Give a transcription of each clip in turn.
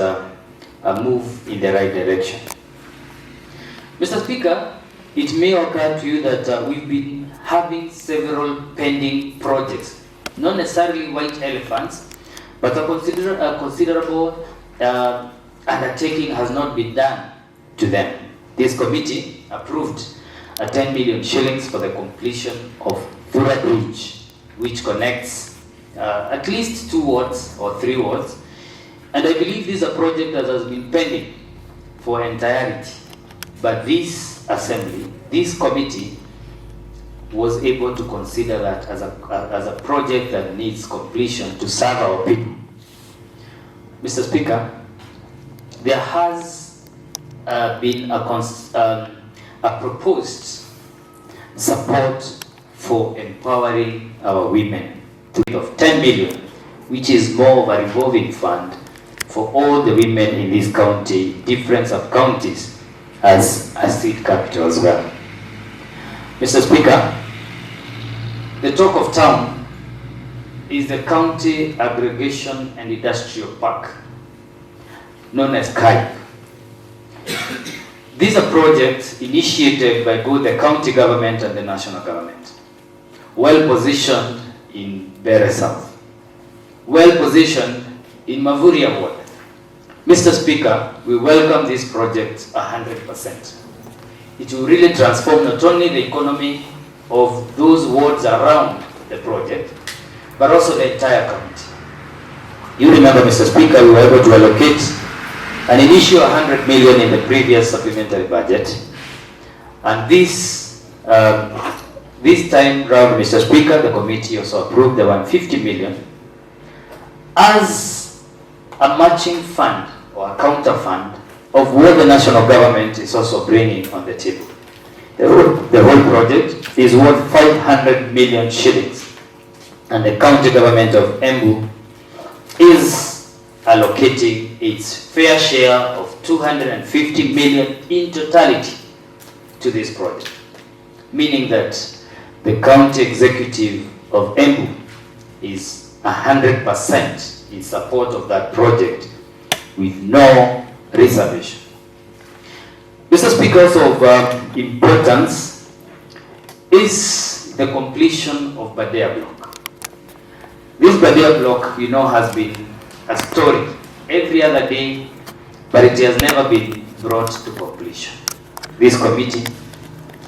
a move in the right direction. Mr. Speaker, it may occur to you that we've been having several pending projects, not necessarily white elephants, but a considerable undertaking has not been done to them. This committee approved 10 million shillings for the completion of Thura Bridge, which connects at least 2 wards or 3 wards. And I believe this is a project that has been pending for entirety. But this assembly, this committee, was able to consider that as a project that needs completion to serve our people. Mr. Speaker, there has been a proposed support for empowering our women of 10 million, which is more of a revolving fund for all the women in this county, different sub-counties, as a state capital as well. Mr. Speaker, the talk of town is the County Aggregation and Industrial Park, known as CAIP. These are projects initiated by both the county government and the national government, well positioned in Bere South, well positioned in Mavuria Ward. Mr. Speaker, we welcome this project 100%. It will really transform not only the economy of those wards around the project, but also the entire county. You remember, Mr. Speaker, we were able to allocate an initial 100 million in the previous supplementary budget. And this time round, Mr. Speaker, the committee also approved the 150 million as a matching fund or a counter fund of what the national government is also bringing on the table. The whole project is worth 500 million shillings, and the county government of Embu is allocating its fair share of 250 million in totality to this project, meaning that the county executive of Embu is 100% in support of that project with no reservation. Mr. Speaker, also of importance is the completion of Badea Block. This Badea Block, you know, has been a story every other day, but it has never been brought to completion. This committee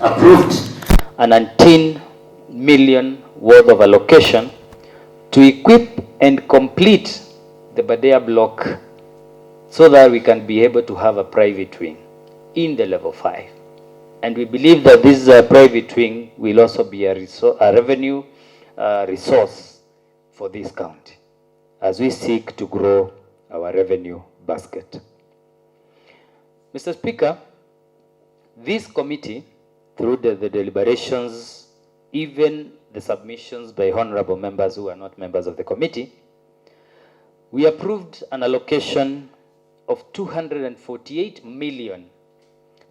approved an 19 million worth of allocation to equip and complete the Badea Block so that we can be able to have a private wing in the level 5. And we believe that this private wing will also be a revenue resource for this county as we seek to grow our revenue basket. Mr. Speaker, this committee, through the deliberations, even the submissions by honorable members who are not members of the committee, we approved an allocation of 248 million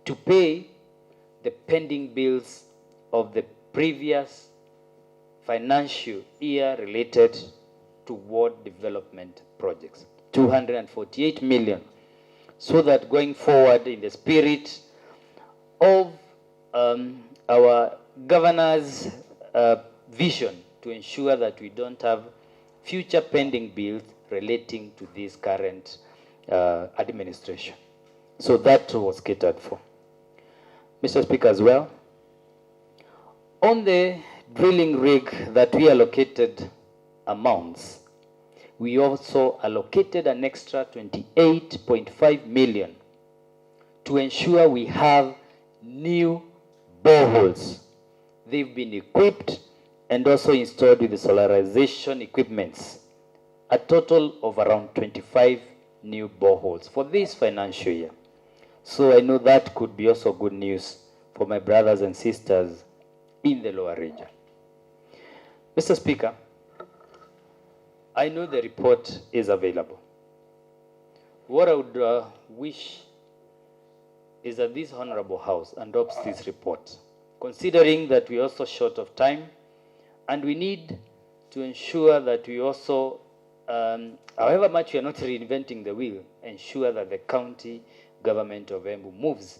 to pay the pending bills of the previous financial year related to ward development projects. 248 million. So that going forward in the spirit of our governor's vision to ensure that we don't have future pending bills relating to this current administration. So that was catered for. Mr. Speaker, as well, on the drilling rig that we allocated amounts, we also allocated an extra 28.5 million to ensure we have new boreholes. They've been equipped and also installed with the solarization equipments, a total of around 25 new boreholes for this financial year. So I know that could be also good news for my brothers and sisters in the lower region. Mr. Speaker, I know the report is available. What I would wish is that this Honorable House adopts this report, considering that we're also short of time and we need to ensure that we also However much we are not reinventing the wheel, ensure that the county government of Embu moves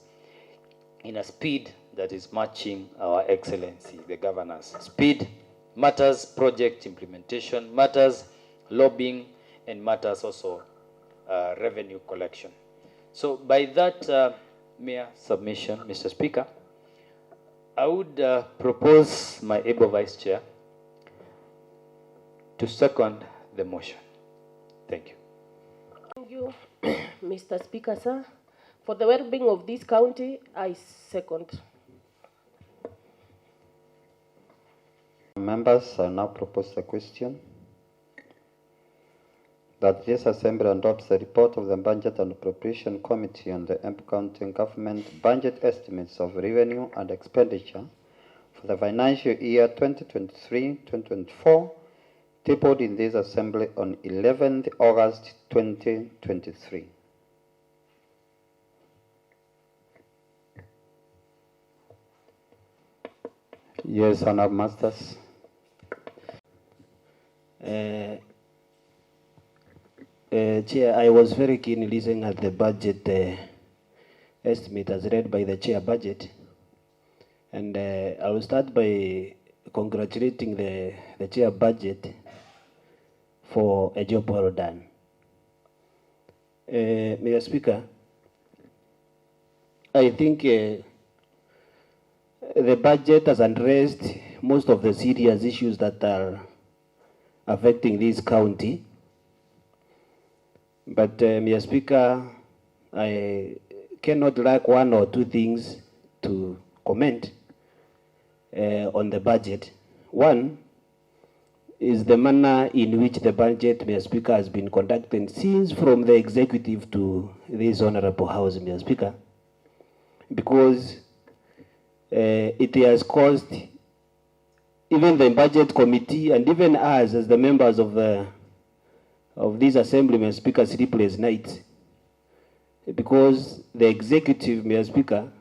in a speed that is matching our excellency, the governors. Speed matters, project implementation matters, lobbying, and matters also revenue collection. So by that mere submission, Mr. Speaker, I would propose my able Vice Chair to second the motion. Thank you. Thank you, Mr. Speaker, sir. For the well-being of this county, I second. Members, I now propose the question that this Assembly adopts the report of the Budget and Appropriation Committee on the Embu County Government budget estimates of revenue and expenditure for the financial year 2023-2024, tabled in this Assembly on 11th August 2023. Yes, Honourable Masters. Chair, I was very keen listening at the budget estimate as read by the Chair Budget, and I will start by congratulating the Chair Budget for a job well done. Mr. Speaker, I think the budget has addressed most of the serious issues that are affecting this county. But, Mr. Speaker, I cannot lack one or two things to comment on the budget. One is the manner in which the budget, Mr. Speaker, has been conducted since from the executive to this Honorable House, Mr. Speaker, because it has caused even the budget committee and even us as the members of this Assembly, Mr. Speaker, sleepless nights, because the executive, Mr. Speaker,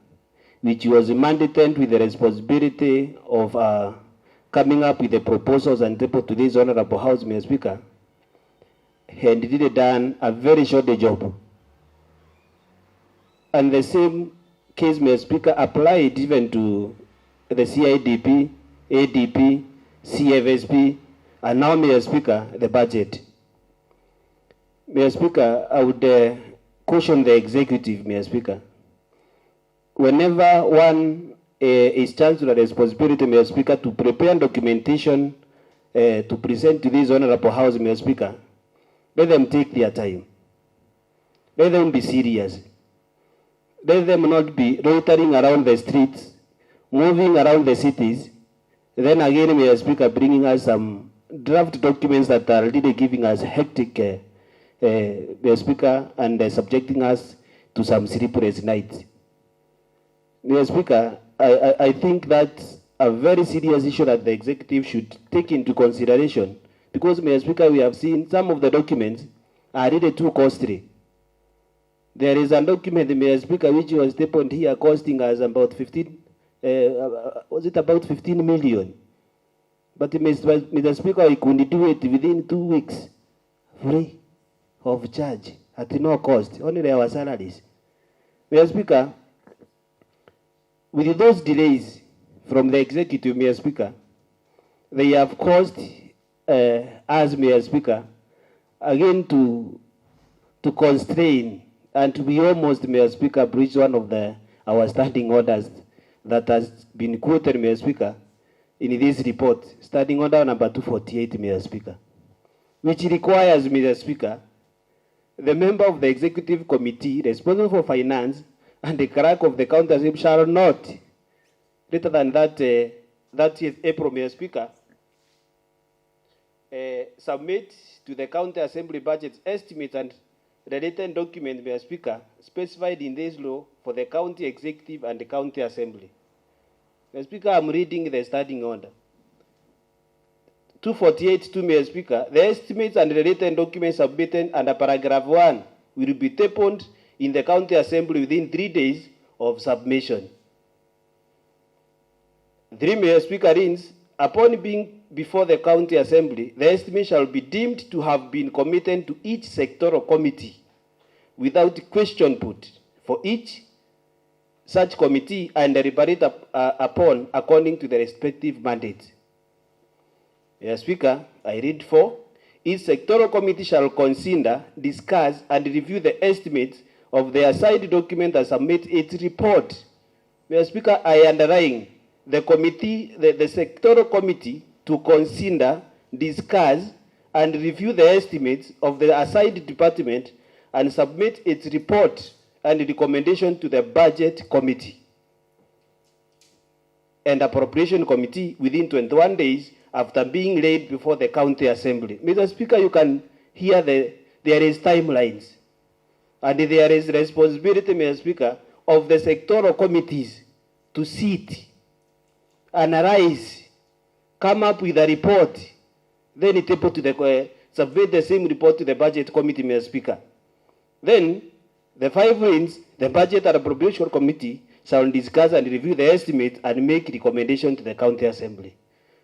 which was mandated with the responsibility of coming up with the proposals and report to this Honorable House, Mr. Speaker, and did done a very short job. And the same case, Mr. Speaker, applied even to the CIDP, ADP, CFSP, and now, Mr. Speaker, the budget. Mr. Speaker, I would caution the executive, Mr. Speaker, whenever one is charged with the responsibility, Mr. Speaker, to prepare documentation to present to this Honorable House, Mr. Speaker, let them take their time. Let them be serious. Let them not be loitering around the streets, moving around the cities. Then again, Mr. Speaker, bringing us some draft documents that are really giving us hectic, Mr. Speaker, and subjecting us to some sleepless nights. Mr. Speaker, I think that's a very serious issue that the executive should take into consideration, because, Mr. Speaker, we have seen some of the documents are really too costly. There is a document, Mr. Speaker, which was tabled here costing us about 15 million? But Mr. Speaker, we could do it within 2 weeks, free of charge, at no cost, only our salaries. Mr. Speaker, with those delays from the executive, Mr. Speaker, they have caused us, Mr. Speaker, again to constrain and to be almost, Mr. Speaker, breach one of our standing orders that has been quoted, Mr. Speaker, in this report, standing order number 248, Mr. Speaker, which requires, Mr. Speaker, the member of the executive committee responsible for finance and the clerk of the county assembly shall not, later than that 30th April, Mr. Speaker, submit to the county assembly budget estimates and related document, Mr. Speaker, specified in this law for the county executive and the county assembly. Mr. Speaker, I'm reading the standing order. 248 to Mr. Speaker, the estimates and related documents submitted under paragraph 1 will be tabled in the county assembly within 3 days of submission. 3, Mr. Speaker, reads, upon being before the county assembly, the estimate shall be deemed to have been committed to each sectoral committee without question put for each such committee and deliberated upon according to the respective mandates. Mr. Speaker, I read 4. Each sectoral committee shall consider, discuss, and review the estimates of the assigned document and submit its report. Mr. Speaker, I underline the committee, the sectoral committee to consider, discuss, and review the estimates of the assigned department and submit its report and recommendation to the budget committee and appropriation committee within 21 days after being laid before the county assembly. Mr. Speaker, you can hear there is timelines and there is responsibility, Mr. Speaker, of the sectoral committees to sit, analyze, come up with a report, then it able to submit the same report to the budget committee, Mr. Speaker. Then the 5 wins, the budget and appropriation committee shall discuss and review the estimate and make recommendation to the county assembly.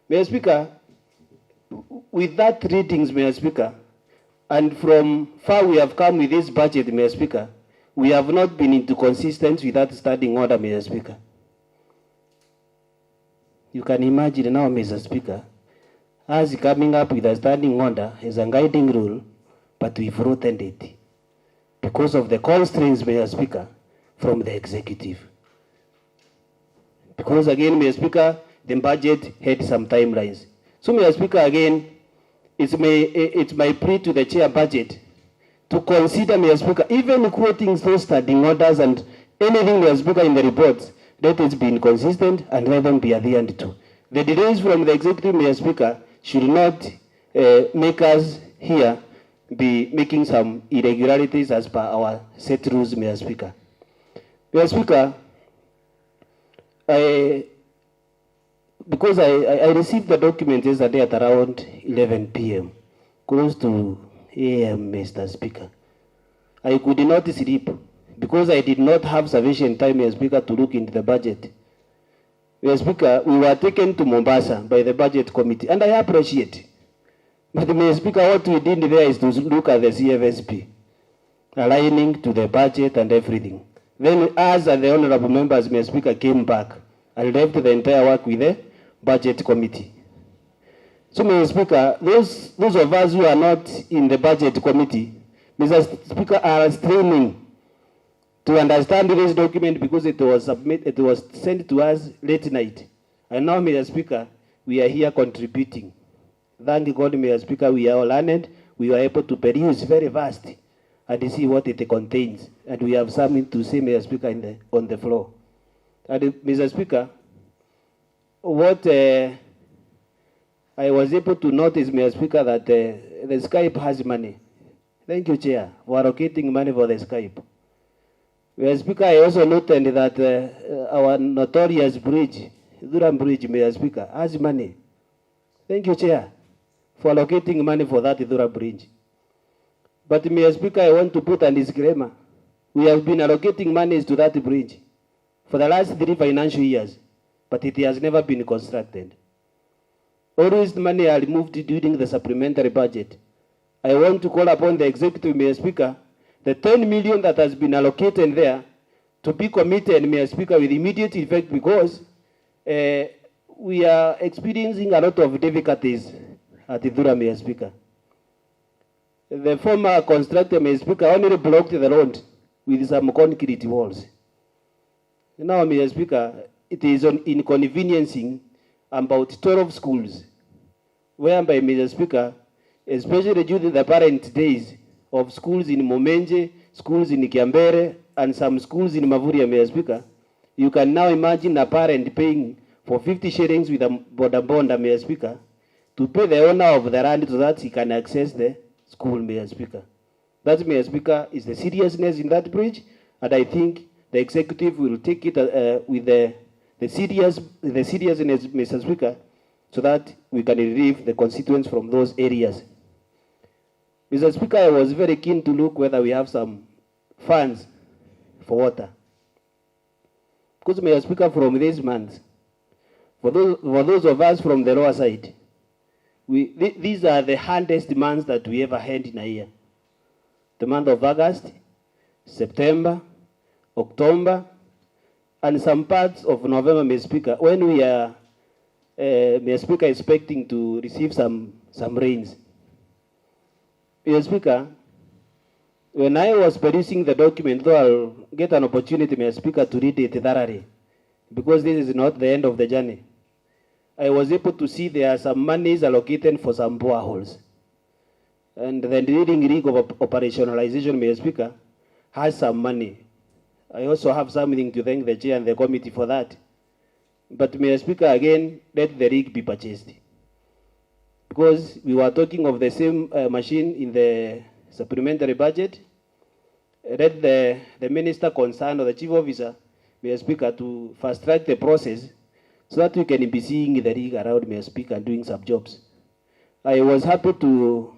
Mr. Speaker, with that readings, Mr. Speaker, and from far we have come with this budget, Mr. Speaker, we have not been into consistency with that standing order, Mr. Speaker. You can imagine now, Mr. Speaker, us coming up with a standing order as a guiding rule, but we've rotten it because of the constraints, Mr. Speaker, from the executive. Because again, Mr. Speaker, the budget had some timelines. So, Mr. Speaker, again, it's my plea to the chair budget to consider, Mr. Speaker, even quoting those standing orders and anything, Mr. Speaker, in the reports, let it be inconsistent and let them be adhered to. The delays from the executive, Mr. Speaker, should not make us here be making some irregularities as per our set rules, Mr. Speaker. Mr. Speaker, because I received the document yesterday at around 11 p.m., close to a.m., Mr. Speaker. I could not sleep because I did not have sufficient time, Mr. Speaker, to look into the budget. Mr. Speaker, we were taken to Mombasa by the budget committee, and I appreciate. But, Mr. Speaker, what we did there is to look at the CFSP, aligning to the budget and everything. Then us and the honorable members, Mr. Speaker, came back and left the entire work with the budget committee. So, Mr. Speaker, those of us who are not in the budget committee, Mr. Speaker, are straining to understand this document because it was sent to us late night. And now, Mr. Speaker, we are here contributing. Thank God, Mr. Speaker, we are all learned. We were able to peruse very fast and see what it contains. And we have something to say, Mr. Speaker, on the floor. And Mr. Speaker, what I was able to notice, Mr. Speaker, that the Skype has money. Thank you, Chair, for allocating money for the Skype. Mr. Speaker, I also noted that our notorious bridge, Durham Bridge, Mr. Speaker, has money. Thank you, Chair, for allocating money for that Durham Bridge. But, Mr. Speaker, I want to put a disclaimer. We have been allocating monies to that bridge for the last 3 financial years, but it has never been constructed. Always the money are removed during the supplementary budget. I want to call upon the executive, Mr. Speaker, the 10 million that has been allocated there to be committed, Mr. Speaker, with immediate effect because we are experiencing a lot of difficulties at Idura, Mr. Speaker. The former constructor, Mr. Speaker, only blocked the road with some concrete walls. Now, Mr. Speaker, it is inconveniencing about 12 schools, whereby, Mr. Speaker, especially during the parent days of schools in Momenje, schools in Kiambere, and some schools in Mavuria, Mr. Speaker, you can now imagine a parent paying for 50 shillings with a border bond, Mr. Speaker, to pay the owner of the land so that he can access the school, Mr. Speaker. That, Mr. Speaker, is the seriousness in that bridge, and I think the executive will take it with the seriousness, Mr. Speaker, so that we can relieve the constituents from those areas. Mr. Speaker, I was very keen to look whether we have some funds for water. Because, Mr. Speaker, from this month, for those of us from the lower side, These are the hardest months that we ever had in a year. The month of August, September, October, and some parts of November, Mr. Speaker, when we are, Mr. Speaker, expecting to receive some rains. Mr. Speaker, when I was producing the document, though I'll get an opportunity, Mr. Speaker, to read it thoroughly, because this is not the end of the journey. I was able to see there are some monies allocated for some boreholes. And the leading rig of operationalization, Mr. Speaker, has some money. I also have something to thank the chair and the committee for that. But Mr. Speaker, again, let the rig be purchased. Because we were talking of the same machine in the supplementary budget. Let the minister concerned or the chief officer, Mr. Speaker, to fast track the process so that we can be seeing the rig around, Mr. Speaker, and doing some jobs. I was happy to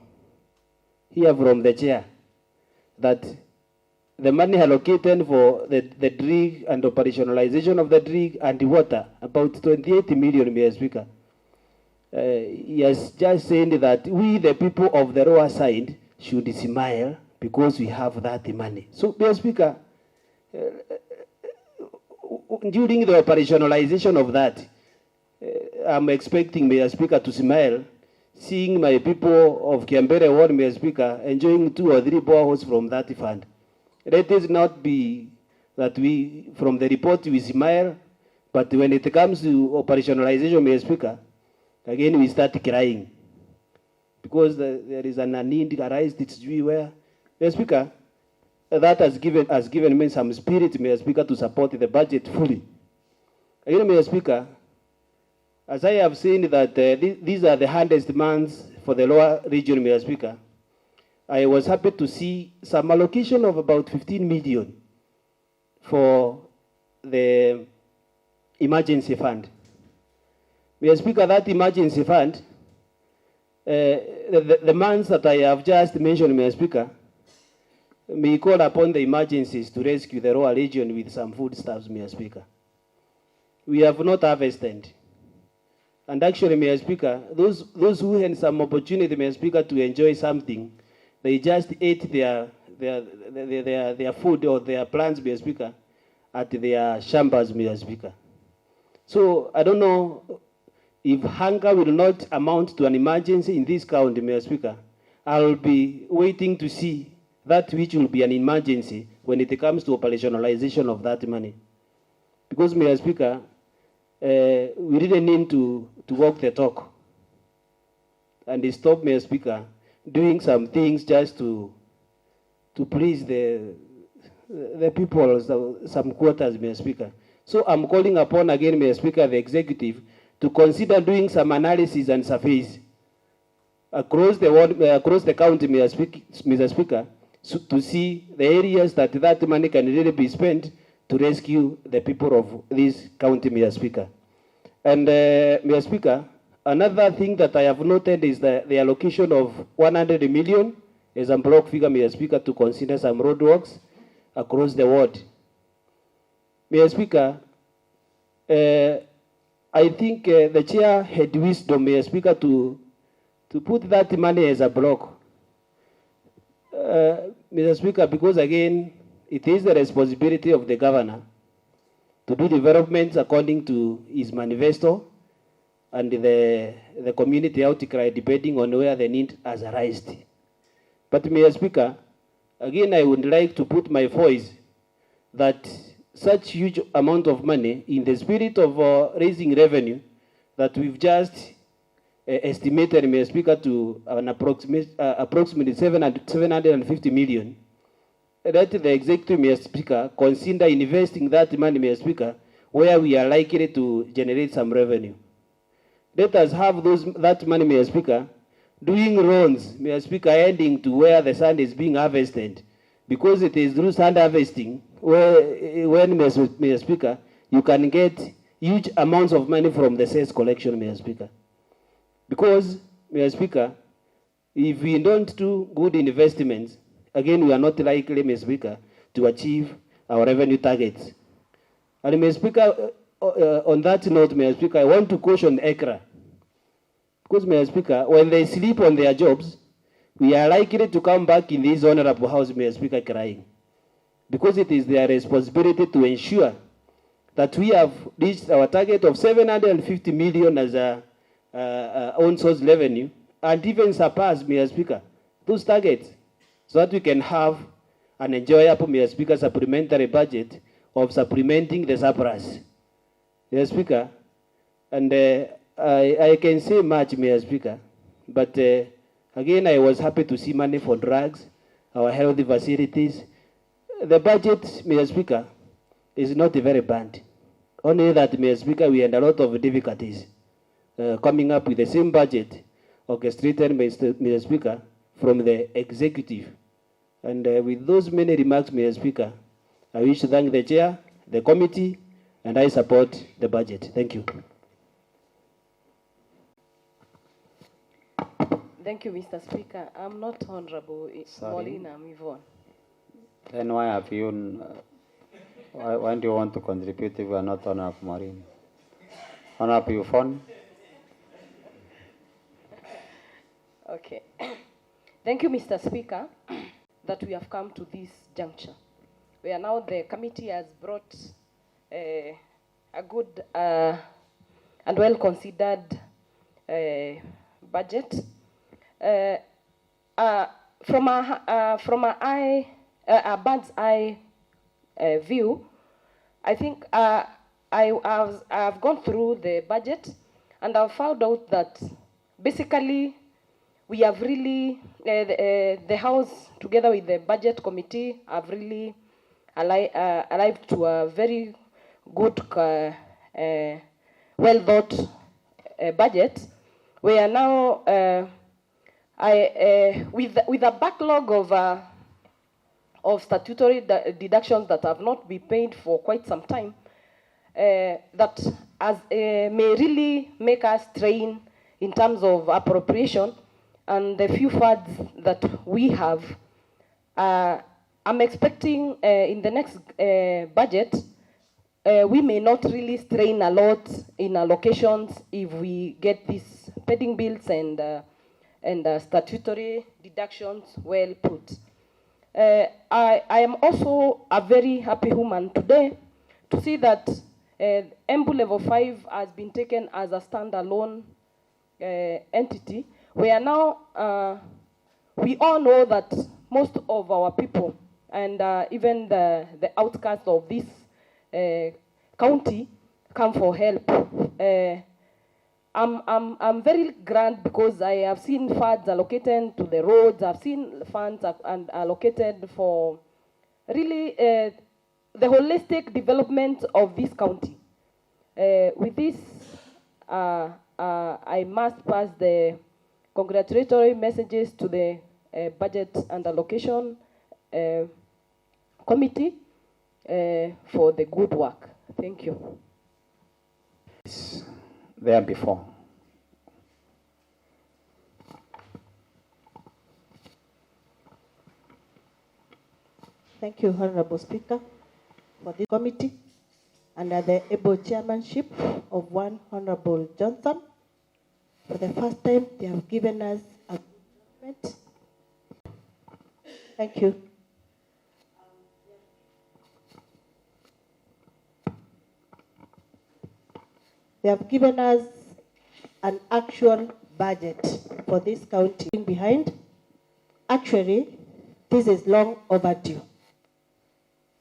hear from the chair that the money allocated for the rig and operationalization of the rig and the water, about 28 million, Mr. Speaker. He has just said that we, the people of the lower side, should smile because we have that money. So, Mr. Speaker, during the operationalization of that, I'm expecting, Mr. Speaker, to smile, seeing my people of Kiambere Ward, Mr. Speaker, enjoying 2 or 3 boreholes from that fund. Let it not be that we, from the report, we smile, but when it comes to operationalization, Mr. Speaker, again we start crying. Because there is an need arise, it's where, Mr. Speaker, that has given me some spirit, Mr. Speaker, to support the budget fully. Again, Mr. Speaker, as I have seen that these are the hardest months for the lower region, Mr. Speaker, I was happy to see some allocation of about 15 million for the emergency fund. Mr. Speaker, that emergency fund, the months that I have just mentioned, Mr. Speaker, may call upon the emergencies to rescue the lower region with some foodstuffs, Mr. Speaker. We have not harvested. And actually, Mr. Speaker, those who had some opportunity, Mr. Speaker, to enjoy something, they just ate their food or their plants, Mr. Speaker, at their chambers, Mr. Speaker. So I don't know if hunger will not amount to an emergency in this county, Mr. Speaker. I'll be waiting to see that which will be an emergency when it comes to operationalization of that money. Because, Mr. Speaker, we really need to walk the talk and stop, Mr. Speaker, doing some things just to please the people, some quarters, Mr. Speaker. So I'm calling upon again, Mr. Speaker, the executive to consider doing some analysis and surveys across the world, across the county, Mr. Speaker, so to see the areas that money can really be spent to rescue the people of this county, Mr. Speaker. And Mr. Speaker, another thing that I have noted is the allocation of 100 million as a block figure, Mr. Speaker, to consider some roadworks across the world. Mr. Speaker, I think the chair had wisdom, Mr. Speaker, to put that money as a block. Mr. Speaker, because again, it is the responsibility of the governor to do developments according to his manifesto and the community outcry depending on where the need has arisen. But Mr. Speaker, again, I would like to put my voice that such huge amount of money in the spirit of raising revenue that we've just estimated, Mr. Speaker, to an approximately 750 million. Let the executive, Mr. Speaker, consider investing that money, Mr. Speaker, where we are likely to generate some revenue. Let us have that money, Mr. Speaker, doing rounds, Mr. Speaker, ending to where the sand is being harvested, because it is through sand harvesting when, Mr. Speaker, you can get huge amounts of money from the sales collection, Mr. Speaker. Because, Mr. Speaker, if we don't do good investments, again, we are not likely, Mr. Speaker, to achieve our revenue targets. And, Mr. Speaker, on that note, Mr. Speaker, I want to caution ECRA, Because, Mr. Speaker, when they sleep on their jobs, we are likely to come back in this honorable house, Mr. Speaker, crying. Because it is their responsibility to ensure that we have reached our target of 750 million as a own source revenue, and even surpass, Mr. Speaker, those targets, so that we can have an enjoyable, Mr. Speaker, supplementary budget of supplementing the surplus. Mr. Speaker, and I can say much, Mr. Speaker, but again, I was happy to see money for drugs, our healthy facilities. The budget, Mr. Speaker, is not very bad. Only that, Mr. Speaker, we had a lot of difficulties coming up with the same budget orchestrated, Mr. Speaker, from the executive. And with those many remarks, Mr. Speaker, I wish to thank the chair, the committee, and I support the budget. Thank you. Thank you, Mr. Speaker. I'm not Honorable Molina, I'm Yvonne. Then why have you, why do you want to contribute if you are not Honorable Maureen? Honorable Yvonne? Okay. Thank you, Mr. Speaker, that we have come to this juncture, where now the committee has brought a good and well-considered budget. From a bird's eye view, I think I've gone through the budget, and I've found out that basically we have really, the House, together with the Budget Committee, have really arrived to a very good, well-thought budget. We are now, with a backlog of statutory deductions that have not been paid for quite some time, that may really make us strain in terms of appropriation. And the few funds that we have, I'm expecting in the next budget, we may not really strain a lot in allocations if we get these pending bills and statutory deductions well put. I am also a very happy woman today to see that Embu Level 5 has been taken as a standalone entity. We are now, we all know that most of our people and even the outcasts of this county come for help. I'm very glad because I have seen funds allocated to the roads. I've seen funds allocated for really the holistic development of this county. With this, I must pass the congratulatory messages to the Budget and Allocation Committee for the good work. Thank you. There before. Thank you, Honorable Speaker, for this committee under the able chairmanship of one Honorable Johnson. For the first time, they have given us a document. Thank you. They have given us an actual budget for this county behind. Actually, this is long overdue.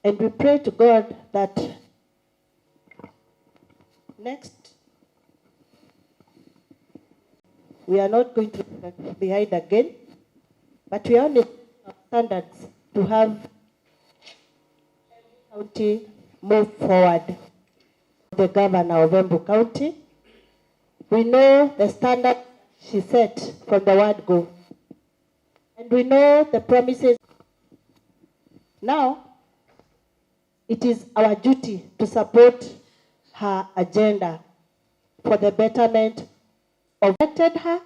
And we pray to God that next, we are not going to be behind again, but we are on the standards to have county move forward. The governor of Embu County, we know the standard she set from the word go, and we know the promises. Now, it is our duty to support her agenda for the betterment of elected her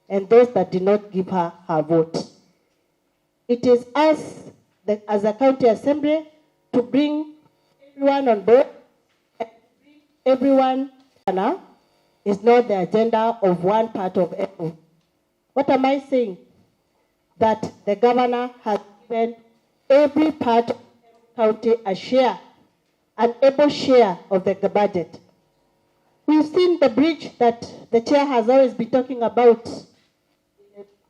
and those that did not give her her vote. It is us, as a county assembly, to bring everyone on board, and bring everyone is not the agenda of one part of Embu. What am I saying? That the governor has given every part of Embu County a share, an able share of the budget. We've seen the bridge that the chair has always been talking about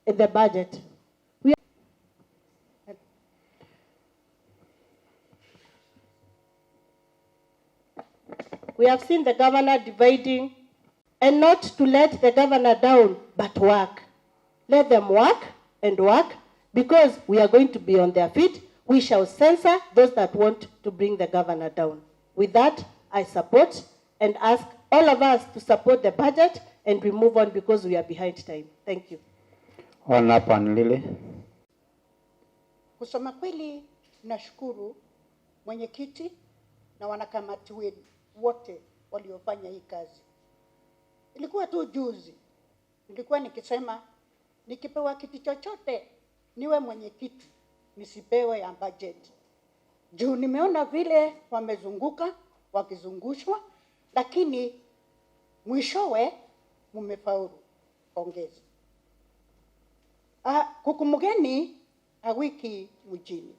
in the budget. We have seen the governor dividing, and not to let the governor down, but work. Let them work and work, because we are going to be on their feet. We shall censor those that want to bring the governor down. With that, I support and ask all of us to support the budget and we move on, because we are behind time. Thank you. Lily. Kusema kweli, nashukuru mwenyekiti na wanakamati wenu wote waliofanya hii kazi. Ilikuwa tu juzi nilikuwa nikisema nikipewa kiti chochote niwe mwenyekiti, nisipewe ya budget. Juu nimeona vile wamezunguka wakizungushwa, lakini mwishowe mumefaulu. Pongezi. Kuku mgeni wiki mjini.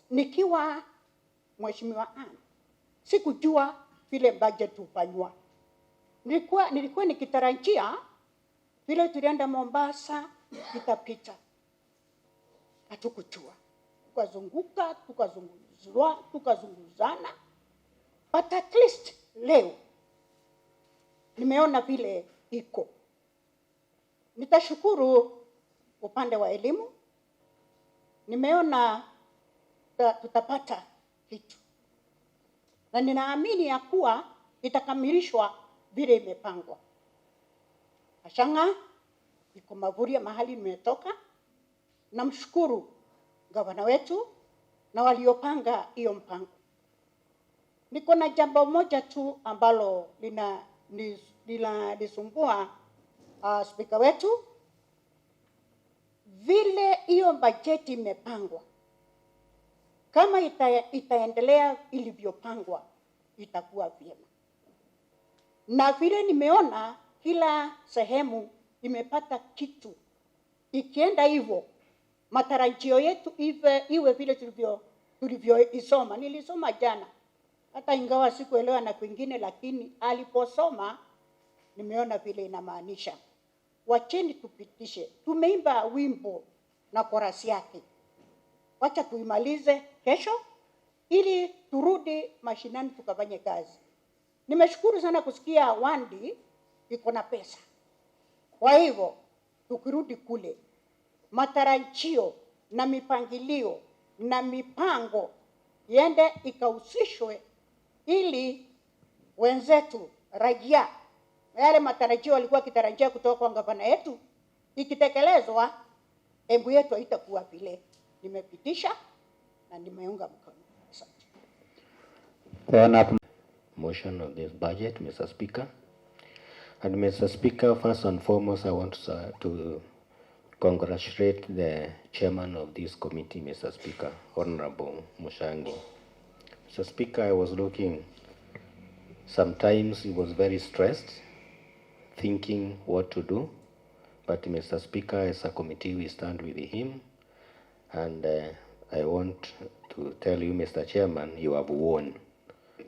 Nikiwa Mheshimiwa Ann, sikujua vile budget hufanywa. Nilikuwa nikitarajia vile tulienda Mombasa itapita. Hatukujua. Tukazunguka, tukazunguzana. But at least leo nimeona vile iko. Nitashukuru upande wa elimu. Nimeona tutapata kitu. Na ninaamini ya kuwa itakamilishwa vile imepangwa. Ashanga iko Mavuria mahali nimetoka. Namshukuru gavana wetu na waliopanga hiyo mpango. Niko na jambo moja tu ambalo linasumbua speaker wetu. Vile hiyo bajeti imepangwa, kama itaendelea ilivyopangwa, itakuwa vyema. Na vile nimeona kila sehemu imepata kitu. Ikienda hivyo, matarajio yetu iwe vile tulivyoisoma. Nilisoma jana, hata ingawa sikuelewa na kwingine, lakini aliposoma nimeona vile inamaanisha. Wacheni tupitishe. Tumeimba wimbo na korasi yake. Wacha tuimalize kesho ili turudi mashinani tukafanye kazi. Nimeshukuru sana kusikia Wandi iko na pesa. Kwa hivyo tukirudi kule, matarajio na mipangilio na mipango iende ikahusishwe, ili wenzetu raia yale matarajio walikuwa kitarajia kutoka kwa gavana yetu ikitekelezwa, Embu yetu haitakuwa vile. Nimepitisha na nimeunga mkono. Motion of this budget, Mr. Speaker. And Mr. Speaker, first and foremost, I want to congratulate the chairman of this committee, Mr. Speaker, Honorable Mushangi. Mr. Speaker, I was looking, sometimes he was very stressed, thinking what to do. But Mr. Speaker, as a committee, we stand with him. And I want to tell you, Mr. Chairman, you have won.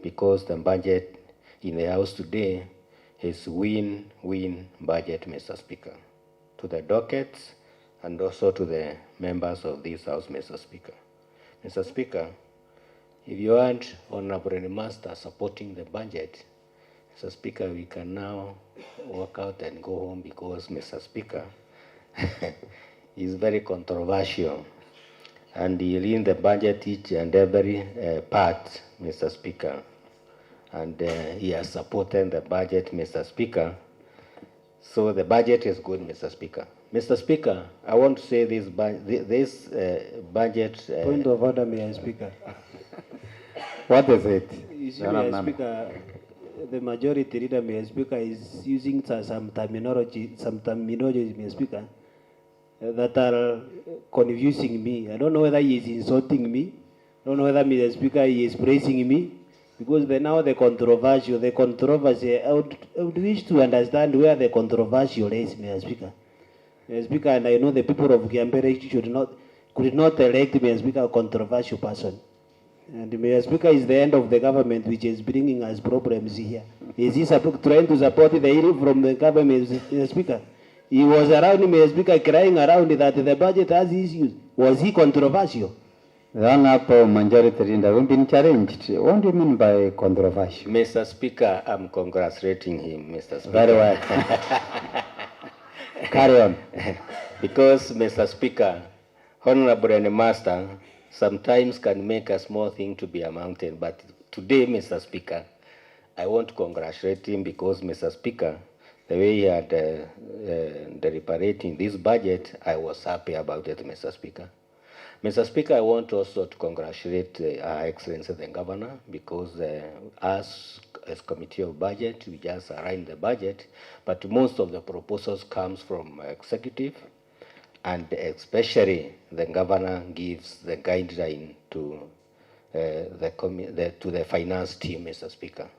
Because the budget in the House today is win-win budget, Mr. Speaker. To the dockets and also to the members of this House, Mr. Speaker. Mr. Speaker, if you had Honorable Master supporting the budget, Mr. Speaker, we can now walk out and go home, because Mr. Speaker is very controversial. And he leaned the budget each and every part, Mr. Speaker. And he has supported the budget, Mr. Speaker. So the budget is good, Mr. Speaker. Mr. Speaker, I want to say this budget... Point of order, Mr. Speaker. What is it? You see, Mr. Speaker, the majority leader, Mr. Speaker, is using some terminology, Mr. Speaker, that are confusing me. I don't know whether he is insulting me. I don't know whether, Mr. Speaker, he is praising me. Because now the controversy, I would wish to understand where the controversial is, Mr. Speaker. Mr. Speaker, and I know the people of Kiambere could not elect Mr. Speaker a controversial person. And Mr. Speaker is the end of the government which is bringing us problems here. Is he trying to support the issue from the government, Mr. Speaker? He was around, Mr. Speaker, crying around that the budget has issues. Was he controversial? The honorable majority leader has been challenged. What do you mean by controversial? Mr. Speaker, I'm congratulating him, Mr. Speaker. Very well. Carry on. Because, Mr. Speaker, Honorable and Master sometimes can make a small thing to be a mountain. But today, Mr. Speaker, I want to congratulate him because, Mr. Speaker, the way he had deliberating this budget, I was happy about it, Mr. Speaker. Mr. Speaker, I want also to congratulate Her Excellency the Governor because us as Committee of Budget, we just arranged the budget, but most of the proposals comes from executive, and especially the Governor gives the guideline to the finance team, Mr. Speaker.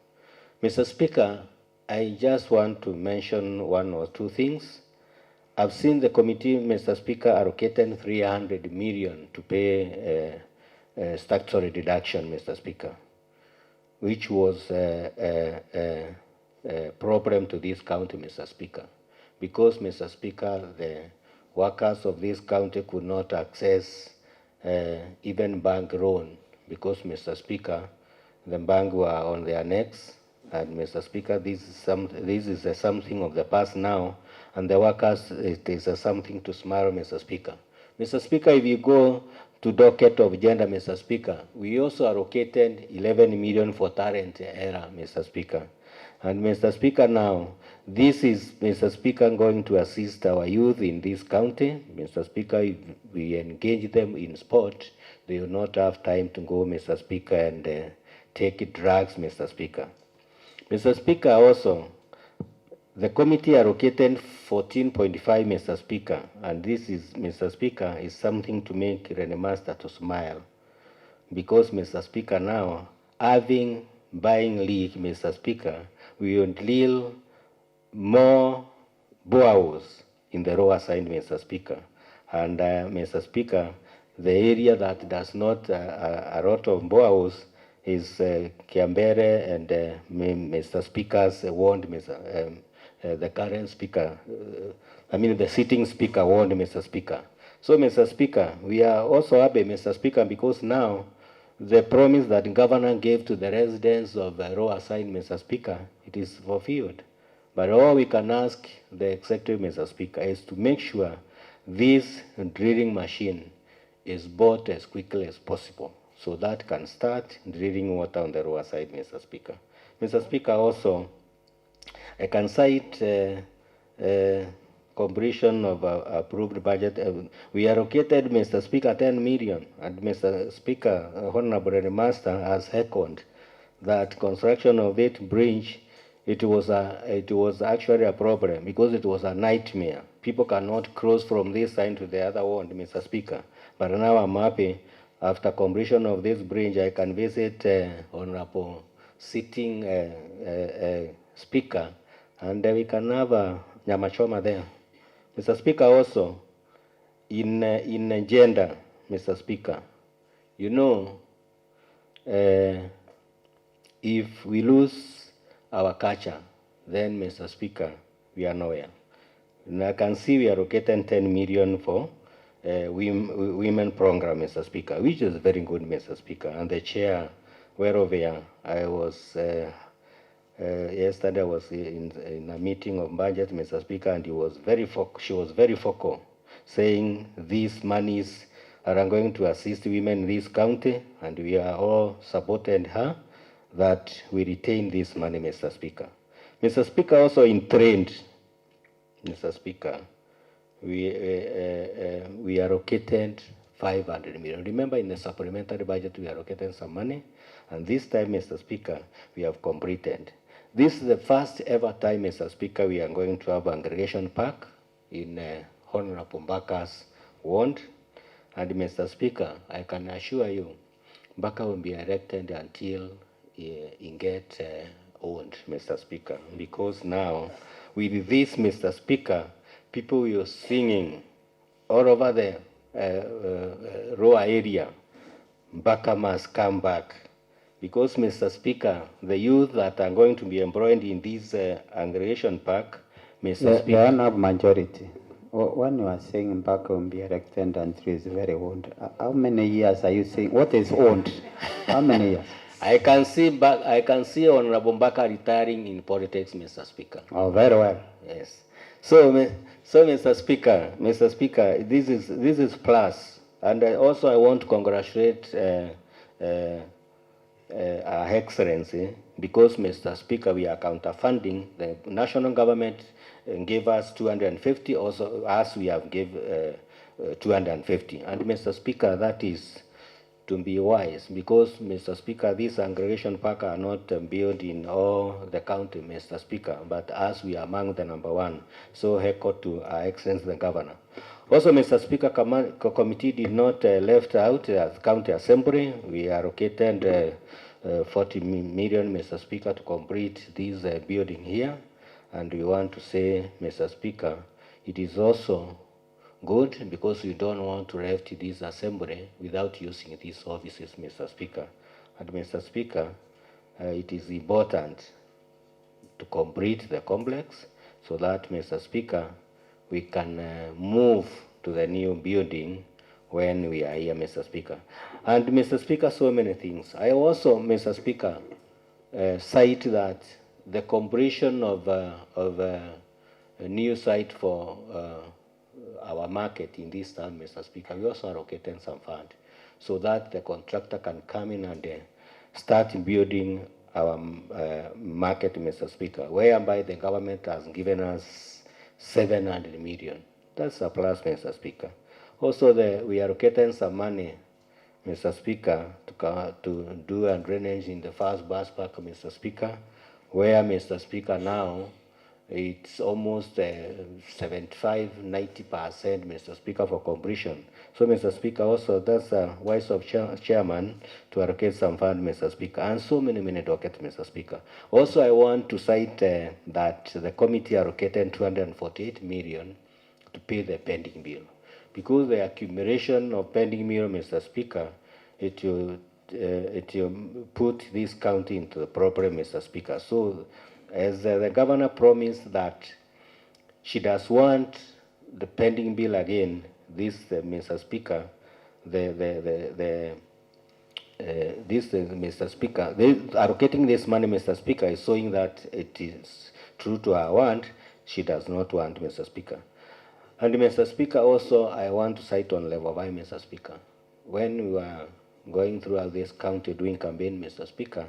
Mr. Speaker, I just want to mention one or two things. I've seen the committee, Mr. Speaker, allocated 300 million to pay statutory deduction, Mr. Speaker, which was a problem to this county, Mr. Speaker, because, Mr. Speaker, the workers of this county could not access even bank loan because, Mr. Speaker, the bank were on their necks, and, Mr. Speaker, this is something of the past now. And the workers, it is something to smile, Mr. Speaker. Mr. Speaker, if you go to docket of gender, Mr. Speaker, we also allocated 11 million for talent era, Mr. Speaker. And, Mr. Speaker, now, this is, Mr. Speaker, going to assist our youth in this county. Mr. Speaker, if we engage them in sport, they will not have time to go, Mr. Speaker, and take drugs, Mr. Speaker. Mr. Speaker, also, the committee allocated 14.5, Mr. Speaker, and this is, Mr. Speaker, is something to make Rene Master to smile. Because, Mr. Speaker, now, buying league, Mr. Speaker, we will drill more boreholes in the lower side, Mr. Speaker. And, Mr. Speaker, the area that does not a lot of boreholes is Kiambere and Mr. Speaker's warned, the current speaker, the sitting speaker warned, Mr. Speaker. So, Mr. Speaker, we are also happy, Mr. Speaker, because now the promise that the governor gave to the residents of Roa side, Mr. Speaker, it is fulfilled. But all we can ask the executive, Mr. Speaker, is to make sure this drilling machine is bought as quickly as possible, so that can start drilling water on the Roa side, Mr. Speaker. Mr. Speaker, also, I can cite completion of approved budget. We allocated, Mr. Speaker, 10 million, and Mr. Speaker, Honorable Master has echoed that construction of that bridge, it was actually a problem because it was a nightmare. People cannot cross from this side to the other one, Mr. Speaker. But now I'm happy. After completion of this bridge, I can visit Honorable sitting Speaker, and we can have a nyamachoma there. Mr. Speaker, also, in gender, Mr. Speaker, you know, if we lose our culture, then, Mr. Speaker, we are nowhere. And I can see we are allocating 10 million for women program, Mr. Speaker, which is very good, Mr. Speaker. And the chair, wherever I was, yesterday I was in a meeting of budget, Mr. Speaker, and she was very focal, saying these monies are going to assist women in this county, and we are all supporting her that we retain this money, Mr. Speaker. Mr. Speaker, also in trade, Mr. Speaker, we allocated 500 million. Remember, in the supplementary budget, we allocated some money, and this time, Mr. Speaker, we have completed. This is the first ever time, Mr. Speaker, we are going to have an aggregation park in Honorable Mbaka's ward. And, Mr. Speaker, I can assure you, Mbaka will be erected until get owned, Mr. Speaker, because now with this, Mr. Speaker, people were singing all over the Roa area, Baka must come back. Because, Mr. Speaker, the youth that are going to be employed in this aggregation park, Mr. Speaker. They don't have majority. When you are saying Baka will be erected and tree is very old, how many years are you saying? What is old? How many years? I can see Honorable Mbaka retiring in politics, Mr. Speaker. Oh, very well. Yes. So, Mr. Speaker, this is plus, and also I want to congratulate Her Excellency, because, Mr. Speaker, we are counterfunding. The national government gave us 250, also us we have gave 250, and Mr. Speaker, that is to be wise, because, Mr. Speaker, these aggregation parks are not built in all the county, Mr. Speaker, but as we are among the number one. So, echo to Her Excellency the Governor. Also, Mr. Speaker, committee did not left out as County Assembly. We allocated 40 million, Mr. Speaker, to complete this building here. And we want to say, Mr. Speaker, it is also good, because we don't want to left this assembly without using these offices, Mr. Speaker. And Mr. Speaker, it is important to complete the complex so that, Mr. Speaker, we can move to the new building when we are here, Mr. Speaker. And Mr. Speaker, so many things. I also, Mr. Speaker, cite that the completion of a new site for our market in this town, Mr. Speaker, we also allocated some fund so that the contractor can come in and start building our market, Mr. Speaker, whereby the government has given us 700 million. That's a plus, Mr. Speaker. Also, we allocated some money, Mr. Speaker, to do a drainage in the first bus park, Mr. Speaker, where, Mr. Speaker, now it's almost 75-90%, Mr. Speaker, for completion. So, Mr. Speaker, also that's a wise of chairman to allocate some fund, Mr. Speaker, and so many dockets, Mr. Speaker. Also, I want to cite that the committee allocated 248 million to pay the pending bill, because the accumulation of pending bill, Mr. Speaker, it will put this county into the problem, Mr. Speaker. So, as the governor promised that she does want the pending bill again, this, Mr. Speaker, Mr. Speaker, allocating this money, Mr. Speaker, is showing that it is true to her want. She does not want, Mr. Speaker. And, Mr. Speaker, also I want to cite on level 5, Mr. Speaker. When we were going throughout this county doing campaign, Mr. Speaker,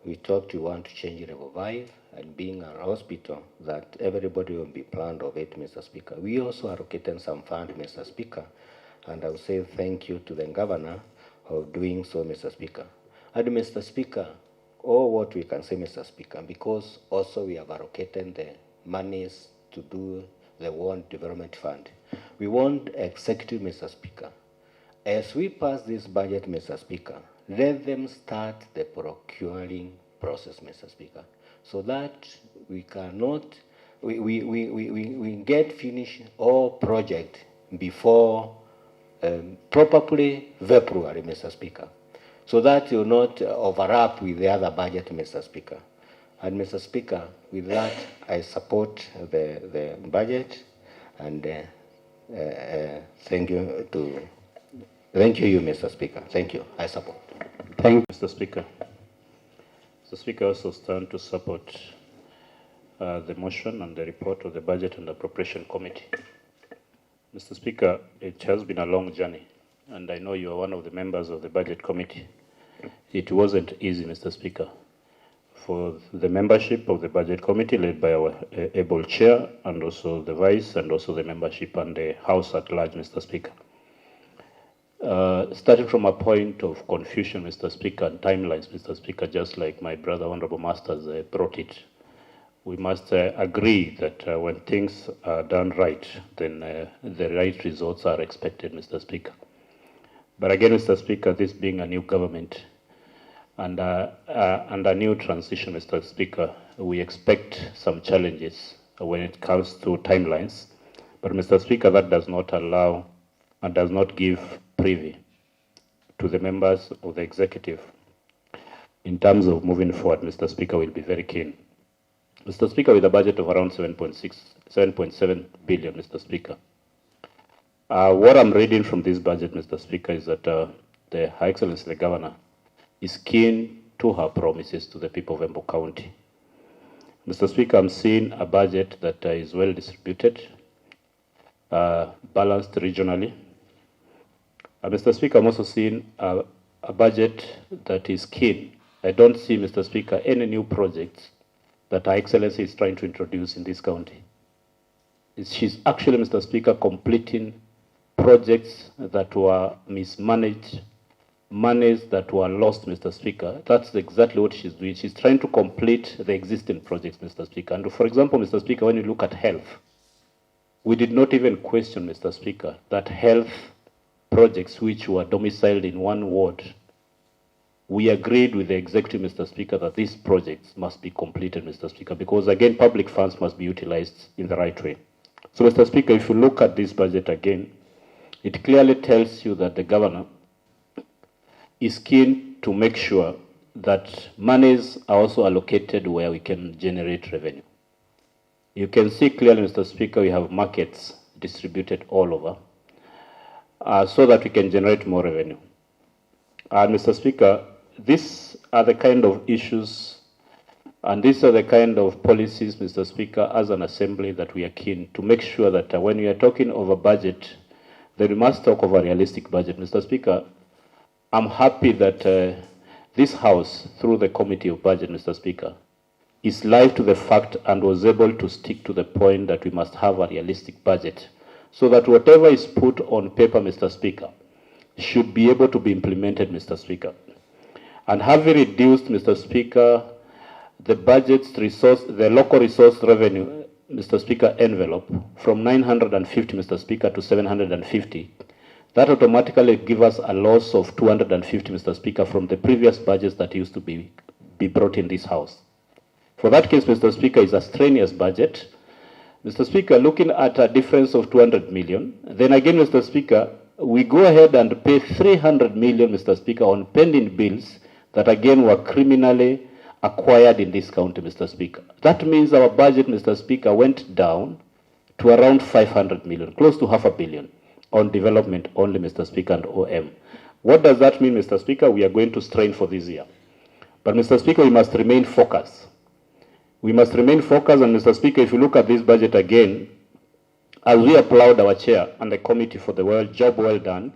we talked, we want to change level 5 and being a hospital that everybody will be planned of it, Mr. Speaker. We also allocated some fund, Mr. Speaker, and I will say thank you to the governor of doing so, Mr. Speaker. And, Mr. Speaker, all what we can say, Mr. Speaker, because also we have allocated the monies to do the World Development Fund. We want executive, Mr. Speaker. As we pass this budget, Mr. Speaker, let them start the procuring process, Mr. Speaker, so that we cannot, we get finished all project before probably February, Mr. Speaker, so that you not overlap with the other budget, Mr. Speaker. And, Mr. Speaker, with that, I support the budget, and thank you, Mr. Speaker. Thank you. I support. Thank you. Mr. Speaker. Mr. Speaker, also stand to support the motion and the report of the Budget and Appropriation Committee. Mr. Speaker, it has been a long journey, and I know you are one of the members of the Budget Committee. It wasn't easy, Mr. Speaker, for the membership of the Budget Committee led by our able chair, and also the vice, and also the membership and the House at large, Mr. Speaker. Starting from a point of confusion, Mr. Speaker, and timelines, Mr. Speaker, just like my brother, Honorable Masters, brought it, we must agree that when things are done right, then the right results are expected, Mr. Speaker. But again, Mr. Speaker, this being a new government, And a new transition, Mr. Speaker, we expect some challenges when it comes to timelines. But, Mr. Speaker, that does not allow and does not give privy to the members of the executive. In terms of moving forward, Mr. Speaker, we'll be very keen. Mr. Speaker, with a budget of around 7.7 billion, Mr. Speaker. What I'm reading from this budget, Mr. Speaker, is that the High Excellency, the Governor, is keen to her promises to the people of Embu County. Mr. Speaker, I'm seeing a budget that is well distributed, balanced regionally. Mr. Speaker, I'm also seeing a budget that is keen. I don't see, Mr. Speaker, any new projects that Her Excellency is trying to introduce in this county. She's actually, Mr. Speaker, completing projects that were mismanaged, monies that were lost, Mr. Speaker. That's exactly what she's doing. She's trying to complete the existing projects, Mr. Speaker. And for example, Mr. Speaker, when you look at health, we did not even question, Mr. Speaker, that health projects which were domiciled in one ward, we agreed with the executive, Mr. Speaker, that these projects must be completed, Mr. Speaker, because again, public funds must be utilized in the right way. So, Mr. Speaker, if you look at this budget again, it clearly tells you that the governor is keen to make sure that monies are also allocated where we can generate revenue. You can see clearly, Mr. Speaker, we have markets distributed all over so that we can generate more revenue. And Mr. Speaker, these are the kind of issues and these are the kind of policies, Mr. Speaker, as an assembly that we are keen to make sure that when we are talking of a budget, then we must talk of a realistic budget. Mr. Speaker, I'm happy that this House, through the Committee of Budget, Mr. Speaker, is live to the fact and was able to stick to the point that we must have a realistic budget so that whatever is put on paper, Mr. Speaker, should be able to be implemented, Mr. Speaker. And having reduced, Mr. Speaker, the budget's resource, the local resource revenue, Mr. Speaker, envelope from 950, Mr. Speaker, to 750, that automatically gives us a loss of 250, Mr. Speaker, from the previous budgets that used to be brought in this House. For that case, Mr. Speaker, is a strenuous budget. Mr. Speaker, looking at a difference of 200 million, then again, Mr. Speaker, we go ahead and pay 300 million, Mr. Speaker, on pending bills that again were criminally acquired in this county, Mr. Speaker. That means our budget, Mr. Speaker, went down to around 500 million, close to $500 million on development only, Mr. Speaker, and OM. What does that mean, Mr. Speaker? We are going to strain for this year. But, Mr. Speaker, we must remain focused. We must remain focused, and Mr. Speaker, if you look at this budget again, as we applaud our chair and the committee for the job well done,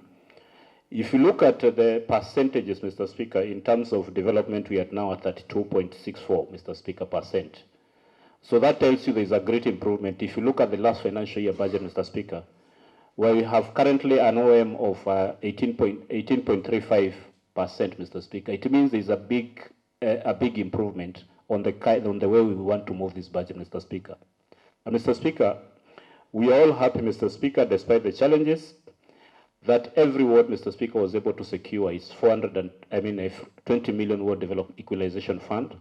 if you look at the percentages, Mr. Speaker, in terms of development, we are now at 32.64, Mr. Speaker, percent. So that tells you there is a great improvement. If you look at the last financial year budget, Mr. Speaker, where we have currently an OM of 18.35%, Mr. Speaker, it means there is a big improvement on the way we want to move this budget, Mr. Speaker. And Mr. Speaker, we are all happy, Mr. Speaker, despite the challenges, that every ward, Mr. Speaker, was able to secure its 20 million ward development equalization fund.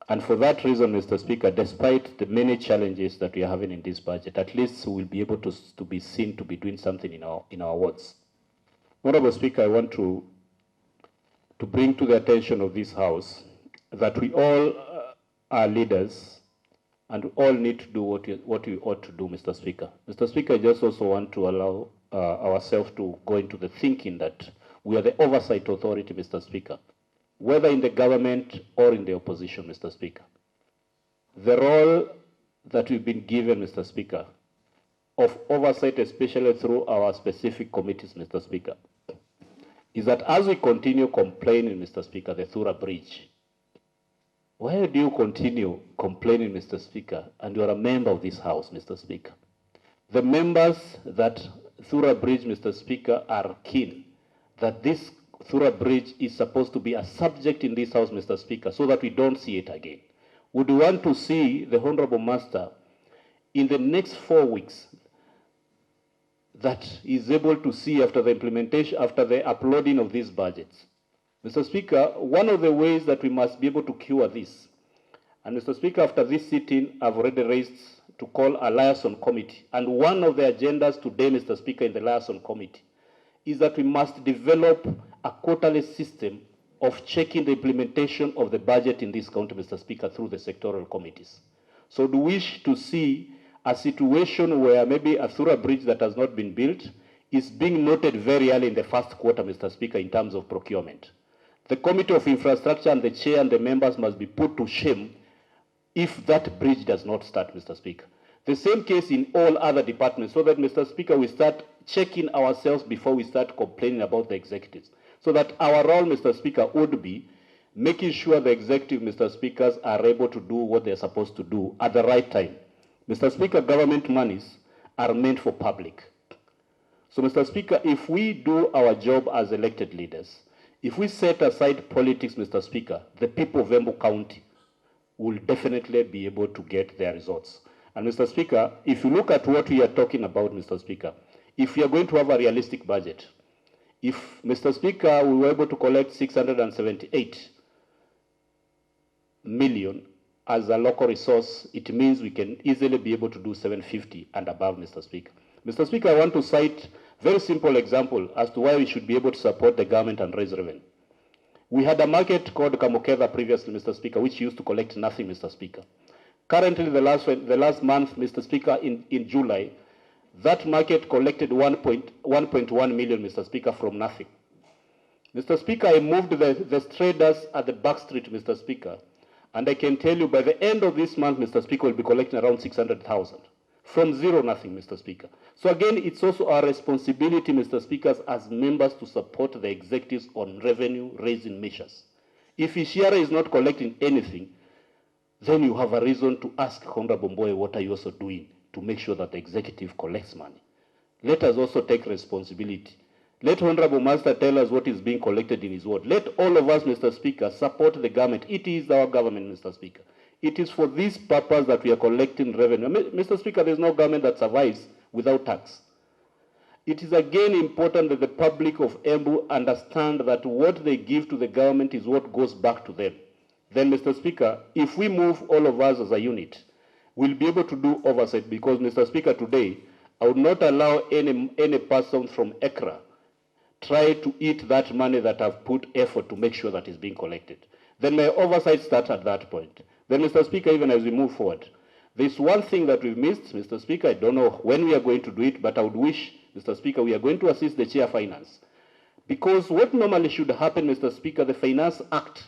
And for that reason, Mr. Speaker, despite the many challenges that we are having in this budget, at least we will be able to be seen to be doing something in our wards. Honorable Speaker, I want to bring to the attention of this House that we all are leaders and we all need to do what we ought to do, Mr. Speaker. Mr. Speaker, I just also want to allow ourselves to go into the thinking that we are the oversight authority, Mr. Speaker, whether in the government or in the opposition, Mr. Speaker. The role that we've been given, Mr. Speaker, of oversight, especially through our specific committees, Mr. Speaker, is that as we continue complaining, Mr. Speaker, the Thura Bridge, why do you continue complaining, Mr. Speaker, and you are a member of this House, Mr. Speaker? The members that Thura Bridge, Mr. Speaker, are keen that this Thura Bridge is supposed to be a subject in this House, Mr. Speaker, so that we don't see it again. Would we want to see the Honorable Master in the next 4 weeks that is able to see after the implementation, after the uploading of these budgets, Mr. Speaker, one of the ways that we must be able to cure this, and Mr. Speaker, after this sitting, I've already raised to call a liaison committee. And one of the agendas today, Mr. Speaker, in the liaison committee, is that we must develop a quarterly system of checking the implementation of the budget in this county, Mr. Speaker, through the sectoral committees. So do wish to see a situation where maybe a through bridge that has not been built is being noted very early in the first quarter, Mr. Speaker, in terms of procurement. The Committee of Infrastructure and the chair and the members must be put to shame if that bridge does not start, Mr. Speaker. The same case in all other departments, so that, Mr. Speaker, we start checking ourselves before we start complaining about the executives. So that our role, Mr. Speaker, would be making sure the executive, Mr. Speakers, are able to do what they're supposed to do at the right time. Mr. Speaker, government monies are meant for public. So, Mr. Speaker, if we do our job as elected leaders, if we set aside politics, Mr. Speaker, the people of Embu County will definitely be able to get their results. And Mr. Speaker, if you look at what we are talking about, Mr. Speaker, if we are going to have a realistic budget, if, Mr. Speaker, we were able to collect 678 million as a local resource, it means we can easily be able to do 750 and above, Mr. Speaker. Mr. Speaker, I want to cite a very simple example as to why we should be able to support the government and raise revenue. We had a market called Kamokeva previously, Mr. Speaker, which used to collect nothing, Mr. Speaker. Currently, the last month, Mr. Speaker, in July, that market collected 1.1 million, Mr. Speaker, from nothing. Mr. Speaker, I moved the traders at the back street, Mr. Speaker, and I can tell you by the end of this month, Mr. Speaker, we'll be collecting around 600,000 from zero, nothing, Mr. Speaker. So again, it's also our responsibility, Mr. Speakers, as members to support the executives on revenue-raising measures. If Ishiara is not collecting anything, then you have a reason to ask Honorable Mbowe, what are you also doing to make sure that the executive collects money? Let us also take responsibility. Let Honorable Master tell us what is being collected in his ward. Let all of us, Mr. Speaker, support the government. It is our government, Mr. Speaker. It is for this purpose that we are collecting revenue. Mr. Speaker, there is no government that survives without tax. It is again important that the public of Embu understand that what they give to the government is what goes back to them. Then, Mr. Speaker, if we move all of us as a unit, we'll be able to do oversight because, Mr. Speaker, today, I would not allow any person from ECRA try to eat that money that I've put effort to make sure that is being collected. Then my oversight starts at that point. Then, Mr. Speaker, even as we move forward, there's one thing that we've missed, Mr. Speaker. I don't know when we are going to do it, but I would wish, Mr. Speaker, we are going to assist the Chair of Finance. Because what normally should happen, Mr. Speaker, the Finance Act,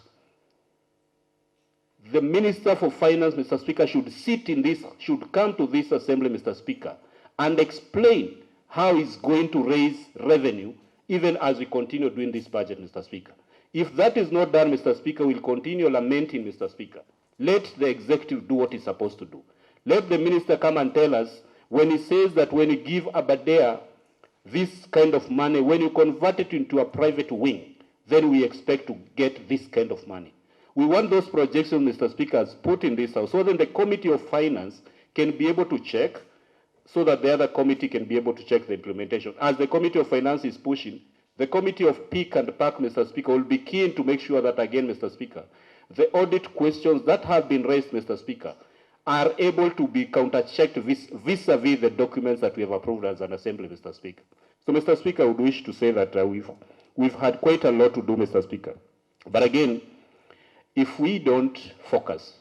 the Minister for Finance, Mr. Speaker, should come to this assembly, Mr. Speaker, and explain how he's going to raise revenue even as we continue doing this budget, Mr. Speaker. If that is not done, Mr. Speaker, we'll continue lamenting, Mr. Speaker. Let the executive do what he's supposed to do. Let the minister come and tell us when he says that when you give Aberdare this kind of money, when you convert it into a private wing, then we expect to get this kind of money. We want those projections, Mr. Speaker, as put in this house, so then the Committee of Finance can be able to check, so that the other committee can be able to check the implementation. As the Committee of Finance is pushing, the Committee of PIC and PAC, Mr. Speaker, will be keen to make sure that, again, Mr. Speaker, the audit questions that have been raised, Mr. Speaker, are able to be counter-checked vis-a-vis the documents that we have approved as an assembly, Mr. Speaker. So, Mr. Speaker, I would wish to say that we've had quite a lot to do, Mr. Speaker. But again, if we don't focus,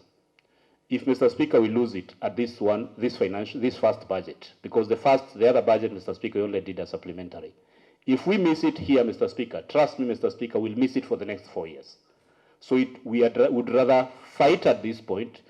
if, Mr. Speaker, we lose it at this first budget, because the other budget, Mr. Speaker, we only did a supplementary. If we miss it here, Mr. Speaker, trust me, Mr. Speaker, we'll miss it for the next 4 years. So we would rather fight at this point,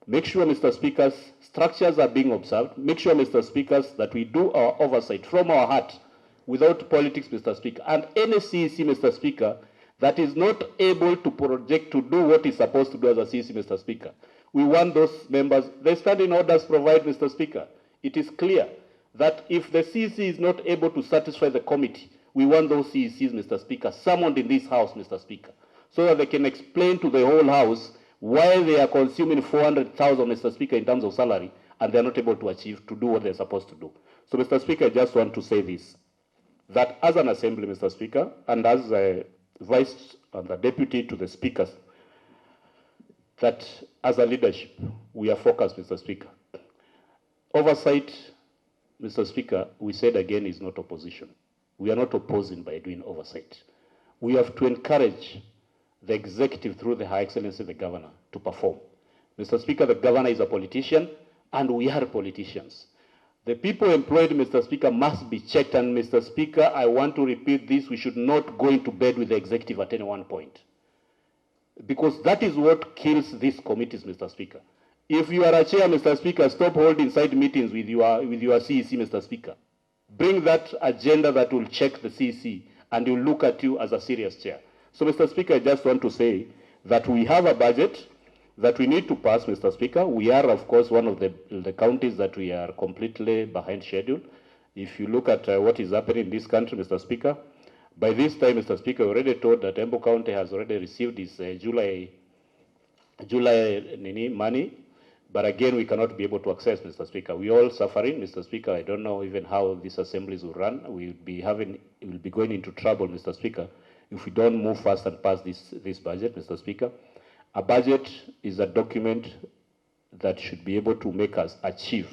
make sure, Mr. Speakers, structures are being observed, make sure, Mr. Speakers, that we do our oversight from our heart without politics, Mr. Speaker. And any CEC, Mr. Speaker, that is not able to project to do what it's supposed to do as a CEC, Mr. Speaker, we want those members, the standing orders provide, Mr. Speaker. It is clear that if the CEC is not able to satisfy the committee, we want those CECs, Mr. Speaker, summoned in this house, Mr. Speaker, so that they can explain to the whole house why they are consuming 400,000, Mr. Speaker, in terms of salary, and they're not able to do what they're supposed to do. So, Mr. Speaker, I just want to say this, that as an assembly, Mr. Speaker, and as Vice and the deputy to the speakers that as a leadership, we are focused, Mr. Speaker. Oversight, Mr. Speaker, we said again, is not opposition. We are not opposing by doing oversight. We have to encourage the executive through the High Excellency, the governor, to perform. Mr. Speaker, the governor is a politician, and we are politicians. The people employed, Mr. Speaker, must be checked, and Mr. Speaker, I want to repeat this, we should not go into bed with the executive at any one point. Because that is what kills these committees, Mr. Speaker. If you are a chair, Mr. Speaker, stop holding side meetings with your CEC, Mr. Speaker. Bring that agenda that will check the CEC, and will look at you as a serious chair. So, Mr. Speaker, I just want to say that we have a budget that we need to pass, Mr. Speaker. We are, of course, one of the counties that we are completely behind schedule. If you look at what is happening in this country, Mr. Speaker, by this time, Mr. Speaker, we already told that Embu County has already received its July money, but again, we cannot be able to access, Mr. Speaker. We are all suffering, Mr. Speaker. I don't know even how these assemblies will run. We will be going into trouble, Mr. Speaker, if we don't move fast and pass this budget, Mr. Speaker. A budget is a document that should be able to make us achieve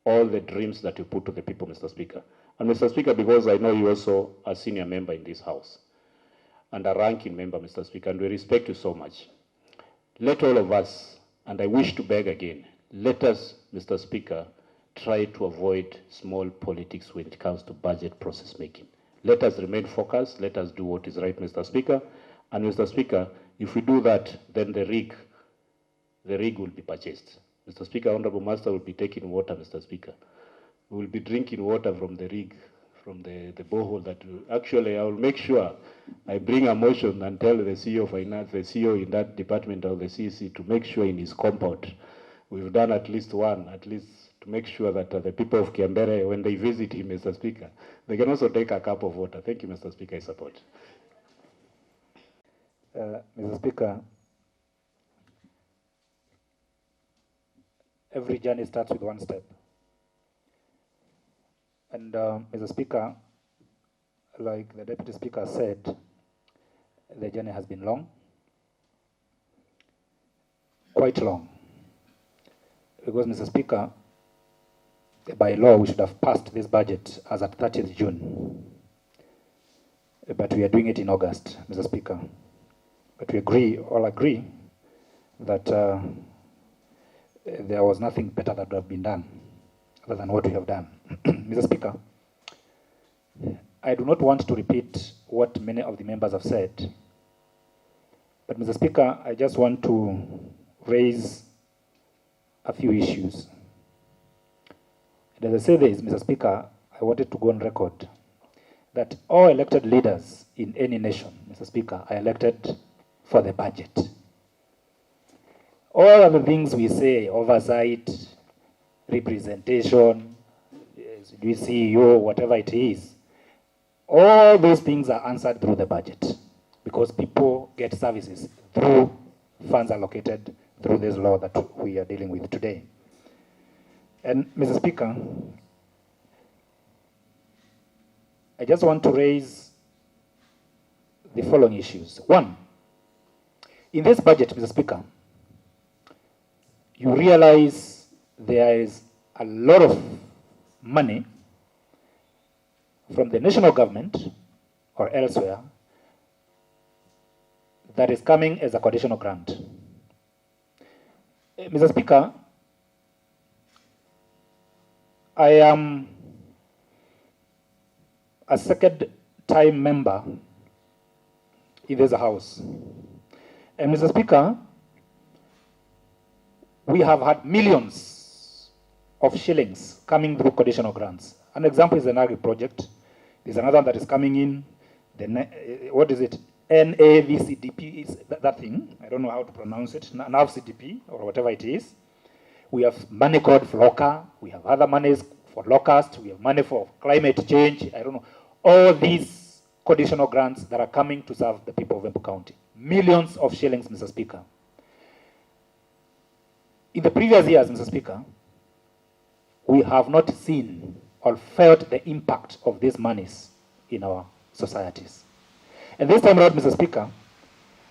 all the dreams that you put to the people, Mr. Speaker. And Mr. Speaker, because I know you also a senior member in this House and a ranking member, Mr. Speaker, and we respect you so much. Let all of us, and I wish to beg again, let us, Mr. Speaker, try to avoid small politics when it comes to budget process making. Let us remain focused. Let us do what is right, Mr. Speaker. And Mr. Speaker, if we do that, then the rig will be purchased. Mr. Speaker, Honorable Master will be taking water, Mr. Speaker. We will be drinking water from the rig, from the borehole that actually I will make sure I bring a motion and tell the CEO of Finance, the CEO in that department of the CEC to make sure in his compound we've done at least to make sure that the people of Kiambere, when they visit him, Mr. Speaker, they can also take a cup of water. Thank you, Mr. Speaker, I support. Mr. Speaker, every journey starts with one step. And Mr. Speaker, like the Deputy Speaker said, the journey has been long, quite long. Because, Mr. Speaker, by law, we should have passed this budget as at 30th June. But we are doing it in August, Mr. Speaker. But we all agree that there was nothing better that would have been done other than what we have done. Mr. Speaker, I do not want to repeat what many of the members have said. But, Mr. Speaker, I just want to raise a few issues. And as I say this, Mr. Speaker, I wanted to go on record that all elected leaders in any nation, Mr. Speaker, are elected for the budget. All of the things we say, oversight, representation, CEO, whatever it is, all those things are answered through the budget because people get services through funds allocated through this law that we are dealing with today. And, Mr. Speaker, I just want to raise the following issues. One, in this budget, Mr. Speaker, you realize there is a lot of money from the national government or elsewhere that is coming as a conditional grant. Mr. Speaker, I am a second-time member in this House. And, Mr. Speaker, we have had millions of shillings coming through conditional grants. An example is the Nagi project. There's another that is coming in. What is it? NAVCDP is that thing. I don't know how to pronounce it. NAVCDP or whatever it is. We have money called FLOCA. We have other monies for locust. We have money for climate change. I don't know. All these conditional grants that are coming to serve the people of Embu County. Millions of shillings, Mr. Speaker. In the previous years, Mr. Speaker, we have not seen or felt the impact of these monies in our societies. And this time around, Mr. Speaker,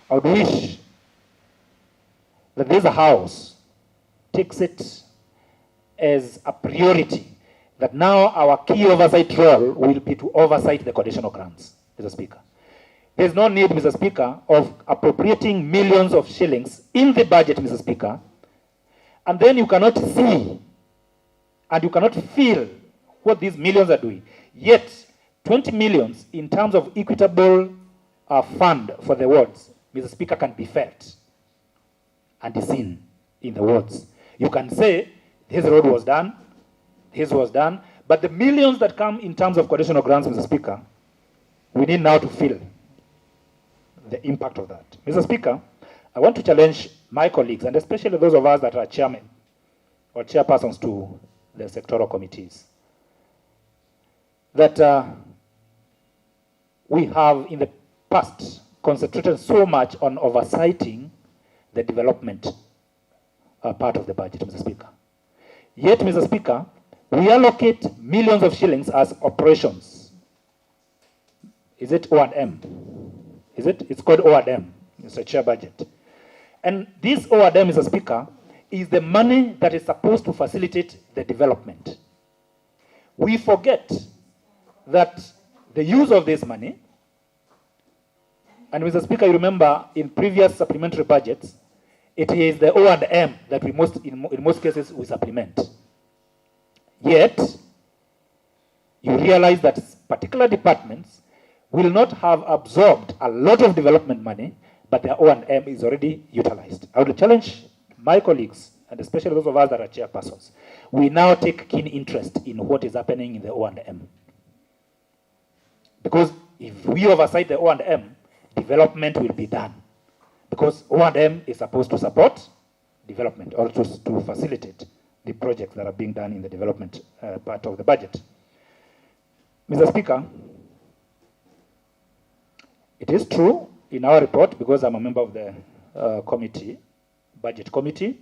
I would wish that this House takes it as a priority that now our key oversight role will be to oversight the conditional grants, Mr. Speaker. There's no need, Mr. Speaker, of appropriating millions of shillings in the budget, Mr. Speaker, and then you cannot see and you cannot feel what these millions are doing. Yet, 20 millions in terms of equitable fund for the wards, Mr. Speaker, can be felt and is seen in the wards. You can say, this road was done, this was done, but the millions that come in terms of conditional grants, Mr. Speaker, we need now to feel the impact of that. Mr. Speaker, I want to challenge my colleagues, and especially those of us that are chairmen or chairpersons to the sectoral committees, that we have in the past concentrated so much on oversighting the development part of the budget, Mr. Speaker. Yet, Mr. Speaker, we allocate millions of shillings as operations. Is it O&M? Is it? It's called O&M, Mr. Chair Budget. And this O&M, Mr. Speaker, is the money that is supposed to facilitate the development. We forget that the use of this money, and Mr. Speaker, you remember in previous supplementary budgets, it is the O&M that we in most cases we supplement. Yet, you realize that particular departments will not have absorbed a lot of development money, but their O&M is already utilized. I would challenge my colleagues, and especially those of us that are chairpersons, we now take keen interest in what is happening in the O&M. Because if we oversight the O&M, development will be done. Because O&M is supposed to support development or to facilitate the projects that are being done in the development part of the budget. Mr. Speaker, it is true in our report, because I'm a member of the budget committee,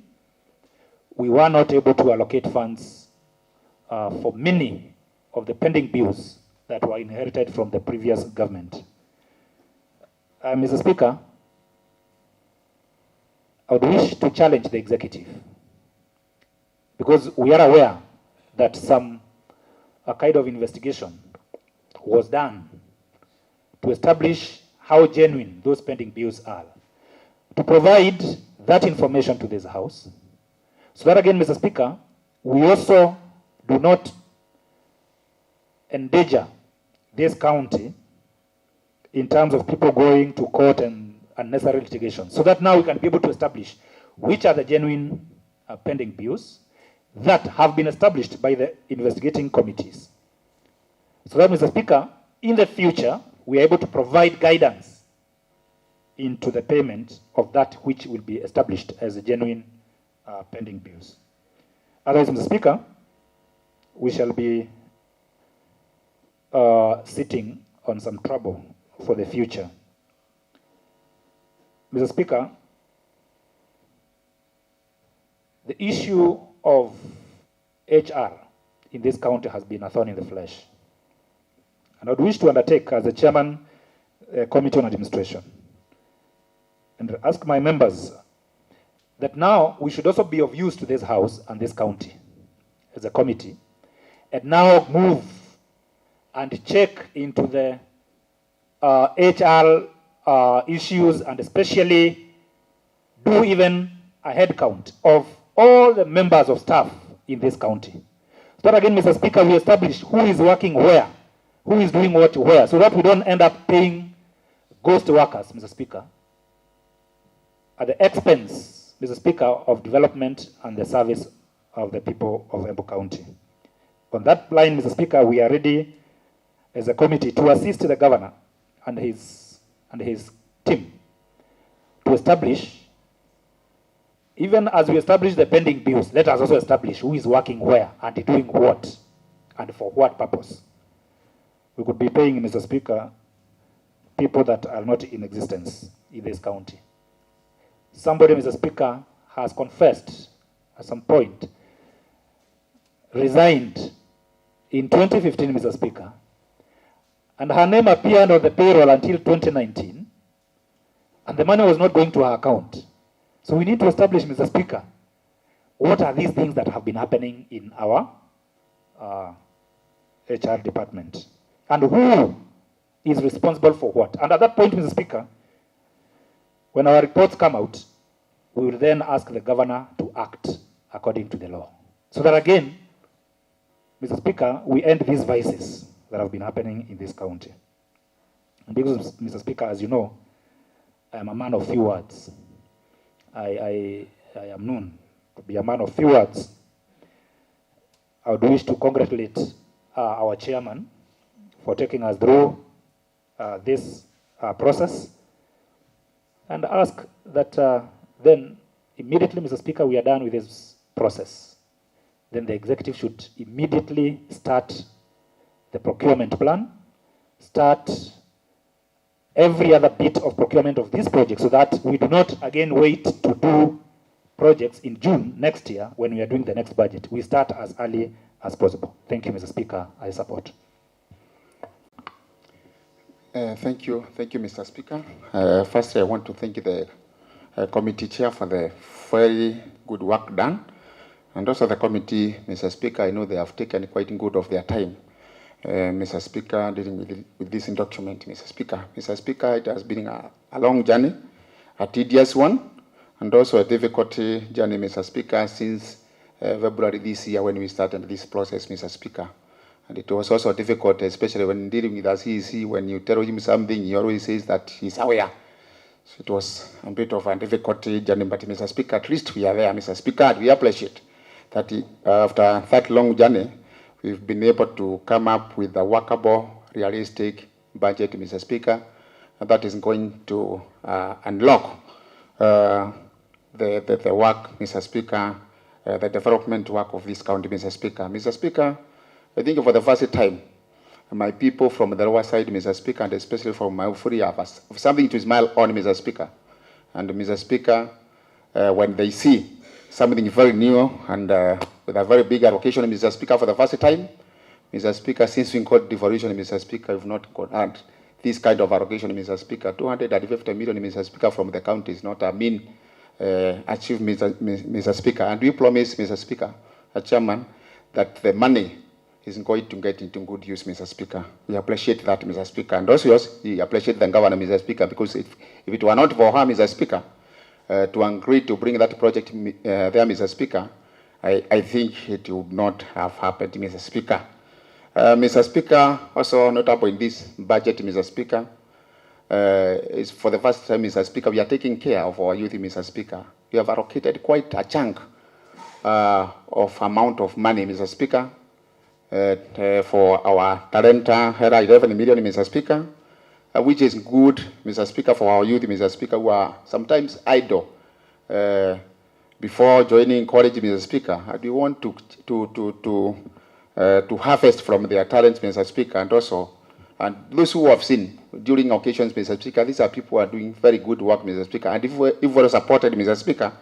we were not able to allocate funds for many of the pending bills that were inherited from the previous government. Mr. Speaker, I would wish to challenge the executive, because we are aware that a kind of investigation was done to establish how genuine those pending bills are, to provide that information to this House, so that again, Mr. Speaker, we also do not endanger this county in terms of people going to court and unnecessary litigation, so that now we can be able to establish which are the genuine pending bills that have been established by the investigating committees. So that, Mr. Speaker, in the future, we are able to provide guidance into the payment of that which will be established as a genuine pending bills. Otherwise, Mr. Speaker, we shall be sitting on some trouble for the future. Mr. Speaker, the issue of HR in this county has been a thorn in the flesh. And I would wish to undertake, as the chairman, Committee on Administration, and ask my members that now we should also be of use to this House and this county as a committee, and now move and check into the HR issues, and especially do even a head count of all the members of staff in this county. So that again, Mr. Speaker, we establish who is working where, who is doing what where, so that we don't end up paying ghost workers, Mr. Speaker, at the expense, Mr. Speaker, of development and the service of the people of Embu County. On that line, Mr. Speaker, we are ready as a committee to assist the governor and his team to establish, even as we establish the pending bills, let us also establish who is working where and doing what and for what purpose. We could be paying, Mr. Speaker, people that are not in existence in this county. Somebody, Mr. Speaker, has confessed at some point, resigned in 2015, Mr. Speaker, and her name appeared on the payroll until 2019, and the money was not going to her account. So we need to establish, Mr. Speaker, what are these things that have been happening in our HR department, and who is responsible for what. And at that point, Mr. Speaker, when our reports come out, we will then ask the governor to act according to the law. So that again, Mr. Speaker, we end these vices that have been happening in this county. And because, Mr. Speaker, as you know, I am a man of few words. I am known to be a man of few words. I would wish to congratulate our chairman for taking us through this process, and ask that then immediately, Mr. Speaker, we are done with this process. Then the executive should immediately start the procurement plan, start every other bit of procurement of this project, so that we do not again wait to do projects in June next year when we are doing the next budget. We start as early as possible. Thank you, Mr. Speaker. I support. Thank you, Mr. Speaker. Firstly, I want to thank the committee chair for the very good work done, and also the committee, Mr. Speaker. I know they have taken quite good of their time, Mr. Speaker, dealing with this document, Mr. Speaker. Mr. Speaker, it has been a long journey, a tedious one, and also a difficult journey, Mr. Speaker, since February this year when we started this process, Mr. Speaker. And it was also difficult, especially when dealing with a CEC. When you tell him something, he always says that he's aware. So it was a bit of a difficult journey, but Mr. Speaker, at least we are there, Mr. Speaker, and we appreciate that after that long journey, we've been able to come up with a workable, realistic budget, Mr. Speaker, and that is going to unlock the work, Mr. Speaker, the development work of this county, Mr. Speaker. Mr. Speaker, I think for the first time, my people from the lower side, Mr. Speaker, and especially from my free have something to smile on, Mr. Speaker. And Mr. Speaker, when they see something very new and with a very big allocation, Mr. Speaker, for the first time, Mr. Speaker, since we got devolution, Mr. Speaker, we've not got this kind of allocation, Mr. Speaker. 250 million, Mr. Speaker, from the county is not a mean achievement, Mr. Speaker. And we promise, Mr. Speaker, a chairman, that the money is going to get into good use, Mr. Speaker. We appreciate that, Mr. Speaker. And also, we appreciate the governor, Mr. Speaker, because if it were not for her, Mr. Speaker, to agree to bring that project there, Mr. Speaker, I think it would not have happened, Mr. Speaker. Mr. Speaker, also notable in this budget, Mr. Speaker, is for the first time, Mr. Speaker, we are taking care of our youth, Mr. Speaker. We have allocated quite a chunk of amount of money, Mr. Speaker, for our talent, 11 million, Mr. Speaker, which is good, Mr. Speaker, for our youth, Mr. Speaker, who are sometimes idle before joining college, Mr. Speaker. And we want to harvest from their talents, Mr. Speaker, and also, and those who have seen during occasions, Mr. Speaker, these are people who are doing very good work, Mr. Speaker. And if we're supported, Mr. Speaker,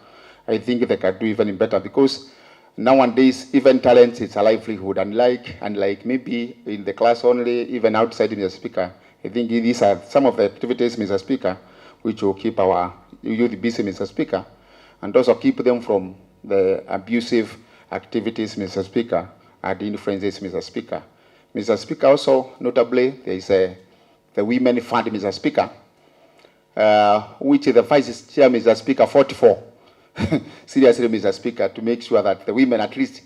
I think they can do even better, because nowadays, even talent is a livelihood, unlike maybe in the class only, even outside, Mr. Speaker. I think these are some of the activities, Mr. Speaker, which will keep our youth busy, Mr. Speaker, and also keep them from the abusive activities, Mr. Speaker, and influences, Mr. Speaker. Mr. Speaker, also, notably, there is the Women Fund, Mr. Speaker, which the Vice Chair, Mr. Speaker, 44. Seriously, Mr. Speaker, to make sure that the women, at least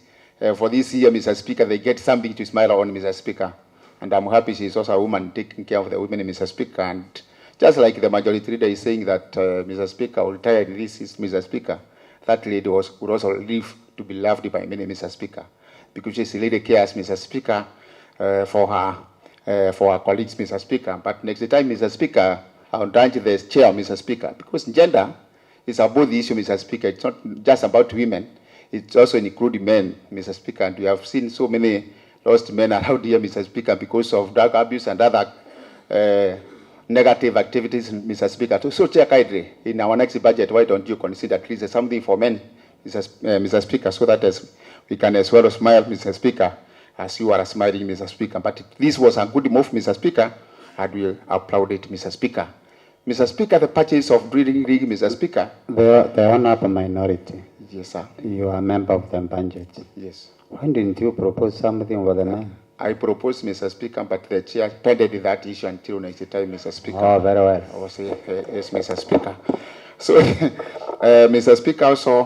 for this year, Mr. Speaker, they get something to smile on, Mr. Speaker. And I'm happy she's also a woman taking care of the women, Mr. Speaker. And just like the majority leader is saying that Mr. Speaker will retire in this, is Mr. Speaker, that lady would also live to be loved by many, Mr. Speaker, because she's a lady cares, Mr. Speaker, for her colleagues, Mr. Speaker. But next time, Mr. Speaker, I'll thank the chair, Mr. Speaker, because gender is about the issue, Mr. Speaker. It's not just about women. It's also including men, Mr. Speaker. And we have seen so many lost men around here, Mr. Speaker, because of drug abuse and other negative activities, Mr. Speaker. So, Chair Kaidri, in our next budget, why don't you consider at least something for men, Mr. Speaker, so that as we can as well smile, Mr. Speaker, as you are smiling, Mr. Speaker. But this was a good move, Mr. Speaker, and we applaud it, Mr. Speaker. Mr. Speaker, the purchase of drilling rig, Mr. Speaker. The honorable minority. Yes, sir. You are a member of the budget. Yes. Why didn't you propose something over the man? I proposed, Mr. Speaker, but the chair pended that issue until next time, Mr. Speaker. Oh, very well. I was yes, Mr. Speaker. So, Mr. Speaker, also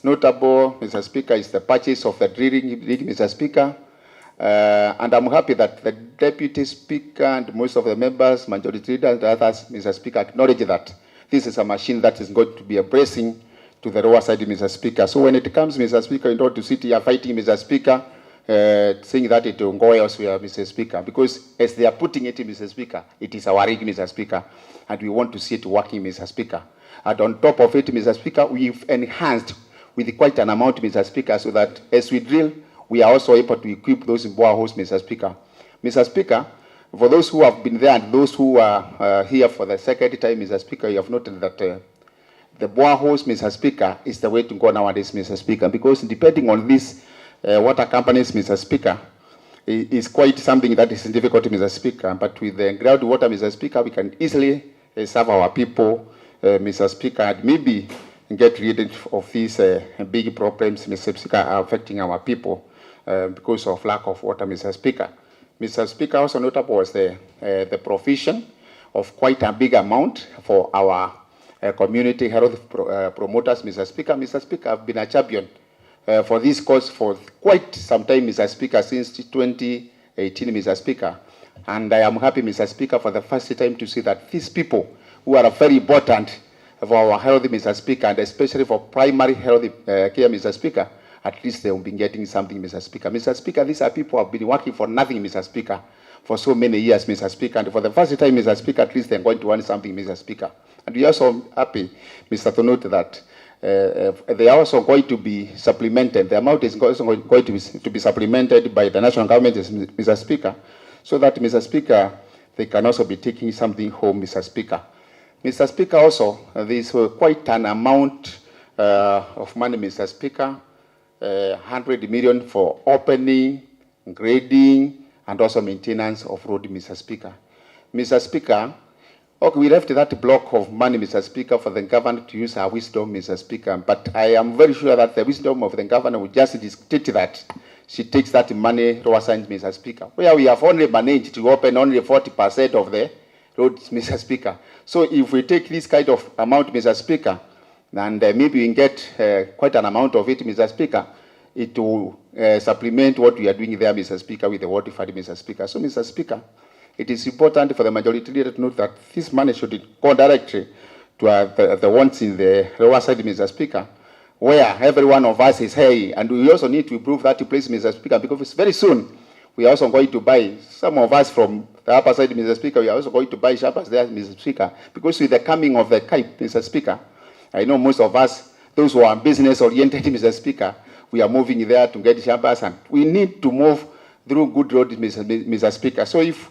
notable, Mr. Speaker, is the purchase of the drilling rig, Mr. Speaker. And I'm happy that the Deputy Speaker and most of the members, majority leaders and others, Mr. Speaker, acknowledge that this is a machine that is going to be a blessing to the lower side, Mr. Speaker. So when it comes, Mr. Speaker, in order to sit here fighting, Mr. Speaker, saying that it will go elsewhere, Mr. Speaker, because as they are putting it, Mr. Speaker, it is our rig, Mr. Speaker, and we want to see it working, Mr. Speaker. And on top of it, Mr. Speaker, we've enhanced with quite an amount, Mr. Speaker, so that as we drill, we are also able to equip those boreholes, Mr. Speaker. Mr. Speaker, for those who have been there and those who are here for the second time, Mr. Speaker, you have noted that the boreholes, Mr. Speaker, is the way to go nowadays, Mr. Speaker, because depending on these water companies, Mr. Speaker, is quite something that is difficult, Mr. Speaker. But with the groundwater, Mr. Speaker, we can easily serve our people, Mr. Speaker, and maybe get rid of these big problems, Mr. Speaker, affecting our people because of lack of water, Mr. Speaker. Mr. Speaker, also notable was the provision of quite a big amount for our community health promoters, Mr. Speaker. Mr. Speaker, I've been a champion for this cause for quite some time, Mr. Speaker, since 2018, Mr. Speaker. And I am happy, Mr. Speaker, for the first time to see that these people who are very important for our health, Mr. Speaker, and especially for primary health care, Mr. Speaker, at least they will be getting something, Mr. Speaker. Mr. Speaker, these are people who have been working for nothing, Mr. Speaker, for so many years, Mr. Speaker. And for the first time, Mr. Speaker, at least they're going to want something, Mr. Speaker. And we are also happy, Mr. to note that they are also going to be supplemented. The amount is also going to be supplemented by the national government, Mr. Speaker, so that, Mr. Speaker, they can also be taking something home, Mr. Speaker. Mr. Speaker, also, there is quite an amount of money, Mr. Speaker, 100 million for opening, grading, and also maintenance of road, Mr. Speaker. Mr. Speaker, okay, we left that block of money, Mr. Speaker, for the governor to use our wisdom, Mr. Speaker, but I am very sure that the wisdom of the governor will just dictate that she takes that money to assign, Mr. Speaker, where we have only managed to open only 40% of the roads, Mr. Speaker. So if we take this kind of amount, Mr. Speaker, and maybe we can get quite an amount of it, Mr. Speaker, it will supplement what we are doing there, Mr. Speaker, with the water fund, Mr. Speaker. So, Mr. Speaker, it is important for the majority leader to note that this money should go directly to the ones in the lower side, Mr. Speaker, where every one of us is hey, and we also need to improve that place, Mr. Speaker, because very soon we are also going to buy, some of us from the upper side, Mr. Speaker, we are also going to buy sharpers there, Mr. Speaker, because with the coming of the KIPE, Mr. Speaker, I know most of us, those who are business-oriented, Mr. Speaker, we are moving there to get sharpers, and we need to move through good roads, Mr. Speaker. So if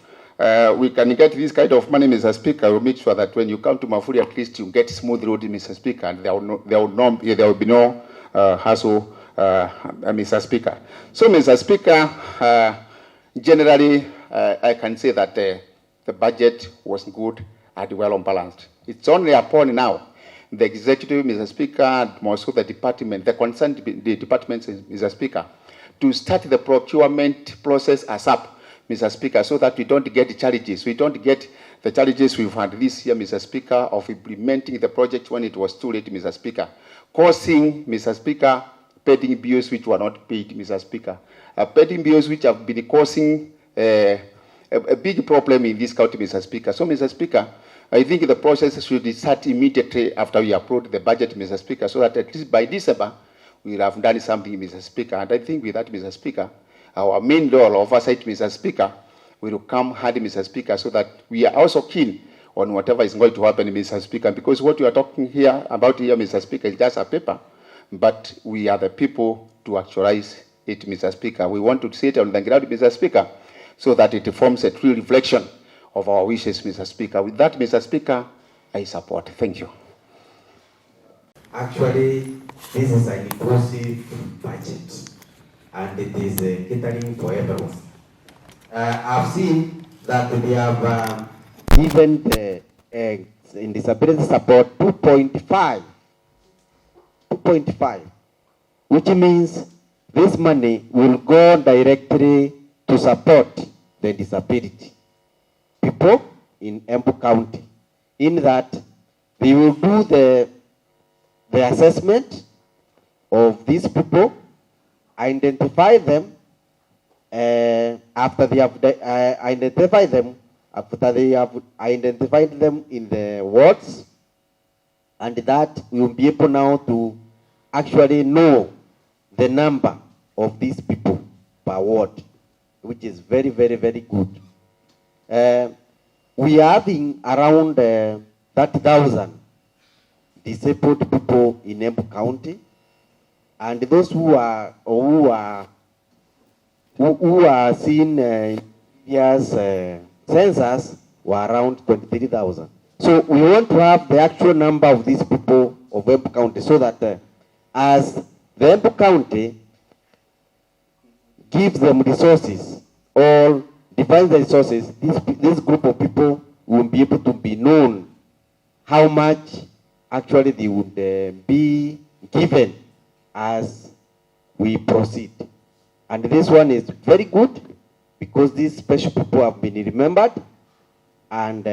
we can get this kind of money, Mr. Speaker, we'll make sure that when you come to Mafuri, at least you get smooth road, Mr. Speaker, and there will be no hassle, Mr. Speaker. So, Mr. Speaker, generally, I can say that the budget was good and well balanced. It's only upon now the executive, Mr. Speaker, and also the department, the concerned departments, Mr. Speaker, to start the procurement process ASAP, Mr. Speaker, so that we don't get challenges. We don't get the challenges we've had this year, Mr. Speaker, of implementing the project when it was too late, Mr. Speaker, causing, Mr. Speaker, pending bills which were not paid, Mr. Speaker. Pending bills which have been causing a big problem in this county, Mr. Speaker. So, Mr. Speaker, I think the process should start immediately after we approve the budget, Mr. Speaker, so that at least by December, we'll have done something, Mr. Speaker. And I think with that, Mr. Speaker, our main role of oversight, Mr. Speaker, will come hard, Mr. Speaker, so that we are also keen on whatever is going to happen, Mr. Speaker, because what we are talking here about here, Mr. Speaker, is just a paper, but we are the people to actualize it, Mr. Speaker. We want to see it on the ground, Mr. Speaker, so that it forms a true reflection of our wishes, Mr. Speaker. With that, Mr. Speaker, I support. Thank you. Actually, this is an inclusive budget, and it is catering for everyone. I've seen that we have Even the in disability support 2.5, which means this money will go directly to support the disability people in Embu County, in that they will do the assessment of these people, identify them after they have identified them in the wards, and that we will be able now to actually know the number of these people per ward, which is very, very, very good. We are having around 30,000 disabled people in Embu County, and those who are seen in years census were around 23,000. So we want to have the actual number of these people of Embu County, so that as the Embu County gives them resources or defines the resources, this group of people will be able to be known how much actually they would be given as we proceed. And this one is very good because these special people have been remembered, and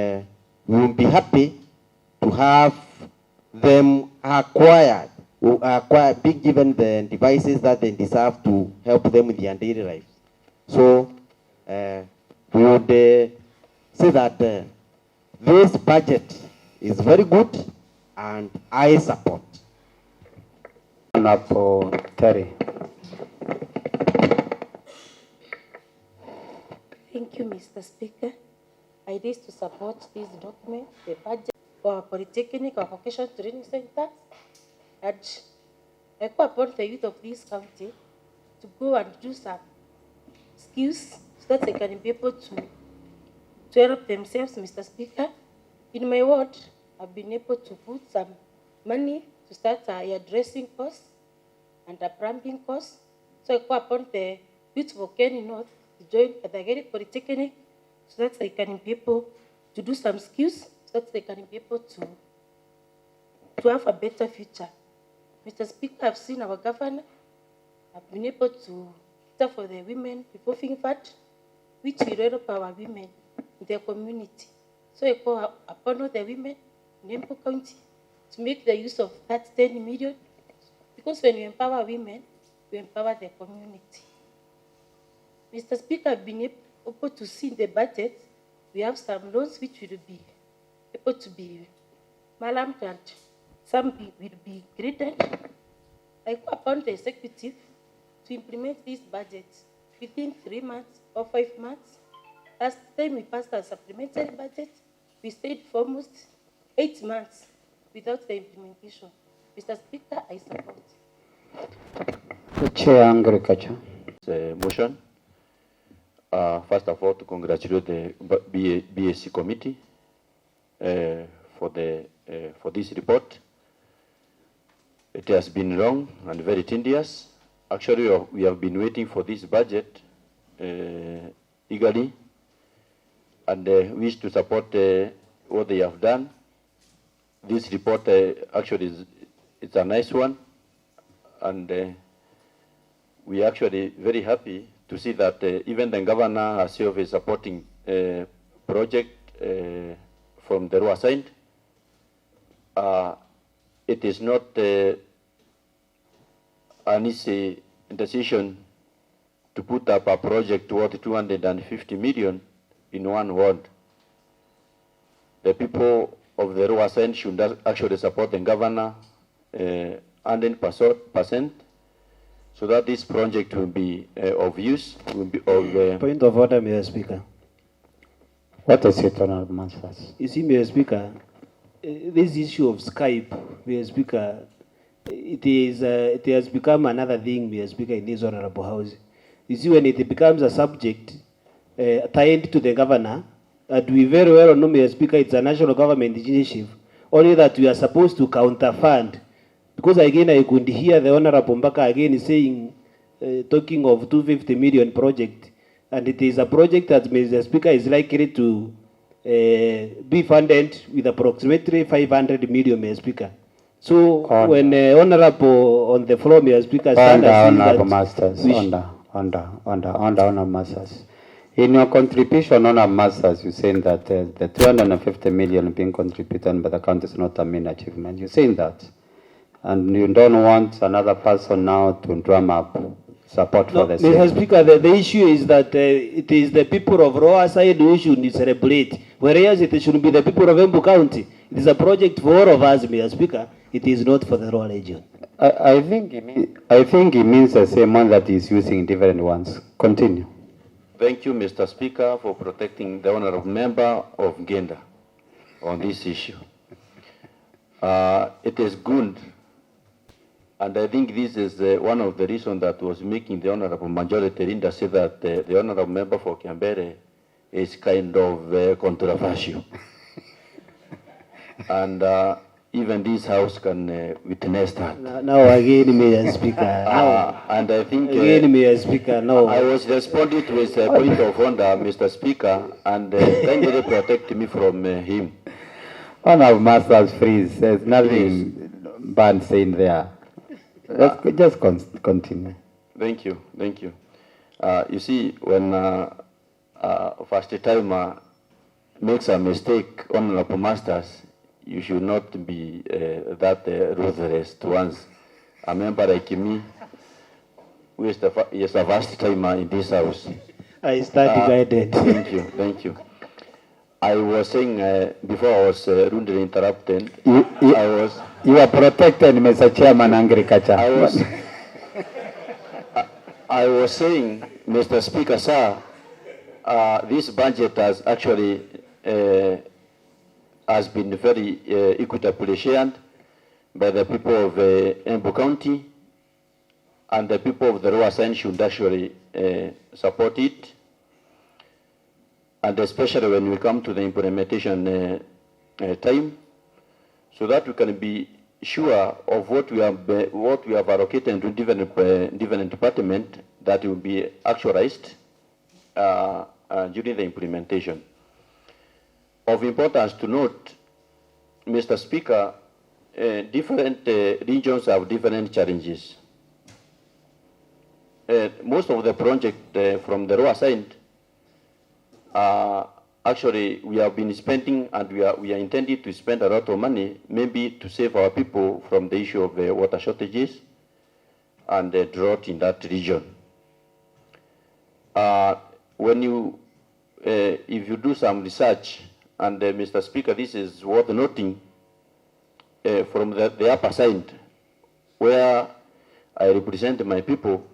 we will be happy to have them be given the devices that they deserve to help them with their daily lives. So we would say that this budget is very good, and I support. Terry. Thank you, Mr. Speaker. I raise to support this document, the budget for Polytechnic or Vocational Training Centers, and I call upon the youth of this county to go and do some skills so that they can be able to help themselves, Mr. Speaker. In my ward, I've been able to put some money to start a hairdressing course and a plumbing course. So I call upon the youth of Kenny North to join the Gary Polytechnic so that they can be able to do some skills, so that they can be able to have a better future. Mr. Speaker, I've seen our governor have been able to cater for the women revolving fund, which will help our women in their community. So I call upon all the women in Embu County to make the use of that 10 million, because when we empower women, we empower the community. Mr. Speaker, I've been able to see in the budget, we have some loans which will be able to be mallam and some will be graded. I call upon the executive to implement this budget within 3 months or 5 months. Last time we passed a supplementary budget, we stayed for almost 8 months without the implementation. Mr. Speaker, I support. Chair Agriculture. Motion. First of all, to congratulate the BAC committee for this report. It has been long and very tedious. Actually, we have been waiting for this budget eagerly, and wish to support what they have done. This report actually it's a nice one, and we are actually very happy to see that even the governor herself is supporting a project from the Rua side. It is not an easy decision to put up a project worth 250 million in one ward. The people of the Rua side should actually support the governor 100%, so that this project will be of use, will be of... Point of order, Mr. Speaker. What is it, Honorable Mansas? You see, Mr. Speaker, this issue of Skype, Mr. Speaker, it has become another thing, Mr. Speaker, in this honorable house. You see, when it becomes a subject tied to the governor, and we very well know, Mr. Speaker, it's a national government initiative, only that we are supposed to counterfund. Because again, I could hear the Honorable Mbaka again saying, talking of 250 million project, and it is a project that Mr. Speaker is likely to be funded with approximately 500 million, Mr. Speaker. So Order. when Honorable on the floor, Mr. Speaker, stand Order, and Honorable says Masters. that Honorable Masters. In your contribution, Honorable Masters, you're saying that the 250 million being contributed by the county is not a main achievement. You're saying that. And you don't want another person now to drum up support for the city. Mr. Speaker, the issue is that it is the people of Roa side who should celebrate, whereas it should be the people of Embu County. It is a project for all of us, Mr. Speaker. It is not for the Roa region. I think it means the same one that is using different ones. Continue. Thank you, Mr. Speaker, for protecting the honorable member of Ngenda on this issue. It is good, and I think this is one of the reasons that was making the honorable majority leader say that the honorable member for Kiambere is kind of controversial. And even this house can witness that. Now again, Mr. Speaker. And I think again, Mr. Speaker, no. I was responding to his point of order, Mr. Speaker, and kindly protect me from him. Honorable Masters, freeze. There's nothing bad saying there. Just continue. Thank you. You see, when first timer makes a mistake, Honorable Masters, you should not be that ruthless towards a member like me, who is the first timer in this house. I stand guided. Thank you. I was saying before I was rudely interrupted. You are protected, Mr. Chairman, Agriculture. I was saying, Mr. Speaker, sir, this budget has actually has been very equitably shared by the people of Embu County, and the people of the Roa Sign should actually support it, and especially when we come to the implementation time, so that we can be sure of what we have allocated to different departments that will be actualized during the implementation. Of importance to note, Mr. Speaker, different regions have different challenges. Most of the project from the Roa side, actually we have been spending, and we are intended to spend a lot of money, maybe to save our people from the issue of water shortages and drought in that region. When you, if you do some research, and Mr. Speaker, this is worth noting, from the upper side, where I represent my people,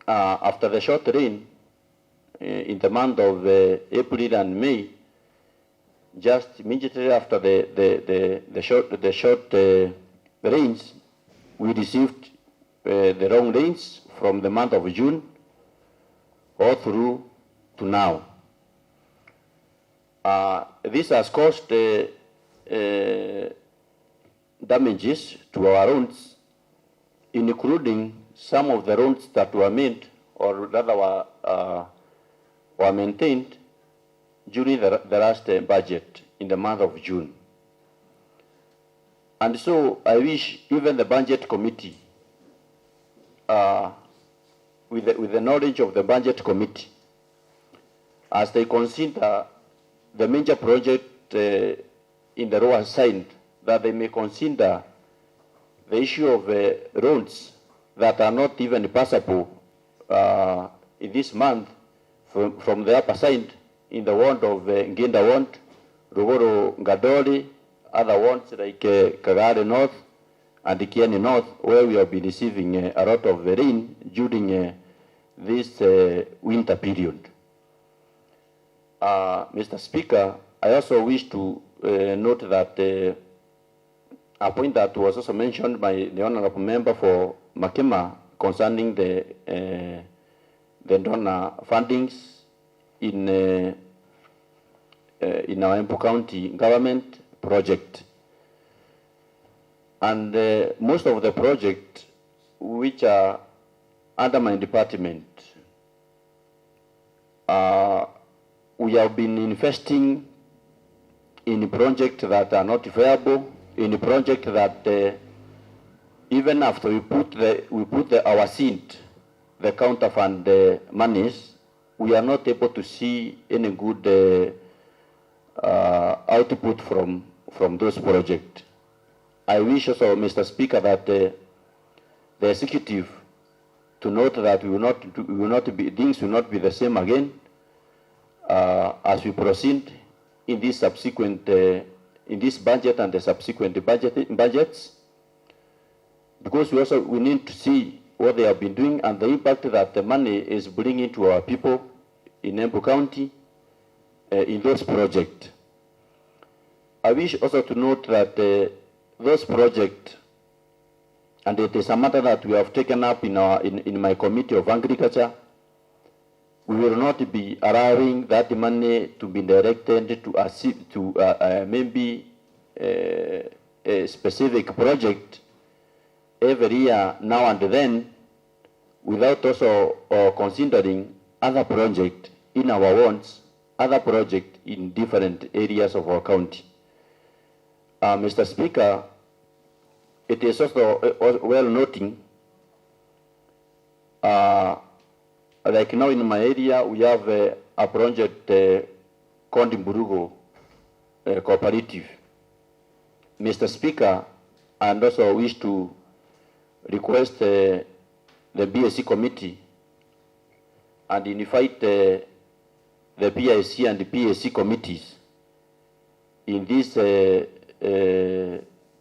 after the short rain, in the month of April and May, just immediately after the short rains, we received the long rains from the month of June all through to now. This has caused damages to our roads, including some of the roads that were made or rather were maintained during the last budget in the month of June. And so I wish even the budget committee, with the knowledge of the budget committee, as they consider the major project in the Roa side, that they may consider the issue of roads that are not even passable in this month from the upper side in the ward of Ngenda ward, Rugoro Gadoli, other wards like Kagare North and Kiani North, where we have been receiving a lot of rain during this winter period. Mr. Speaker, I also wish to note that a point that was also mentioned by the honorable member for Makema concerning the donor fundings in our Embu County government project. And most of the projects which are under my department we have been investing in projects that are not viable, in projects that even after we put our seed, the counter fund monies, we are not able to see any good output from those projects. I wish also, Mr. Speaker, that the executive to note that things will not be the same again as we proceed in this subsequent in this budget and the subsequent budgets, because we need to see what they have been doing and the impact that the money is bringing to our people in Embu County in those projects. I wish also to note that those projects, and it is a matter that we have taken up in my Committee of Agriculture, we will not be allowing that money to be directed to maybe a specific project every year now and then, without also considering other projects in our wants, other projects in different areas of our county. Mr. Speaker, it is also well noting, like now in my area, we have a project called Mburugo Cooperative. Mr. Speaker, and also wish to request the BSC committee and invite the PIC and the PSC committees in this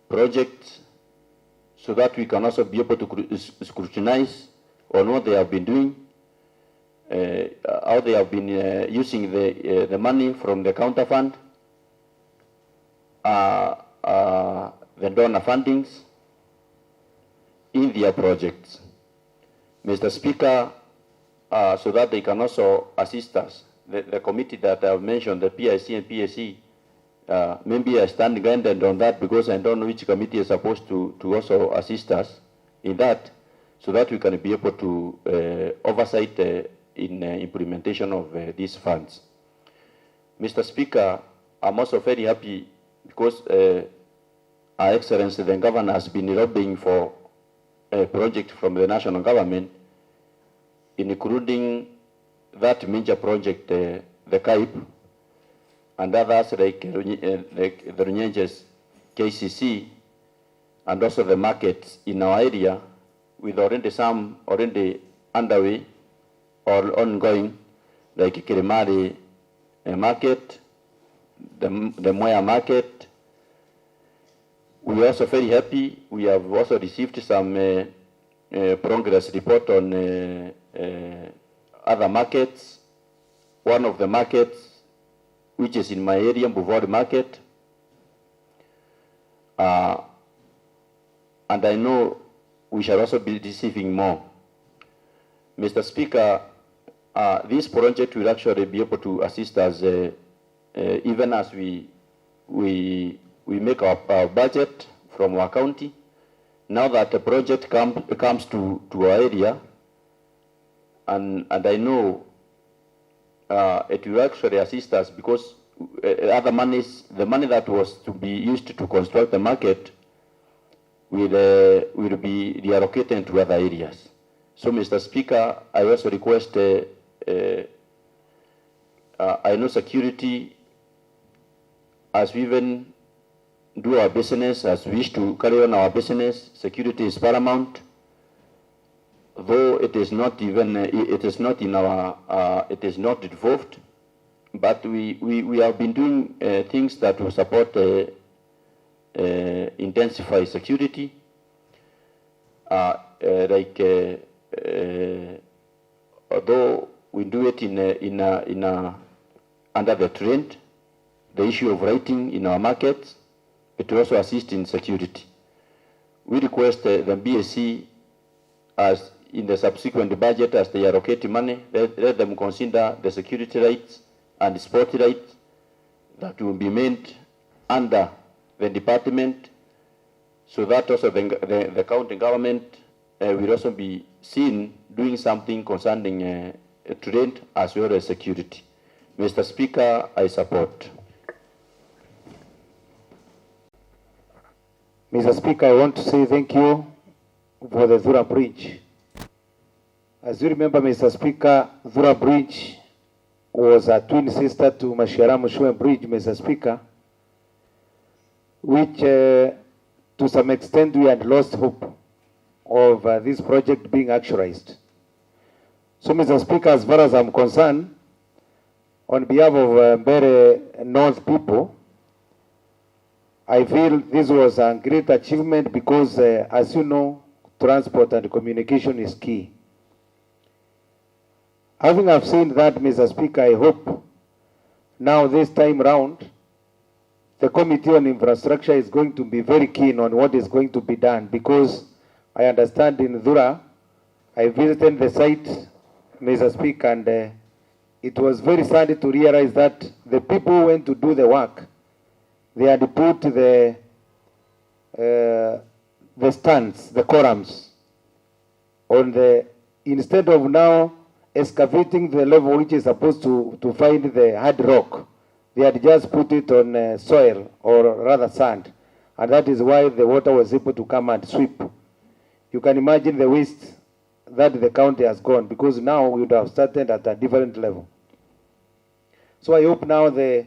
project, so that we can also be able to scrutinize on what they have been doing, how they have been using the money from the counter fund, the donor fundings in their projects. Mr. Speaker, so that they can also assist us. The committee that I have mentioned, the PIC and PSC, maybe I stand guided on that because I don't know which committee is supposed to also assist us in that, so that we can be able to oversight in implementation of these funds. Mr. Speaker, I'm also very happy because Our Excellency the Governor has been lobbying for a project from the national government, including that major project, the CAIP, and others like the Runyenjes KCC, and also the markets in our area, with already some underway or ongoing, like Kirimari market, the Moya market. We are also very happy. We have also received some progress report on other markets. One of the markets, which is in my area, Mbuvori market, and I know we shall also be receiving more. Mr. Speaker, this project will actually be able to assist us even as we make our budget from our county. Now that the project comes to our area, and I know it will actually assist us, because other monies, the money that was to be used to construct the market will be reallocated to other areas. So, Mr. Speaker, I also request, I know security, as we even do our business, as we wish to carry on our business, security is paramount. Though it is not even, it is not in our, it is not involved, but we have been doing things that will support intensify security, like although we do it under the trend, the issue of writing in our markets, it will also assist in security. We request the BSC, as in the subsequent budget, as they allocate money, let them consider the security rights and the sport rights that will be made under the department, so that also the county government will also be seen doing something concerning trade as well as security. Mr. Speaker, I support. Mr. Speaker, I want to say thank you for the Dhura Bridge. As you remember, Mr. Speaker, Dhura Bridge was a twin sister to Masharamu Bridge, Mr. Speaker, which to some extent we had lost hope of this project being actualized. So, Mr. Speaker, as far as I'm concerned, on behalf of Mbere North people, I feel this was a great achievement because, as you know, transport and communication is key. Having seen that, Mr. Speaker, I hope now this time round, the Committee on Infrastructure is going to be very keen on what is going to be done, because I understand in Dhura, I visited the site, Mr. Speaker, and it was very sad to realize that the people who went to do the work, they had put the stands, the columns, on the, instead of now excavating the level which is supposed to find the hard rock, they had just put it on soil, or rather sand, and that is why the water was able to come and sweep. You can imagine the waste that the county has gone, because now we would have started at a different level. So I hope now the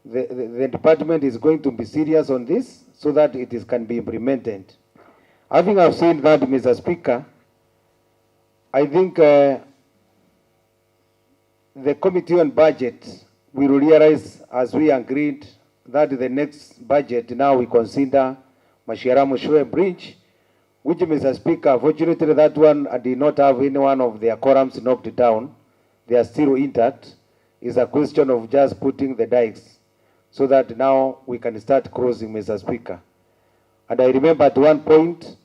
department is going to be serious on this so that it can be implemented. Having seen that, Mr. Speaker, I think the Committee on Budget will realize, as we agreed, that the next budget now we consider Masharamu Bridge, which, Mr. Speaker, fortunately that one did not have any one of their columns knocked down. They are still intact. It's a question of just putting the dikes so that now we can start crossing, Mr. Speaker. And I remember at one point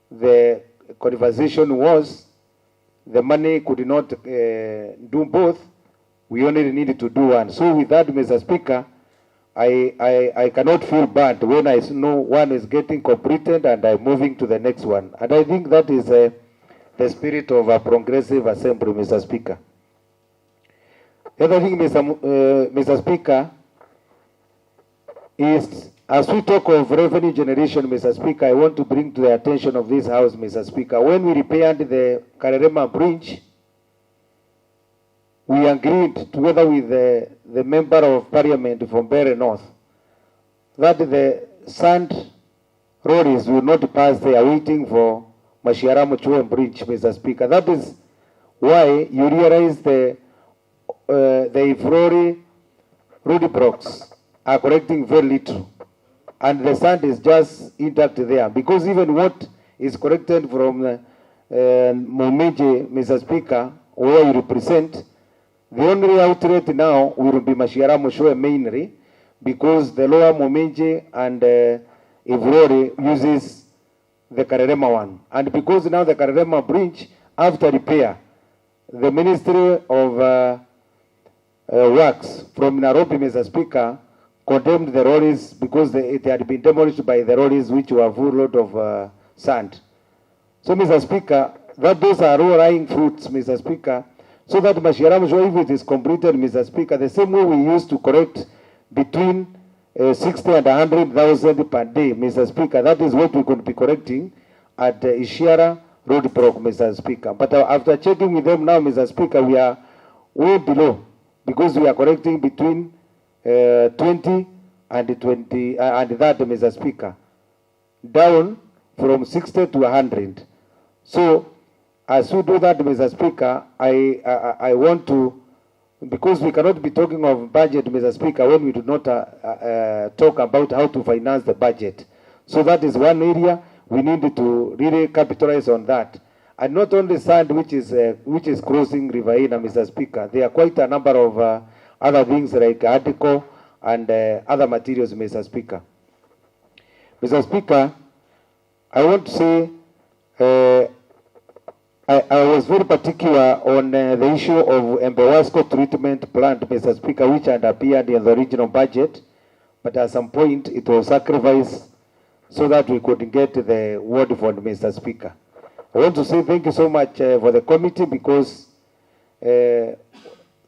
the conversation was the money could not do both. We only needed to do one. So with that, Mr. Speaker, I cannot feel bad when I know one is getting completed and I'm moving to the next one. And I think that is the spirit of a progressive assembly, Mr. Speaker. The other thing, Mr. Speaker, is as we talk of revenue generation, Mr. Speaker, I want to bring to the attention of this House, Mr. Speaker, when we repaired the Karerema Bridge, we agreed together with the Member of Parliament from Mbere North that the sand lorries will not pass there waiting for Masharamu Bridge, Mr. Speaker. That is why you realize the Ifrori roadblocks are collecting very little, and the sand is just intact there, because even what is collected from Momenje, Mr. Speaker, where you represent, the only outlet now will be Masharamu mainly, because the lower Momenje and Ifrori uses the Karerema one, and because now the Karerema Bridge, after repair, the Ministry of Works from Nairobi, Mr. Speaker, condemned the lorries because it had been demolished by the lorries which were full load of sand. So, Mr. Speaker, those are low-lying fruits, Mr. Speaker, so that Masharamu, if it is completed, Mr. Speaker, the same way we used to collect between 60 and 100,000 per day, Mr. Speaker, that is what we could be collecting at Ishiara roadblock, Mr. Speaker. But after checking with them now, Mr. Speaker, we are way below, because we are collecting between 20 and 20 and that, Mr. Speaker, down from 60 to 100. So as we do that, Mr. Speaker, I want to, because we cannot be talking of budget, Mr. Speaker, when we do not talk about how to finance the budget. So that is one area we need to really capitalize on that. And not only sand, which is crossing River Ina, Mr. Speaker. There are quite a number of other things like article and other materials, Mr. Speaker. Mr. Speaker, I want to say I was very particular on the issue of Embewasco treatment plant, Mr. Speaker, which had appeared in the original budget, but at some point it was sacrificed so that we could get the word fund, Mr. Speaker. I want to say thank you so much for the committee, because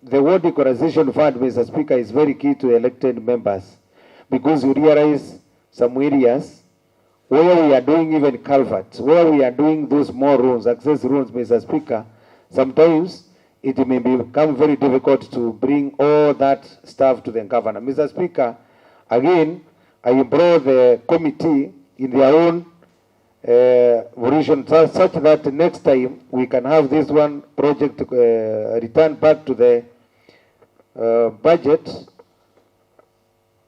the ward equalization fund, Mr. Speaker, is very key to elected members, because you realize some areas where we are doing even culverts, where we are doing those more roads, access roads, Mr. Speaker, sometimes it may become very difficult to bring all that stuff to the governor. Mr. Speaker, again, I implore the committee in their own version such that next time we can have this one project return back to the budget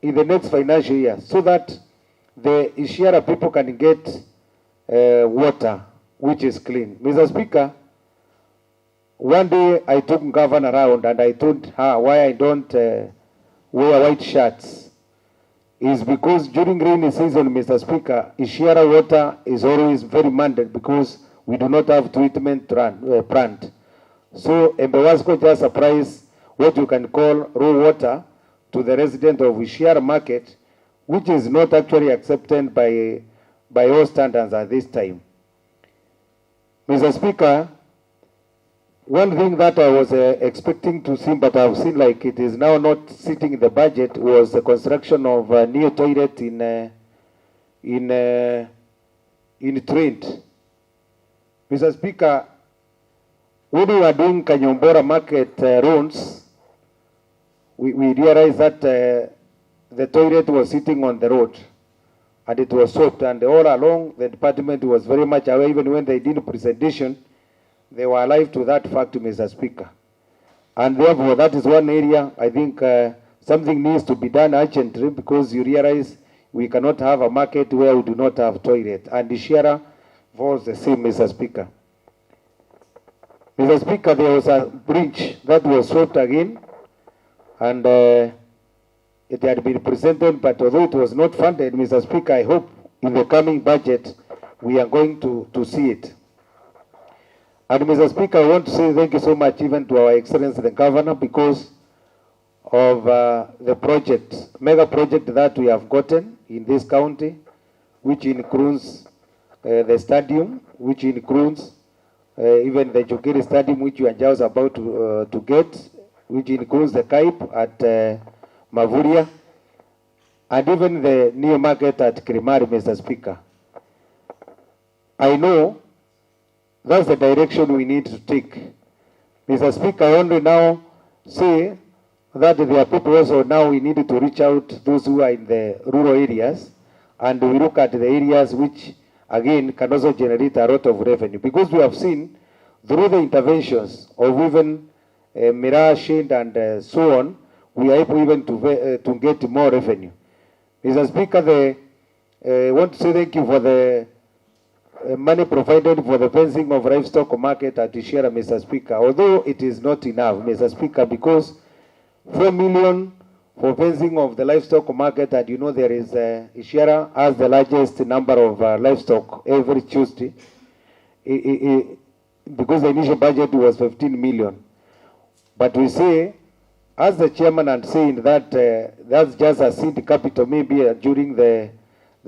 in the next financial year, so that the Ishiara people can get water which is clean. Mr. Speaker, one day I took governor around and I told her why I don't wear white shirts. Is because during rainy season, Mr. Speaker, Ishiara water is always very muddy because we do not have treatment plant. So Embewasco just supplies what you can call raw water to the resident of Ishiara market, which is not actually accepted by all standards at this time. Mr. Speaker, one thing that I was expecting to see, but I've seen like it is now not sitting in the budget, was the construction of a new toilet in Trent. Mr. Speaker, when we were doing Kanyombora market rounds, we realized that the toilet was sitting on the road and it was soaked, and all along the department was very much aware. Even when they did presentation, they were alive to that fact, Mr. Speaker. And therefore, that is one area I think something needs to be done urgently, because you realize we cannot have a market where we do not have toilet. And the Ishiara falls the same, Mr. Speaker. Mr. Speaker, there was a bridge that was swept again, and it had been presented, but although it was not funded, Mr. Speaker, I hope in the coming budget we are going to see it. And Mr. Speaker, I want to say thank you so much even to Our Excellency the Governor, because of the project, mega project that we have gotten in this county, which includes the stadium, which includes even the Jokeri Stadium, which we are just about to get, which includes the KAIP at Mavuria, and even the new market at Kirimari, Mr. Speaker. I know that's the direction we need to take. Mr. Speaker, I only now say that there are people also now we need to reach out to those who are in the rural areas, and we look at the areas which, again, can also generate a lot of revenue. Because we have seen through the interventions of even Mirage and so on, we are able even to get more revenue. Mr. Speaker, I want to say thank you for the money provided for the fencing of livestock market at Ishiara, Mr. Speaker. Although it is not enough, Mr. Speaker, because 4 million for fencing of the livestock market, and you know there is Ishiara has the largest number of livestock every Tuesday, because the initial budget was 15 million. But we say, as the chairman and saying that that's just a seed capital, maybe during the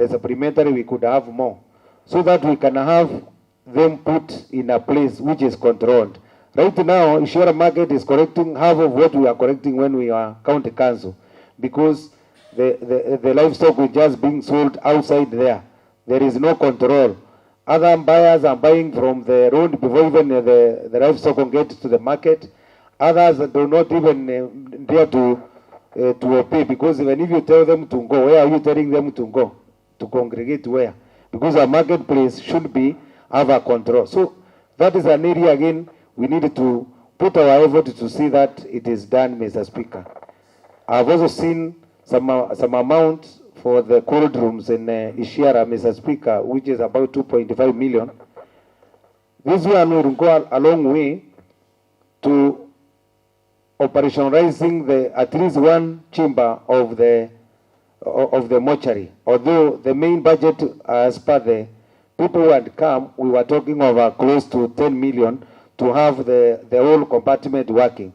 supplementary we could have more, so that we can have them put in a place which is controlled. Right now, Ishiara market is collecting half of what we are collecting when we are county council, because the livestock is just being sold outside there. There is no control. Other buyers are buying from the road before even the livestock can get to the market. Others do not even dare to pay, because even if you tell them to go, where are you telling them to go? To congregate where? Because our marketplace should be have a control. So that is an area again we need to put our effort to see that it is done, Mr. Speaker. I've also seen some amount for the cold rooms in Ishiara, Mr. Speaker, which is about 2.5 million. This one will go a long way to operationalizing at least one chamber of the mortuary. Although the main budget, as per the people who had come, we were talking of close to 10 million to have the whole compartment working.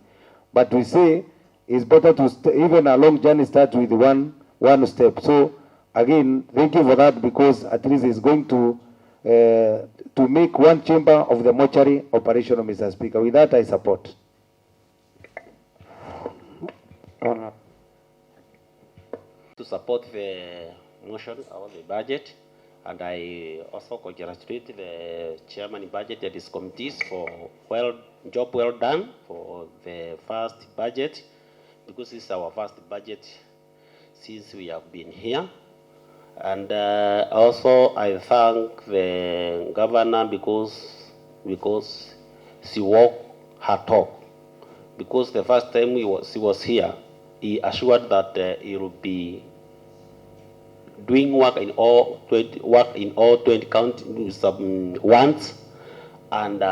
But we say it's better to even a long journey start with one step. So again, thank you for that, because at least it's going to make one chamber of the mortuary operational, Mr. Speaker. With that, I support. To support the motion of the budget, and I also congratulate the chairman in budget and his committees for job well done for the first budget, because this is our first budget since we have been here. And also I thank the governor because she walked her talk. Because the first time she was here, he assured that he will be doing work in all 20 counties once, and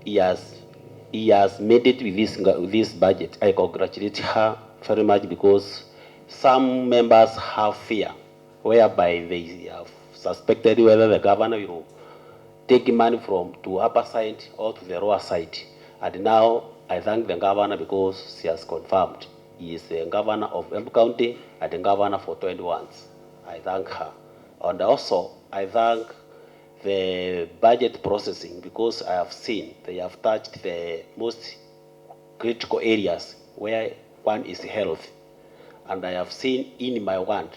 he has made it with this budget. I congratulate her very much, because some members have fear, whereby they have suspected whether the governor will take money to upper side or to the lower side. And now I thank the governor because she has confirmed he is the governor of Embu County and the governor for 21. I thank her. And also I thank the budget processing, because I have seen they have touched the most critical areas, where one is health. And I have seen in my ward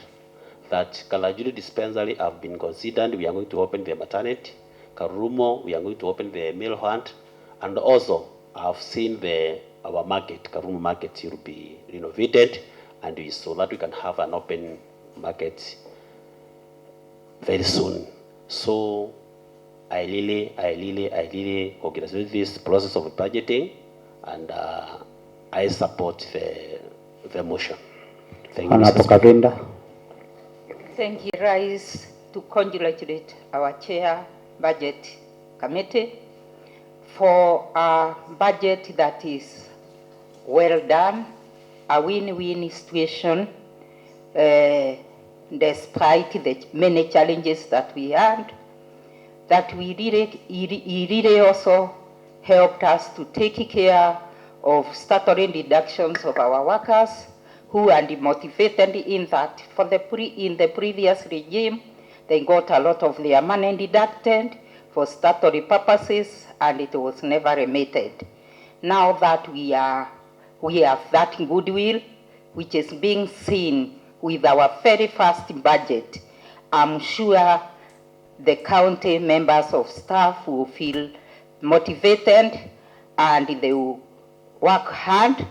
that Kalajuri dispensary have been considered. We are going to open the maternity. Karumo, we are going to open the male hunt. And also I have seen our market, Karumo market, will be renovated, and so that we can have an open market very soon. So I really congratulate this process of budgeting, and I support the motion. Thank you, Mr. Speaker. Thank you. Rise to congratulate our chair, budget committee, for a budget that is well done, a win-win situation, despite the many challenges that we had, that he really also helped us to take care of statutory deductions of our workers who are demotivated in that in the previous regime, they got a lot of their money deducted for statutory purposes, and it was never remitted. Now that we have that goodwill, which is being seen with our very first budget, I'm sure the county members of staff will feel motivated and they will work hard.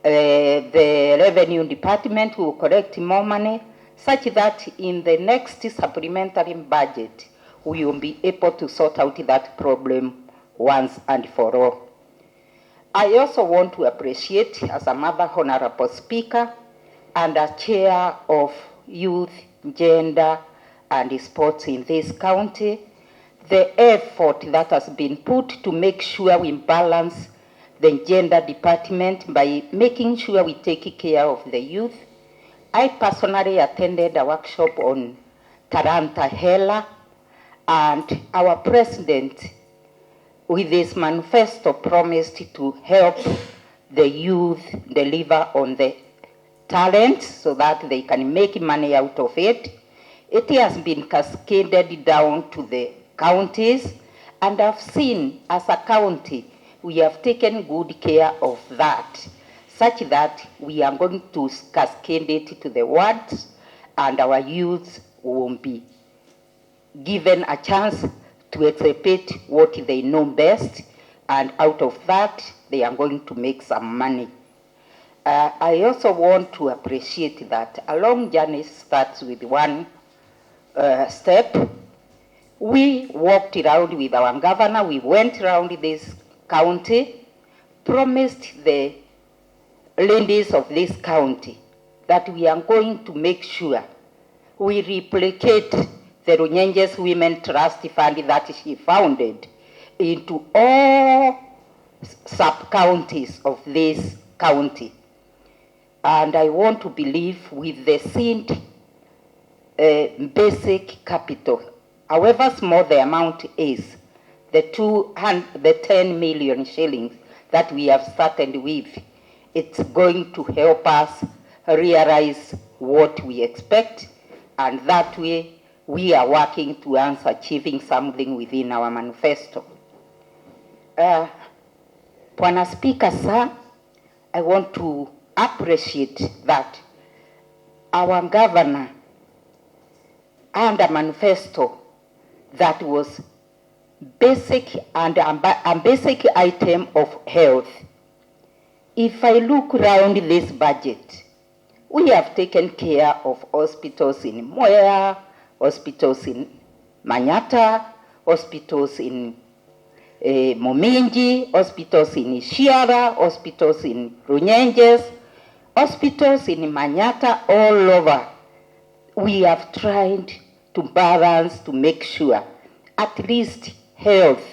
The revenue department will collect more money, such that in the next supplementary budget, we will be able to sort out that problem once and for all. I also want to appreciate, as a Mother Honorable Speaker and a Chair of Youth, Gender and Sports in this county, the effort that has been put to make sure we balance the gender department by making sure we take care of the youth. I personally attended a workshop on Taranta Hela, and our president, with his manifesto, promised to help the youth deliver on the talent so that they can make money out of it. It has been cascaded down to the counties, and I've seen, as a county, we have taken good care of that, such that we are going to cascade it to the wards, and our youth will be given a chance to exhibit what they know best, and out of that, they are going to make some money. I also want to appreciate that a long journey starts with one step. We walked around with our governor, we went around this county, promised the ladies of this county that we are going to make sure we replicate the Runyenjes Women Trust Fund that she founded into all sub-counties of this county. And I want to believe with the seed basic capital, however small the amount is, the 10 million shillings that we have started with, it's going to help us realize what we expect, and that way we are working towards achieving something within our manifesto. Bwana Speaker, sir, I want to appreciate that our governor and a manifesto that was basic and a basic item of health. If I look around this budget, we have taken care of hospitals in Moya, hospitals in Manyata, hospitals in Momenji, hospitals in Ishiara, hospitals in Runyenjes, hospitals in Manyata, all over. We have tried to balance to make sure at least health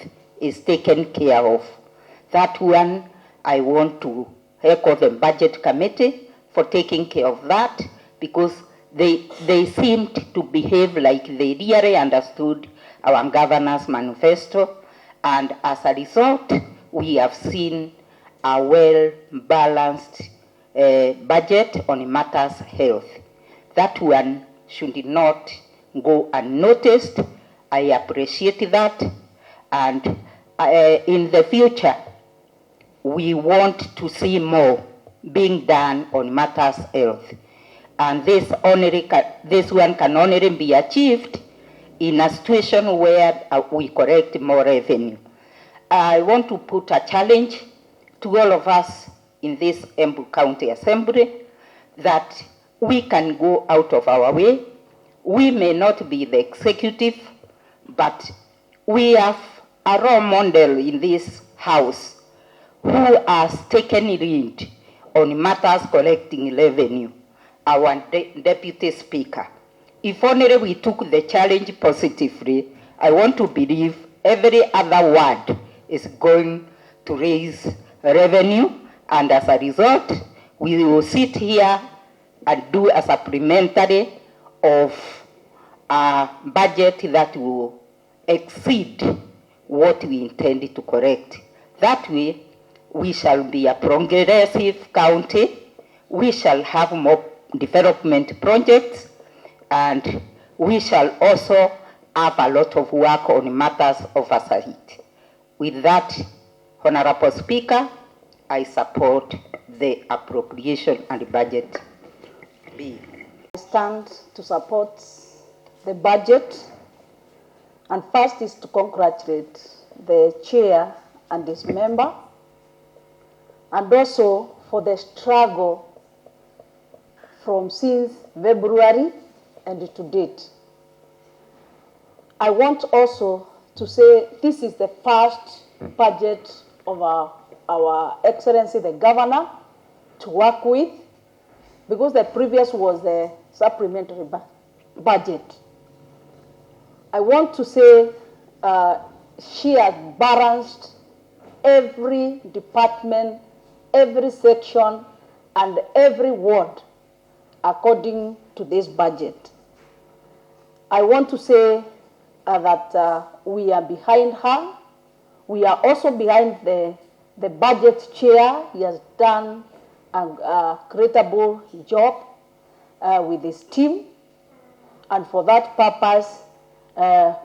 is taken care of. That one, I want to echo the budget committee for taking care of that, because they seemed to behave like they really understood our governor's manifesto, and as a result, we have seen a well-balanced budget on matters health. That one should not go unnoticed. I appreciate that, and in the future, we want to see more being done on matters health. And this one can only be achieved in a situation where we collect more revenue. I want to put a challenge to all of us in this Embu County Assembly that we can go out of our way. We may not be the executive, but we have a role model in this house who has taken lead on matters collecting revenue, our Deputy Speaker. If only we took the challenge positively, I want to believe every other ward is going to raise revenue, and as a result, we will sit here and do a supplementary of a budget that will exceed what we intended to correct. That way, we shall be a progressive county, we shall have more development projects, and we shall also have a lot of work on matters of oversight. With that, Honorable Speaker, I support the appropriation and budget bill. I stand to support the budget, and first is to congratulate the chair and his member, and also for the struggle from since February and to date. I want also to say this is the first budget of our Excellency the Governor to work with, because the previous was the supplementary budget. I want to say she has balanced every department, every section, and every ward according to this budget. I want to say that we are behind her. We are also behind the budget chair. He has done a creditable job with his team, and for that purpose,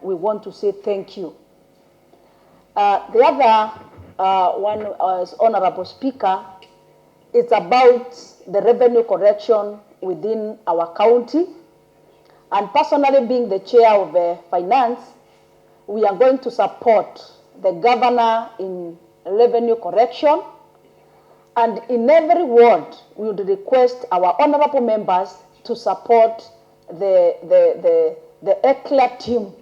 we want to say thank you. The other one, as Honorable Speaker, is about the revenue correction within our county. And personally, being the chair of finance, we are going to support the governor in revenue correction. And in every ward, we would request our honorable members to support the ECLA team,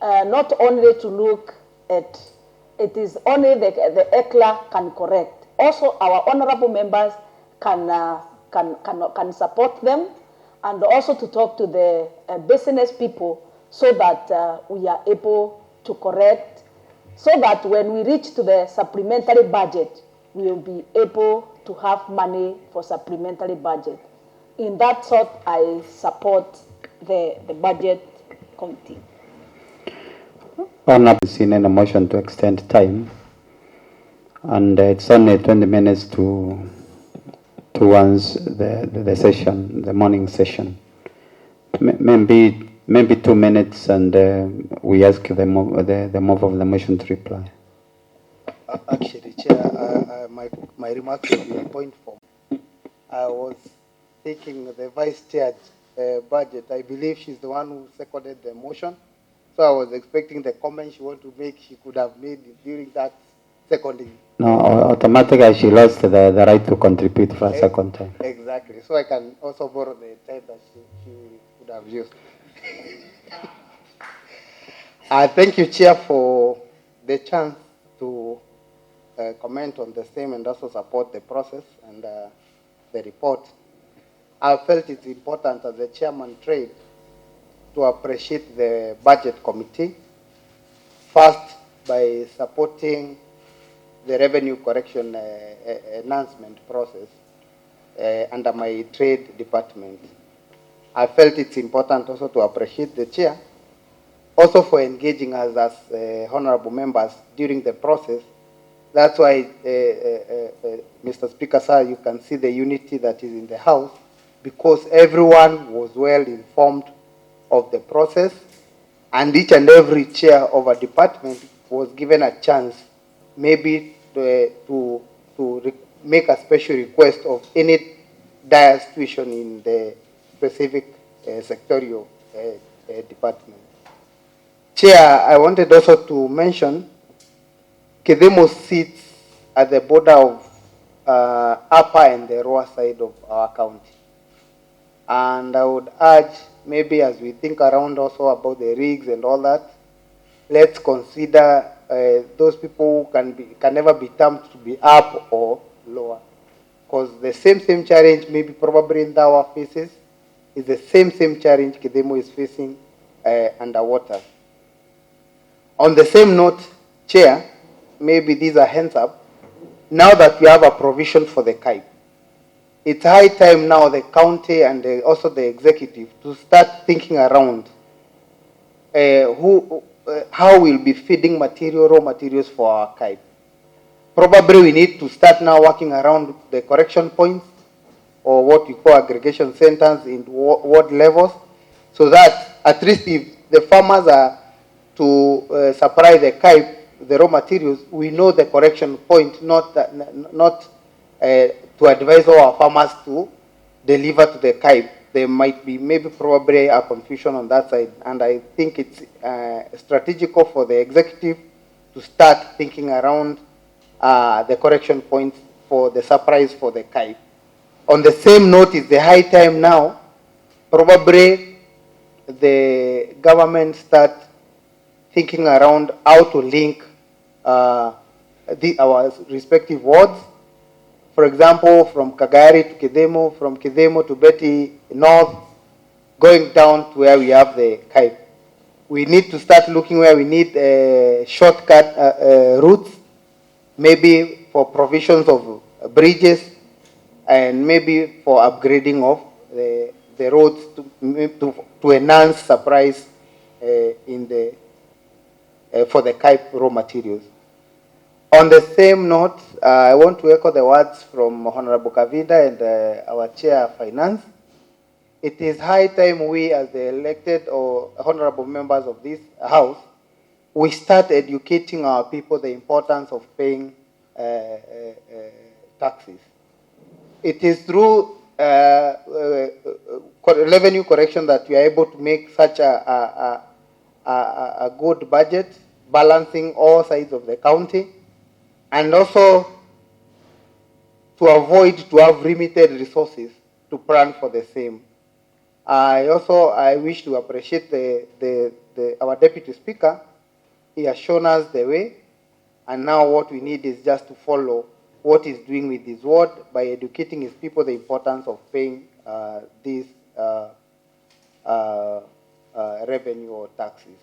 not only to look at, it is only the ECLA can correct. Also, our honorable members can support them, and also to talk to the business people so that we are able to correct, so that when we reach to the supplementary budget, we will be able to have money for supplementary budget. In that sort, I support the budget committee. Honorable, seen in a motion to extend time, and it's only 20 minutes to once the session, the morning session. Maybe 2 minutes, and we ask the move of the motion to reply. Actually, Chair, my remarks will be in point form. I was thinking the vice chair budget. I believe she's the one who seconded the motion. So I was expecting the comment she wanted to make, she could have made during that seconding. No, automatically she lost the right to contribute for a second time. Exactly. So I can also borrow the time that she would have used. Thank you, Chair, for the chance to comment on the same and also support the process and the report. I felt it's important as the Chairman Trade to appreciate the Budget Committee, first by supporting the revenue correction enhancement process under my trade department. I felt it's important also to appreciate the Chair also for engaging us as honorable members during the process. That's why, Mr. Speaker, sir, you can see the unity that is in the House, because everyone was well informed of the process, and each and every chair of a department was given a chance maybe to make a special request of any dire situation in the specific sectorial department. Chair, I wanted also to mention Kedemo sits at the border of upper and the lower side of our county. And I would urge, maybe as we think around also about the rigs and all that, let's consider those people who can never be termed to be up or lower. Because the same challenge maybe probably in our faces is the same challenge Kedemo is facing underwater. On the same note, Chair, maybe these are hands up. Now that we have a provision for the CAIP, it's high time now the county and also the executive to start thinking around how we'll be feeding raw materials for our CAIP. Probably we need to start now working around the correction points or what we call aggregation centers in ward levels, so that at least if the farmers are to supply the CAIP, the raw materials, we know the correction point, not to advise all our farmers to deliver to the CAIP. There might be maybe probably a confusion on that side, and I think it's strategical for the executive to start thinking around the correction points for the supplies for the CAIP. On the same note, it's the high time now, probably the government start thinking around how to link our respective wards. For example, from Kagari to Kedemo, from Kedemo to Betty North, going down to where we have the CAIP. We need to start looking where we need shortcut routes, maybe for provisions of bridges, and maybe for upgrading of the roads to enhance supplies in the for the CAIP raw materials. On the same note, I want to echo the words from Honorable Kavinda and our Chair of Finance. It is high time we as the elected or honorable members of this House, we start educating our people the importance of paying taxes. It is through revenue correction that we are able to make such a good budget, balancing all sides of the county, and also to avoid to have limited resources to plan for the same. I wish to appreciate our Deputy Speaker. He has shown us the way, and now what we need is just to follow what he's doing with his ward by educating his people the importance of paying these revenue or taxes.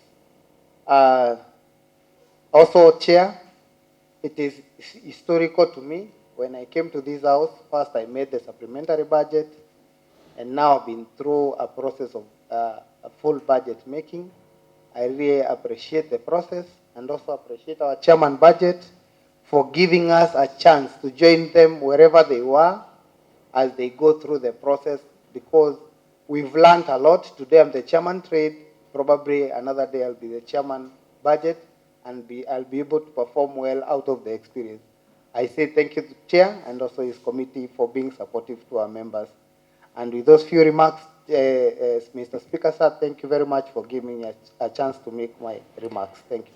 Also, Chair, it is historical to me. When I came to this House, first I made the supplementary budget, and now I've been through a process of a full budget making. I really appreciate the process and also appreciate our Chairman Budget for giving us a chance to join them wherever they were as they go through the process, because we've learned a lot. Today I'm the Chairman Trade, probably another day I'll be the Chairman Budget, and I'll be able to perform well out of the experience. I say thank you to Chair and also his committee for being supportive to our members. And with those few remarks, Mr. Speaker, sir, thank you very much for giving me a chance to make my remarks. Thank you.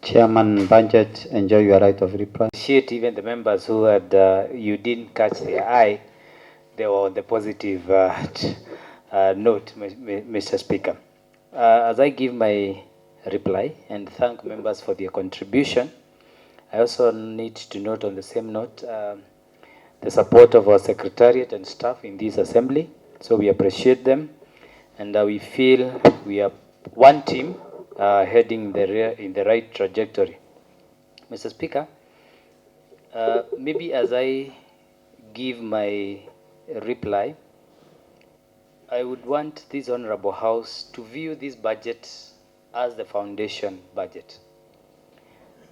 Chairman Budget, enjoy your right of reply. Appreciate even the members who had, you didn't catch their eye, they were on the positive note, Mr. Speaker. As I give my reply and thank members for their contribution, I also need to note on the same note the support of our Secretariat and staff in this assembly. So we appreciate them, and we feel we are one team heading in the right trajectory. Mr. Speaker, maybe as I give my reply, I would want this Honorable House to view this budget as the foundation budget.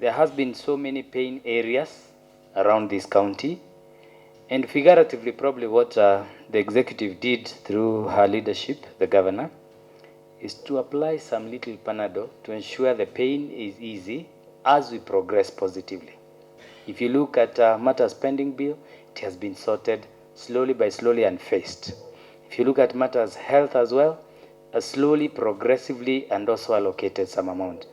There has been so many pain areas around this county, and figuratively probably what the executive did through her leadership, the governor, is to apply some little Panadol to ensure the pain is easy as we progress positively. If you look at matters pending bill, it has been sorted slowly by slowly and faced. If you look at matters health as well, slowly, progressively, and also allocated some amount.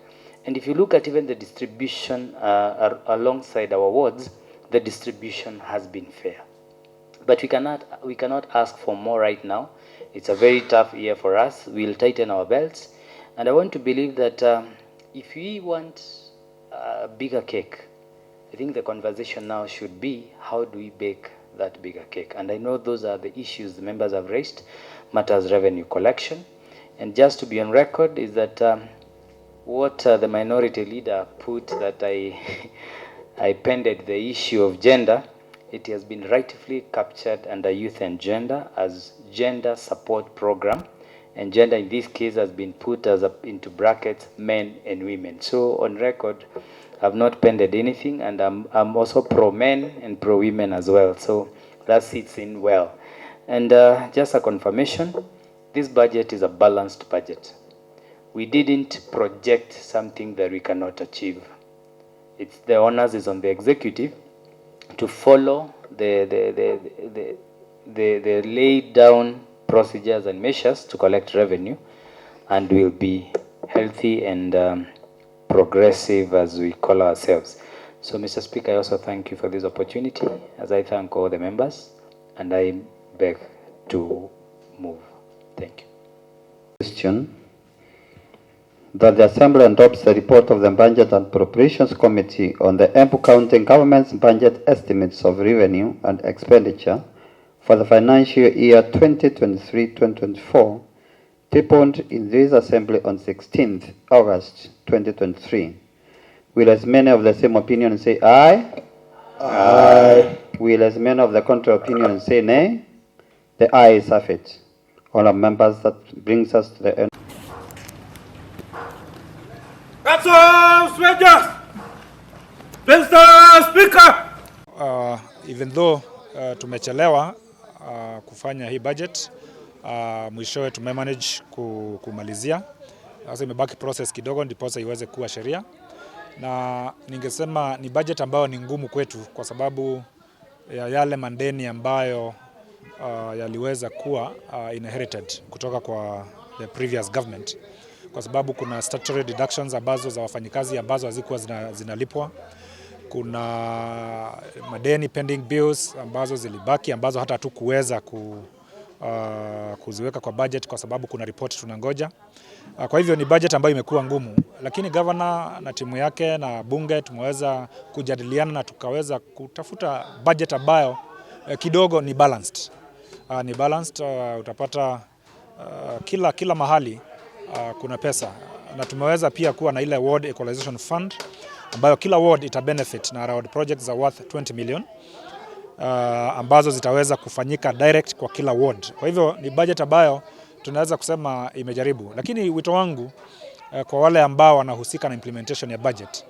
And if you look at even the distribution alongside our wards, the distribution has been fair. But we cannot ask for more right now. It's a very tough year for us. We'll tighten our belts. And I want to believe that if we want a bigger cake, I think the conversation now should be, how do we bake that bigger cake? And I know those are the issues the members have raised, matters revenue collection. And just to be on record is that what the minority leader put, that I pended the issue of gender, it has been rightfully captured under youth and gender as gender support program, and gender in this case has been put as into brackets men and women. So on record, I've not pended anything, and I'm also pro men and pro women as well. So that sits in well. And just a confirmation, this budget is a balanced budget. We didn't project something that we cannot achieve. It's the onus is on the executive to follow the laid down procedures and measures to collect revenue, and will be healthy and progressive as we call ourselves. So, Mr. Speaker, I also thank you for this opportunity, as I thank all the members, and I beg to move. Thank you. Question: that the Assembly adopts the report of the Budget and Appropriations Committee on the Embu County Government's budget estimates of revenue and expenditure for the financial year 2023-2024, tabled in this Assembly on 16th August 2023. Will as many of the same opinion say aye? Aye. Will as many of the contrary opinion say nay? The ayes have it. All our members, that brings us to the end. Mr. Speaker. Even though tumechelewa kufanya hii budget, mwishowe tumemanage kumalizia. Sasa imebaki process kidogo ndiposa iweze kuwa sheria. Na ningesema ni budget ambayo ni ngumu kwetu kwa sababu ya yale mandeni ambayo yaliweza kuwa inherited kutoka kwa the previous government. Kwa sababu kuna statutory deductions ambazo za wafanyikazi ambazo hazikuwa zinalipwa. Kuna madeni pending bills ambazo zilibaki, ambazo hata hatukuweza kuziweka kwa budget kwa sababu kuna report tunangoja. Kwa hivyo ni budget ambayo imekuwa ngumu, lakini governor na timu yake na bunge tumeweza kujadiliana na tukaweza kutafuta budget ambayo kidogo ni balanced. Ni balanced, utapata kila mahali kuna pesa, na tumeweza pia kuwa na ile ward equalization fund ambayo kila ward ita benefit na road projects are worth 20 million ambazo zitaweza kufanyika direct kwa kila ward. Kwa hivyo ni budget ambayo tunaweza kusema imejaribu, lakini wito wangu kwa wale ambao wanahusika na implementation ya budget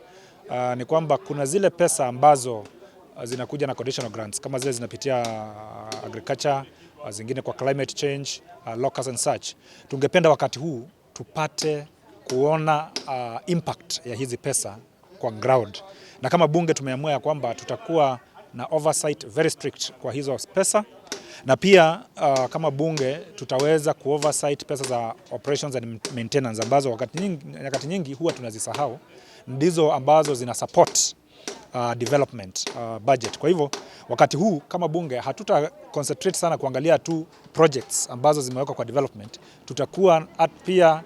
ni kwamba kuna zile pesa ambazo zinakuja na conditional grants, kama zile zinapitia agriculture, zingine kwa climate change, locus and such. Tungependa wakati huu tupate kuona impact ya hizi pesa kwa ground. Na kama bunge tumeamua ya kwamba tutakuwa na oversight very strict kwa hizo pesa, na pia kama bunge tutaweza kuoversight pesa za operations and maintenance ambazo wakati nyingi huwa tunazisahau, ndizo ambazo zina support development budget. Kwa hivyo wakati huu kama bunge hatuta concentrate sana kuangalia tu projects ambazo zimewekwa kwa development, tutakuwa pia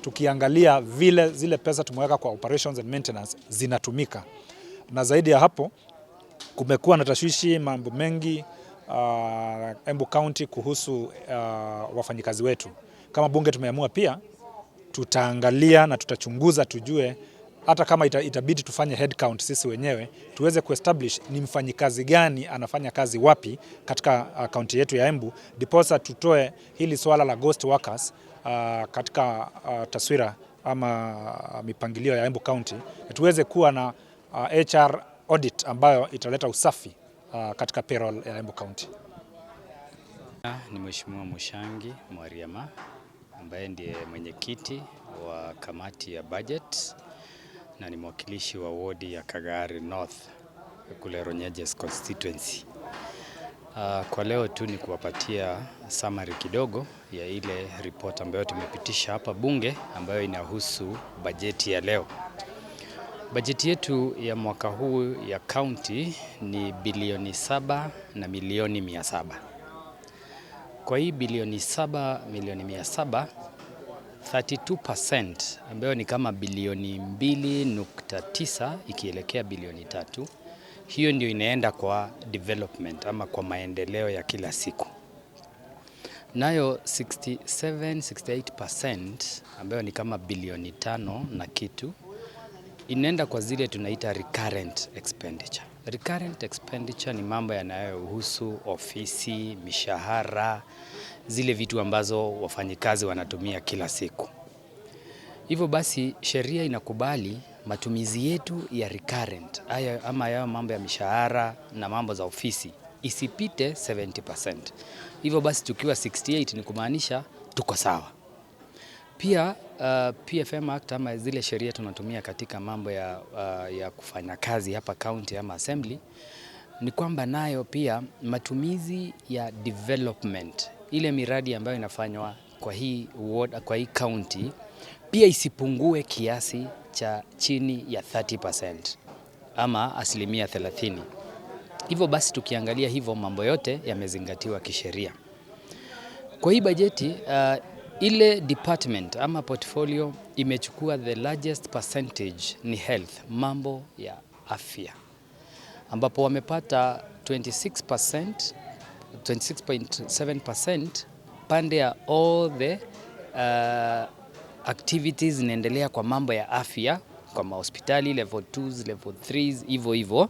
tukiangalia vile zile pesa tumeweka kwa operations and maintenance zinatumika. Na zaidi ya hapo kumekuwa na tashwishi mambo mengi Embu County kuhusu wafanyikazi wetu. Kama bunge tumeamua pia tutaangalia na tutachunguza tujue hata kama itabidi tufanye head count sisi wenyewe tuweze kuestablish ni mfanyikazi gani anafanya kazi wapi katika county yetu ya Embu, diposa tutoe hili swala la ghost workers katika taswira ama mipangilio ya Embu County, tuweze kuwa na HR audit ambayo italeta usafi katika payroll ya Embu County. Ni Mheshimiwa Mushangi Mwariama ambaye ndiye mwenyekiti wa kamati ya budget na ni mwakilishi wa wodi ya Kagari North kule Ronyejes constituency. Kwa leo tu ni kuwapatia summary kidogo ya ile report ambayo tumepitisha hapa bunge ambayo inahusu bajeti ya leo. Bajeti yetu ya mwaka huu ya county ni bilioni 7 na milioni 700. Kwa hii bilioni 7 milioni 700, 32% ambayo ni kama bilioni 2.9 ikielekea bilioni 3, hiyo ndio inaenda kwa development ama kwa maendeleo ya kila siku. Nayo 68% ambayo ni kama bilioni 5 na kitu inaenda kwa zile tunaita recurrent expenditure. Recurrent expenditure ni mambo yanayohusu ofisi, mishahara, zile vitu ambazo wafanyikazi wanatumia kila siku. Hivyo basi sheria inakubali matumizi yetu ya recurrent ama ya mambo ya mishahara na mambo za ofisi isipite 70%. Hivyo basi tukiwa 68 ni kumaanisha tuko sawa. Pia PFM Act ama zile sheria tunatumia katika mambo ya kufanya kazi hapa county ama assembly ni kwamba nayo pia matumizi ya development, ile miradi ambayo inafanywa kwa hii ward, kwa hii county pia isipungue kiasi cha chini ya 30% ama 30%. Hivyo basi tukiangalia hivyo mambo yote yamezingatiwa kisheria. Kwa hii bajeti ile department ama portfolio imechukua the largest percentage ni health, mambo ya afya, ambapo wamepata 26.7% pande ya all the activities zinaendelea kwa mambo ya afya kwa mahospitali level 2s, level 3s, hivyo.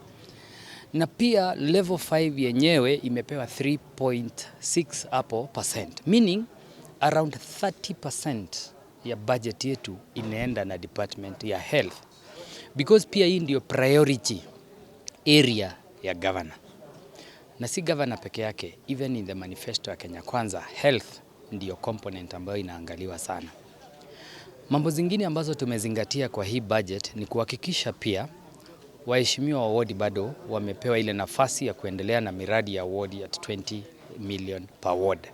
Na pia level 5 yenyewe imepewa 3.6 hapo percent, meaning around 30% ya budget yetu inaenda na department ya health, because pia hii ndio priority area ya governor. Na si governor peke yake, even in the manifesto ya Kenya Kwanza, health ndio component ambayo inaangaliwa sana. Mambo zingine ambazo tumezingatia kwa hii budget ni kuhakikisha pia waheshimiwa wa ward bado wamepewa ile nafasi ya kuendelea na miradi ya ward at 20 million per ward.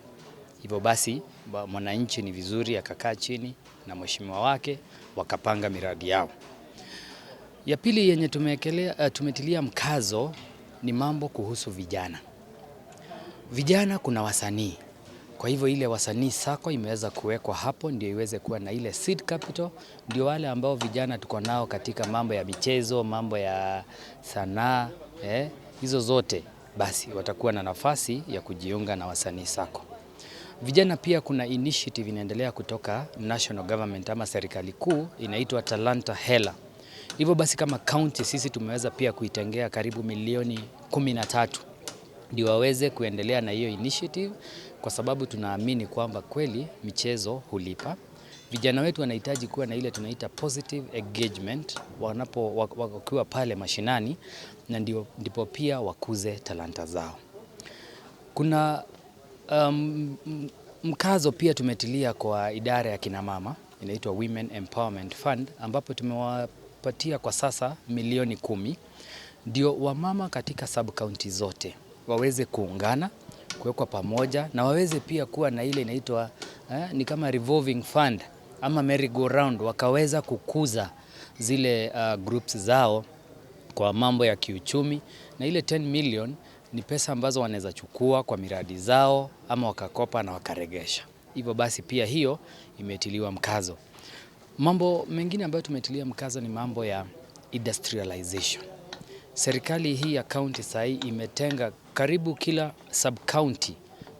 Hivyo basi mwananchi ni vizuri akakaa chini na mheshimiwa wake wakapanga miradi yao. Ya pili yenye tumetilia mkazo ni mambo kuhusu vijana. Vijana kuna wasanii. Kwa hivyo ile wasanii sako imeweza kuwekwa hapo ndio iweze kuwa na ile seed capital, ndio wale ambao vijana tuko nao katika mambo ya michezo, mambo ya sanaa, hizo zote basi watakuwa na nafasi ya kujiunga na wasanii sako. Vijana pia kuna initiative inaendelea kutoka national government ama serikali kuu inaitwa Talanta Hela. Hivyo basi kama county sisi tumeweza pia kuitengea karibu milioni 13 ndio waweze kuendelea na hiyo initiative, kwa sababu tunaamini kwamba kweli michezo hulipa. Vijana wetu wanahitaji kuwa na ile tunaita positive engagement wakiwa pale mashinani, na ndipo pia wakuze talanta zao. Kuna mkazo pia tumetilia kwa idara ya kina mama inaitwa Women Empowerment Fund, ambapo tumewapatia kwa sasa milioni 10 ndio wamama katika sub-county zote waweze kuungana, kuwekwa pamoja na waweze pia kuwa na ile inaitwa ni kama revolving fund ama merry-go-round, wakaweza kukuza zile groups zao kwa mambo ya kiuchumi, na ile 10 million ni pesa ambazo wanaweza chukua kwa miradi zao ama wakakopa na wakaregesha. Hivyo basi pia hiyo imetiliwa mkazo. Mambo mengine ambayo tumetilia mkazo ni mambo ya industrialization. Serikali hii ya county sahi imetenga karibu kila sub-county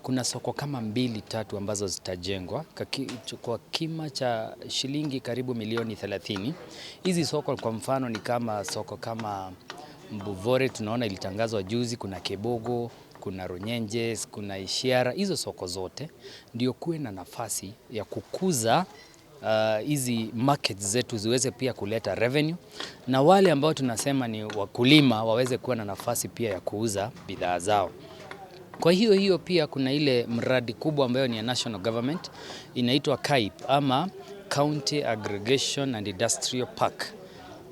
kuna soko kama 2-3 ambazo zitajengwa kwa kima cha shilingi karibu milioni 30. Hizi soko kwa mfano ni kama soko kama Mbuvore, tunaona ilitangazwa juzi, kuna Kebogo, kuna Runyenjes, kuna Ishiara. Hizo soko zote ndio kuwe na nafasi ya kukuza hizi markets zetu ziweze pia kuleta revenue, na wale ambao tunasema ni wakulima waweze kuwa na nafasi pia ya kuuza bidhaa zao. Kwa hiyo pia kuna ile mradi kubwa ambayo ni ya national government inaitwa KAIP ama County Aggregation and Industrial Park,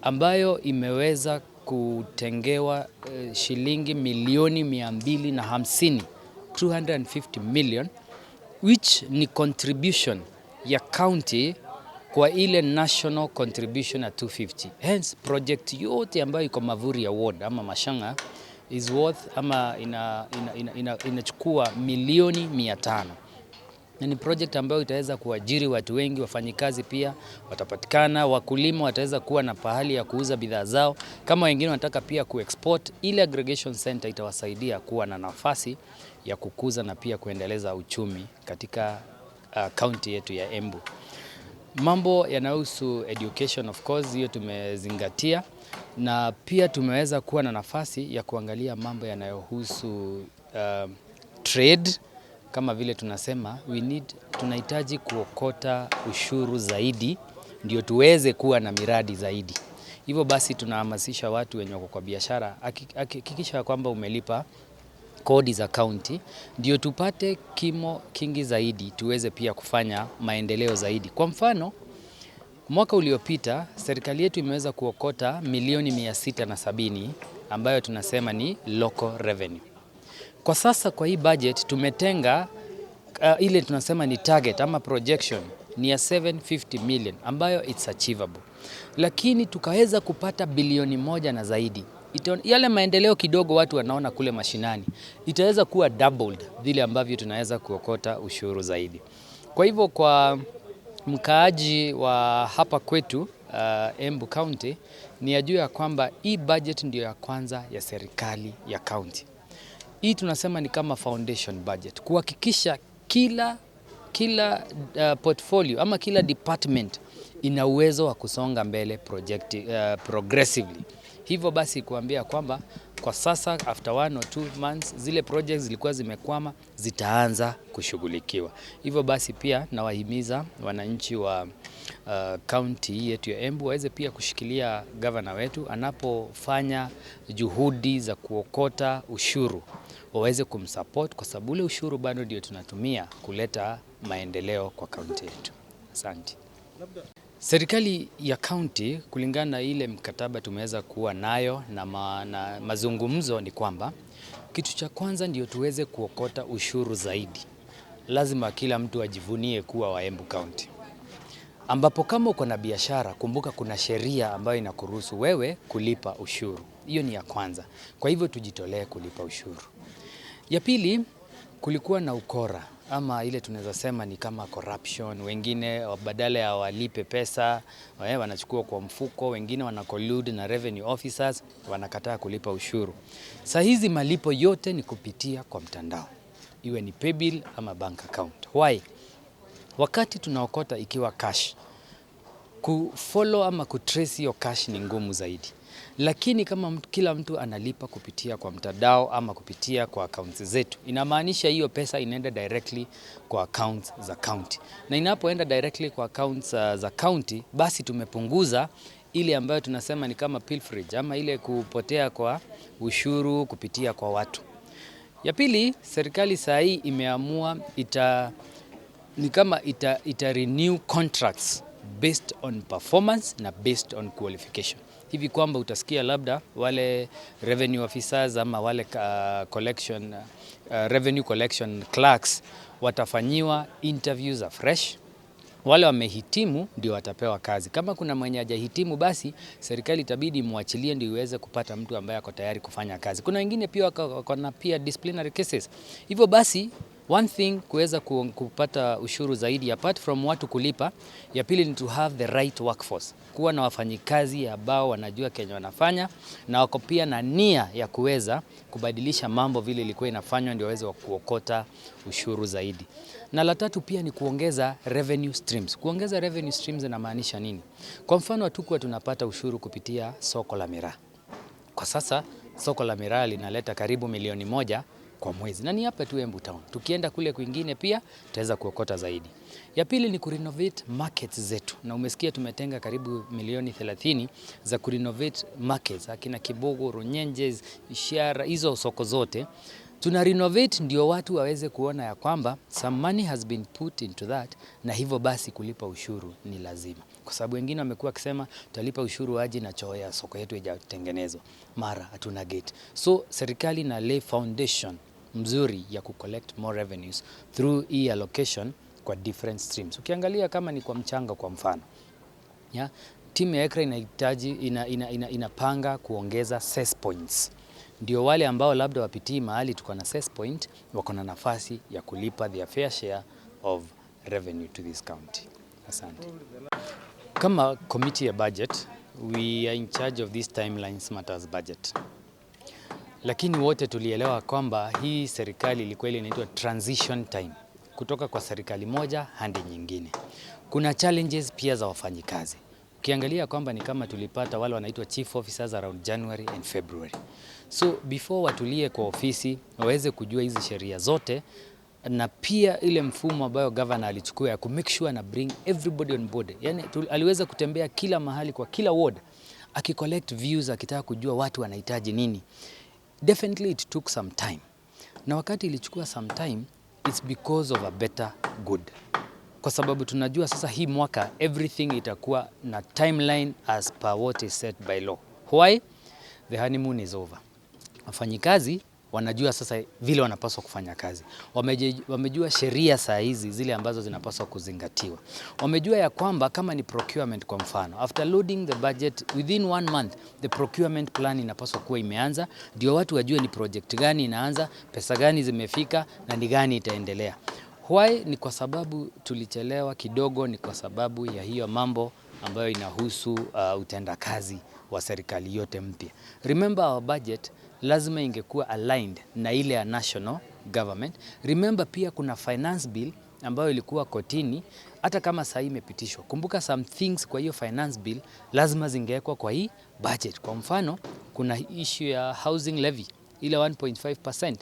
ambayo imeweza kutengewa shilingi milioni 250, 250 million, which ni contribution ya county kwa ile national contribution ya 250. Hence project yote ambayo iko Mavuri ya ward ama Mashanga is worth ama inachukua milioni 500. Na ni project ambayo itaweza kuajiri watu wengi, wafanyikazi pia watapatikana, wakulima wataweza kuwa na pahali ya kuuza bidhaa zao. Kama wengine wanataka pia kuexport, ile aggregation center itawasaidia kuwa na nafasi ya kukuza na pia kuendeleza uchumi katika county yetu ya Embu. Mambo yanayohusu education, of course, hiyo tumezingatia, na pia tumeweza kuwa na nafasi ya kuangalia mambo yanayohusu trade. Kama vile tunasema tunahitaji kuokota ushuru zaidi ndio tuweze kuwa na miradi zaidi. Hivyo basi tunahamasisha watu wenye wako kwa biashara, hakikisha kwamba umelipa kodi za county ndio tupate kimo kingi zaidi, tuweze pia kufanya maendeleo zaidi. Kwa mfano, mwaka uliopita serikali yetu imeweza kuokota milioni 670 ambayo tunasema ni local revenue. Kwa sasa kwa hii budget tumetenga ile tunasema ni target ama projection ni ya 750 million ambayo it's achievable. Lakini tukaweza kupata bilioni 1 na zaidi. Yale maendeleo kidogo watu wanaona kule mashinani itaweza kuwa doubled vile ambavyo tunaweza kuokota ushuru zaidi. Kwa hivyo kwa mkaaji wa hapa kwetu Embu County ni ajue ya kwamba hii budget ndio ya kwanza ya serikali ya county. Hii tunasema ni kama foundation budget, kuhakikisha kila portfolio ama kila department ina uwezo wa kusonga mbele progressively. Hivyo basi kuambia kwamba kwa sasa after 1 or 2 months zile projects zilikuwa zimekwama zitaanza kushughulikiwa. Hivyo basi pia nawahimiza wananchi wa county yetu ya Embu waweze pia kushikilia governor wetu anapofanya juhudi za kuokota ushuru, waweze kumsupport kwa sababu ule ushuru bado ndio tunatumia kuleta maendeleo kwa county yetu. Asante. Serikali ya county kulingana na ile mkataba tumeweza kuwa nayo na mazungumzo ni kwamba kitu cha kwanza ndio tuweze kuokota ushuru zaidi. Lazima kila mtu ajivunie kuwa wa Embu County. Ambapo kama uko na biashara, kumbuka kuna sheria ambayo inakuruhusu wewe kulipa ushuru. Hiyo ni ya kwanza. Kwa hivyo tujitolee kulipa ushuru. Ya pili, kulikuwa na ukora ama ile tunaweza sema ni kama corruption. Wengine badala ya walipe pesa wanachukua kwa mfuko, wengine wanacollude na revenue officers, wanakataa kulipa ushuru. Saa hizi malipo yote ni kupitia kwa mtandao, iwe ni paybill ama bank account. Why? Wakati tunaokota ikiwa cash, kufollow ama kutrace hiyo cash ni ngumu zaidi. Lakini kama kila mtu analipa kupitia kwa mtandao ama kupitia kwa accounts zetu, inamaanisha hiyo pesa inaenda directly kwa accounts za county. Na inapoenda directly kwa accounts za county, basi tumepunguza ile ambayo tunasema ni kama pilferage ama ile kupotea kwa ushuru kupitia kwa watu. Ya pili, serikali saa hii imeamua ita renew contracts based on performance na based on qualification. Hivi kwamba utasikia labda wale revenue officers ama wale revenue collection clerks watafanyiwa interviews afresh. Wale wamehitimu ndio watapewa kazi. Kama kuna mwenye hajahitimu, basi serikali itabidi muachilie ndio iweze kupata mtu ambaye ako tayari kufanya kazi. Kuna wengine pia wako na pia disciplinary cases. Hivyo basi one thing kuweza kupata ushuru zaidi apart from watu kulipa, ya pili ni to have the right workforce. Kuwa na wafanyikazi ambao wanajua Kenya wanafanya na wako pia na nia ya kuweza kubadilisha mambo vile ilikuwa inafanywa ndio waweze kuokota ushuru zaidi. Na la tatu pia ni kuongeza revenue streams. Kuongeza revenue streams inamaanisha nini? Kwa mfano hatukuwa tunapata ushuru kupitia soko la miraa. Kwa sasa soko la miraa linaleta karibu milioni 1 kwa mwezi. Na ni hapa tu Embu Town. Tukienda kule kwingine pia tutaweza kuokota zaidi. Ya pili ni kurenovate markets zetu. Na umesikia tumetenga karibu milioni 30 za kurenovate markets. Akina Kibogo, Runyenjes, Ishara, hizo soko zote. Tuna renovate ndio watu waweze kuona ya kwamba some money has been put into that, na hivyo basi kulipa ushuru ni lazima. Kwa sababu wengine wamekuwa wakisema tutalipa ushuru aje na choo ya soko yetu haijatengenezwa. Mara hatuna gate. So serikali na lay foundation mzuri ya kucollect more revenues through allocation kwa different streams. Ukiangalia kama ni kwa mchanga kwa mfano. Ya, timu ya ECRA inapanga kuongeza cess points. Ndio wale ambao labda wapitii mahali tuko na cess point wako na nafasi ya kulipa their fair share of revenue to this county. Asante. Kama committee ya budget, we are in charge of this timelines matters budget. Lakini wote tulielewa kwamba hii serikali ilikuwa ile inaitwa transition time kutoka kwa serikali moja hadi nyingine. Kuna challenges pia za wafanyikazi. Ukiangalia kwamba ni kama tulipata wale wanaitwa chief officers around January and February. So before watulie kwa ofisi waweze kujua hizi sheria zote na pia ile mfumo ambayo governor alichukua ya kumake sure na bring everybody on board. Yani aliweza kutembea kila mahali kwa kila ward akicollect views akitaka kujua watu wanahitaji nini. Definitely it took some time. Na wakati ilichukua some time, it's because of a better good. Kwa sababu tunajua sasa hii mwaka everything itakuwa na timeline as per what is set by law. Why? The honeymoon is over. Wafanyikazi wanajua sasa vile wanapaswa kufanya kazi. Wamejua sheria saa hizi zile ambazo zinapaswa kuzingatiwa. Wamejua ya kwamba kama ni procurement kwa mfano, after loading the budget within 1 month, the procurement plan inapaswa kuwa imeanza, ndio watu wajue ni project gani inaanza, pesa gani zimefika na ni gani itaendelea. Why? Ni kwa sababu tulichelewa kidogo, ni kwa sababu ya hiyo mambo ambayo inahusu utendakazi wa serikali yote mpya. Remember our budget lazima ingekuwa aligned na ile ya national government. Remember pia kuna finance bill ambayo ilikuwa kotini hata kama saa hii imepitishwa. Kumbuka some things kwa hiyo finance bill lazima zingewekwa kwa hii budget. Kwa mfano kuna issue ya housing levy ile 1.5%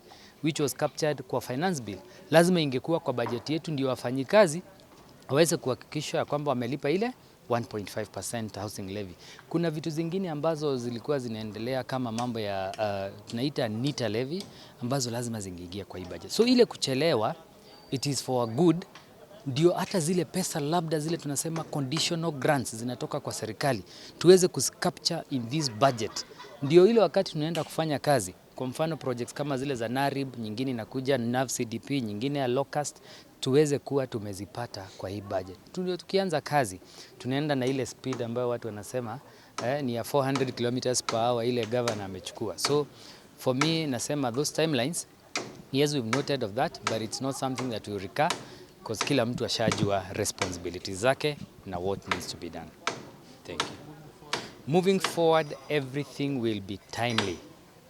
which was captured kwa finance bill. Lazima ingekuwa kwa budget yetu ndio wafanyikazi waweze kuhakikisha kwamba wamelipa ile 1.5% housing levy. Kuna vitu zingine ambazo zilikuwa zinaendelea kama mambo ya tunaita NITA levy ambazo lazima zingeingia kwa hii budget. So ile kuchelewa it is for a good, ndio hata zile pesa labda zile tunasema conditional grants zinatoka kwa serikali tuweze kucapture in this budget. Ndio ile wakati tunaenda kufanya kazi. Kwa mfano projects kama zile za NARIB, nyingine inakuja NAV CDP, nyingine ya Locust, tuweze kuwa tumezipata kwa hii budget. Tukianza kazi, tunaenda na ile speed ambayo watu wanasema ni ya 400 kilometers per hour ile governor amechukua. So for me nasema those timelines, yes we've noted of that, but it's not something that we recur because kila mtu ashajua responsibilities zake na what needs to be done. Thank you. Moving forward, everything will be timely.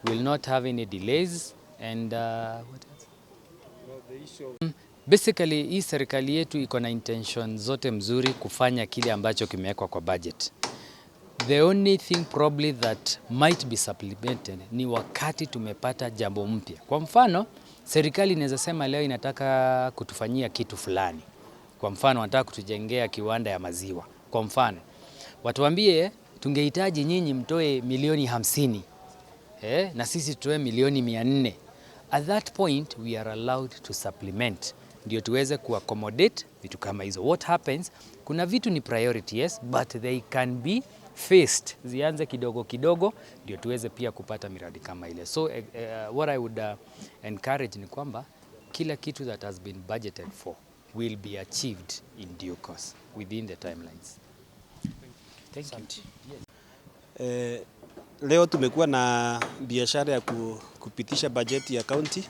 Will not have any delays and what else? Well, the issue of basically hii serikali yetu iko na intention zote mzuri kufanya kile ambacho kimewekwa kwa budget. The only thing probably that might be supplemented ni wakati tumepata jambo mpya. Kwa mfano, serikali inaweza sema leo inataka kutufanyia kitu fulani. Kwa mfano, wanataka kutujengea kiwanda ya maziwa. Kwa mfano, watuambie tungehitaji nyinyi mtoe milioni 50. Na sisi tutoe milioni 400. At that point we are allowed to supplement ndio tuweze kuaccommodate vitu kama hizo. What happens, kuna vitu ni priority, yes, but they can be faced, zianze kidogo kidogo ndio tuweze pia kupata miradi kama ile. So what I would encourage ni kwamba kila kitu that has been budgeted for will be achieved in due course within the timelines. Thank you. Yes. Leo tumekuwa na biashara ya kupitisha bajeti ya county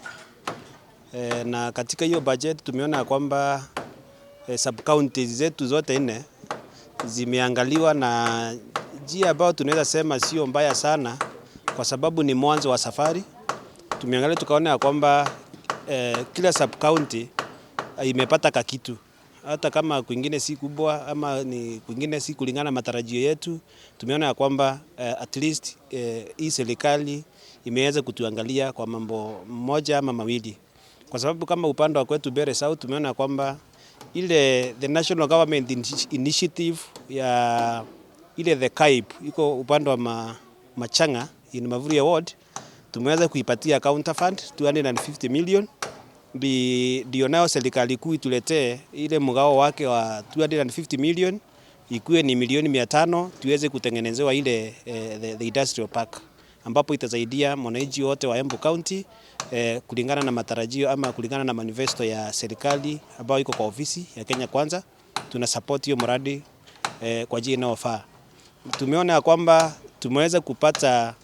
na katika hiyo bajeti tumeona kwamba sub counties zetu zote 4 zimeangaliwa na njia ambayo tunaweza sema sio mbaya sana, kwa sababu ni mwanzo wa safari. Tumeangalia tukaona kwamba kila sub county imepata kakitu, hata kama kwingine si kubwa ama ni kwingine si kulingana matarajio yetu. Tumeona kwamba at least hii serikali imeweza kutuangalia kwa mambo moja ama mawili, kwa sababu kama upande wa kwetu Bere South tumeona kwamba ile the national government initiative ya ile the CAIP iko upande wa Machanga in Mavuria ward, tumeweza kuipatia counter fund 250 million. Ndio nayo serikali kuu ituletee ile mgao wake wa 250 million ikuwe ni milioni 500 tuweze kutengenezewa ile the industrial park, ambapo itasaidia mwananchi wote wa Embu County kulingana na matarajio ama kulingana na manifesto ya serikali ambayo iko kwa ofisi ya Kenya Kwanza. Tuna support hiyo mradi kwa njia inayofaa. Tumeona kwamba tumeweza kupata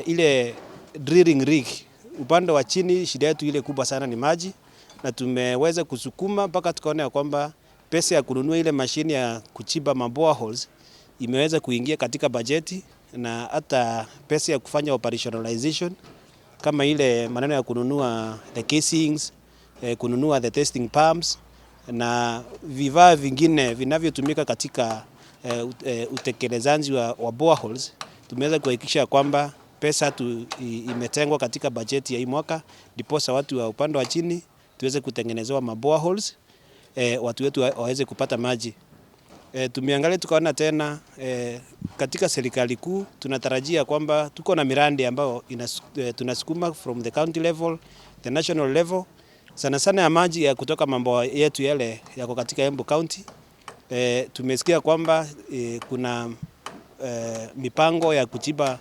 ile drilling rig. Upande wa chini shida yetu ile kubwa sana ni maji, na tumeweza kusukuma mpaka tukaona kwamba pesa ya kununua ile mashine ya kuchimba boreholes imeweza kuingia katika bajeti, na hata pesa ya kufanya operationalization kama ile maneno ya kununua the casings, kununua the testing pumps na vifaa vingine vinavyotumika katika utekelezaji wa boreholes. Tumeweza kuhakikisha kwamba pesa imetengwa katika bajeti ya hii mwaka, ndiposa watu wa upande wa chini tuweze kutengenezewa boreholes, watu wetu waweze kupata maji. Tumeangalia tukaona tena katika serikali kuu tunatarajia kwamba tuko na miradi ambayo tunasukuma from the county level, the national level, sana sana ya maji ya kutoka mambo yetu yale yako katika Embu County. Tumesikia kwamba kuna mipango ya kuchimba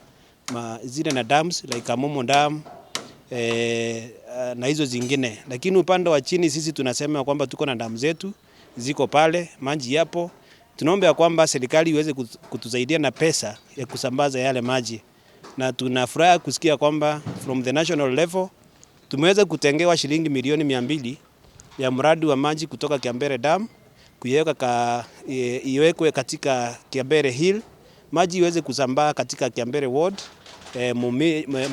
zile na dams like Amomo Dam na hizo zingine, lakini upande wa chini sisi tunasema kwamba tuko na damu zetu ziko pale, maji yapo. Tunaomba kwamba serikali iweze kutusaidia na pesa ya kusambaza yale maji, na tunafurahi kusikia kwamba from the national level tumeweza kutengewa shilingi milioni 200 ya mradi wa maji kutoka Kiambere Dam iwekwe katika Kiambere Hill, maji iweze kusambaa katika Kiambere Ward,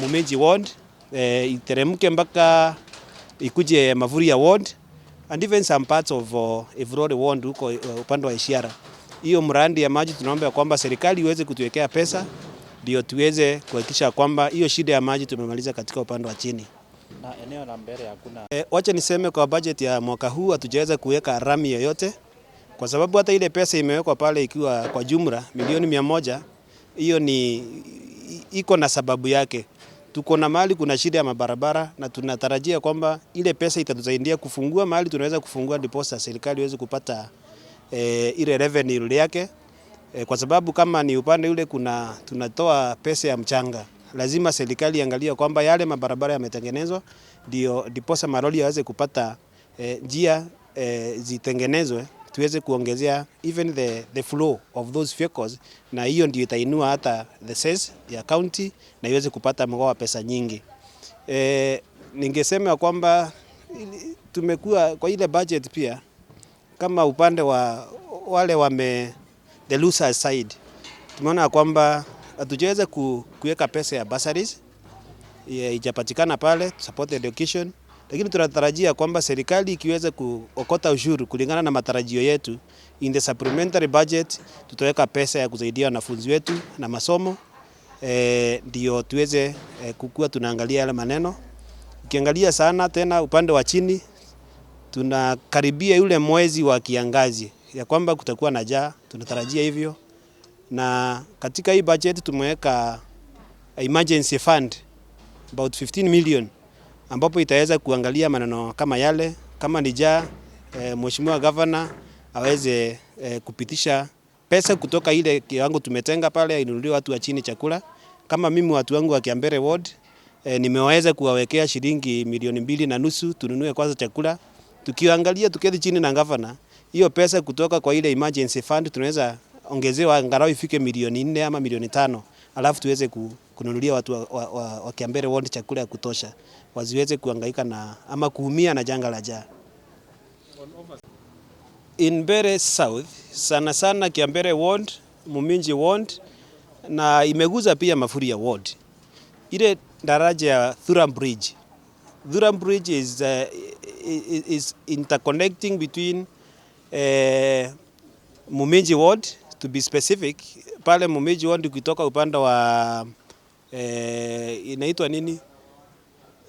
Mumeji Ward, iteremke mpaka ikuje Mavuria Ward and even some parts of Evrode Ward huko upande wa Ishiara. Hiyo mradi ya maji tunaomba kwamba serikali iweze kutuwekea pesa ndio tuweze kuhakikisha kwamba hiyo shida ya maji tumemaliza katika upande wa chini. Na eneo la Mbere hakuna. Wacha niseme kwa budget ya mwaka huu hatujaweza kuweka rami yoyote, kwa sababu hata ile pesa imewekwa pale ikiwa kwa jumla milioni 100, hiyo ni iko na sababu yake. Tuko na mahali kuna shida ya mabarabara, na tunatarajia kwamba ile pesa itatusaidia kufungua mahali tunaweza kufungua ndiposa serikali iweze kupata ile revenue yake, kwa sababu kama ni upande ule tunatoa pesa ya mchanga, lazima serikali iangalie kwamba yale mabarabara yametengenezwa ndio ndiposa maroli yaweze kupata njia zitengenezwe, tuweze kuongezea even the flow of those vehicles, na hiyo ndio itainua hata the sales ya county na iweze kupata mgao wa pesa nyingi. Ningesema kwamba tumekuwa kwa ile budget pia kama upande wa wale the loser side, tumeona kwamba hatujaweza kuweka pesa ya bursaries, ijapatikana pale support education, lakini tunatarajia kwamba serikali ikiweza kuokota ushuru kulingana na matarajio yetu in the supplementary budget, tutaweka pesa ya kusaidia wanafunzi wetu na masomo, ndio tuweze kukua tunaangalia yale maneno. Ukiangalia sana tena upande wa chini, tunakaribia yule mwezi wa kiangazi ya kwamba kutakuwa na njaa, tunatarajia hivyo, na katika hii budget tumeweka emergency fund about 15 million ambapo itaweza kuangalia maneno kama yale, kama ni jaa, Mheshimiwa Governor aweze kupitisha pesa kutoka ile kiwango tumetenga pale inunulie watu wa chini chakula. Kama mimi watu wangu wa Kiambere Ward nimeweza kuwawekea shilingi 2.5 milioni tununue kwanza chakula. Tukiangalia tuketi chini na Governor, hiyo pesa kutoka kwa ile emergency fund tunaweza ongezewa angalau ifike 4 milioni ama 5 milioni, alafu tuweze kununulia watu wa Kiambere Ward chakula ya kutosha, wasiweze kuhangaika na ama kuumia na janga la njaa. In Mbeere South sana sana Kiambere Ward, Muminji Ward na imeguza pia Mafuria Ward. Ile daraja ya Thuram Bridge. Thuram Bridge is interconnecting between Muminji Ward, to be specific. Pale Muminji Ward ukitoka upande wa inaitwa nini?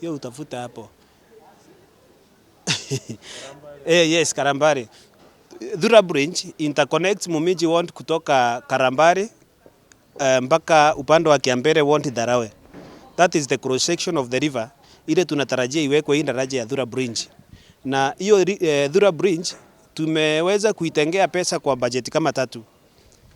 Hiyo utafuta hapo. Yes, Karambari. Thuram Bridge interconnects Muminji Ward kutoka Karambari mpaka upande wa Kiambere Ward Dharawe. That is the cross section of the river. Ile tunatarajia iwekwe hii daraja ya Thuram Bridge. Na hiyo Thuram Bridge tumeweza kuitengea pesa kwa bajeti kama 3.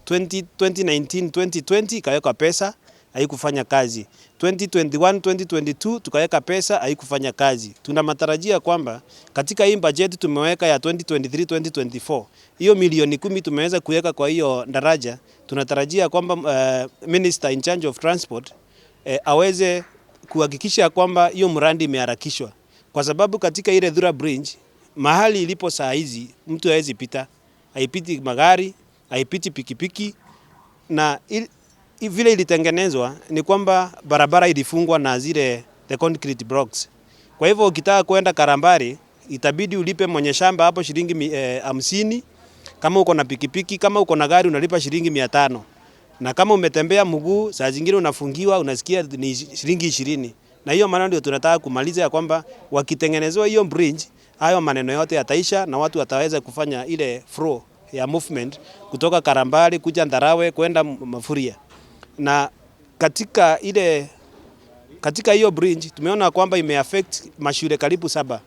2019-2020 ikaweka pesa, haikufanya kazi. 2021-2022 tukaweka pesa, haikufanya kazi. Tuna matarajia kwamba katika hii bajeti tumeweka ya 2023-2024, hiyo 10 milioni tumeweza kuweka kwa hiyo daraja. Tunatarajia kwamba Minister in charge of transport aweze kuhakikisha kwamba hiyo mradi imeharakishwa, kwa sababu katika ile Thuram Bridge mahali ilipo saa hizi mtu hawezi pita, haipiti magari, haipiti pikipiki, na vile ilitengenezwa ni kwamba barabara ilifungwa na zile the concrete blocks. Kwa hivyo ukitaka kwenda Karambari itabidi ulipe mwenye shamba hapo shilingi 50, kama uko na pikipiki, kama uko na gari unalipa shilingi 500. Na kama umetembea mguu saa zingine unafungiwa, unasikia ni shilingi 20. Na hiyo maana ndio tunataka kumaliza ya kwamba wakitengenezwa hiyo bridge, hayo maneno yote yataisha na watu wataweza kufanya ile flow ya movement kutoka Karambari kuja Dharawe kwenda Mafuria. Na katika hiyo bridge tumeona kwamba imeaffect mashule karibu 7.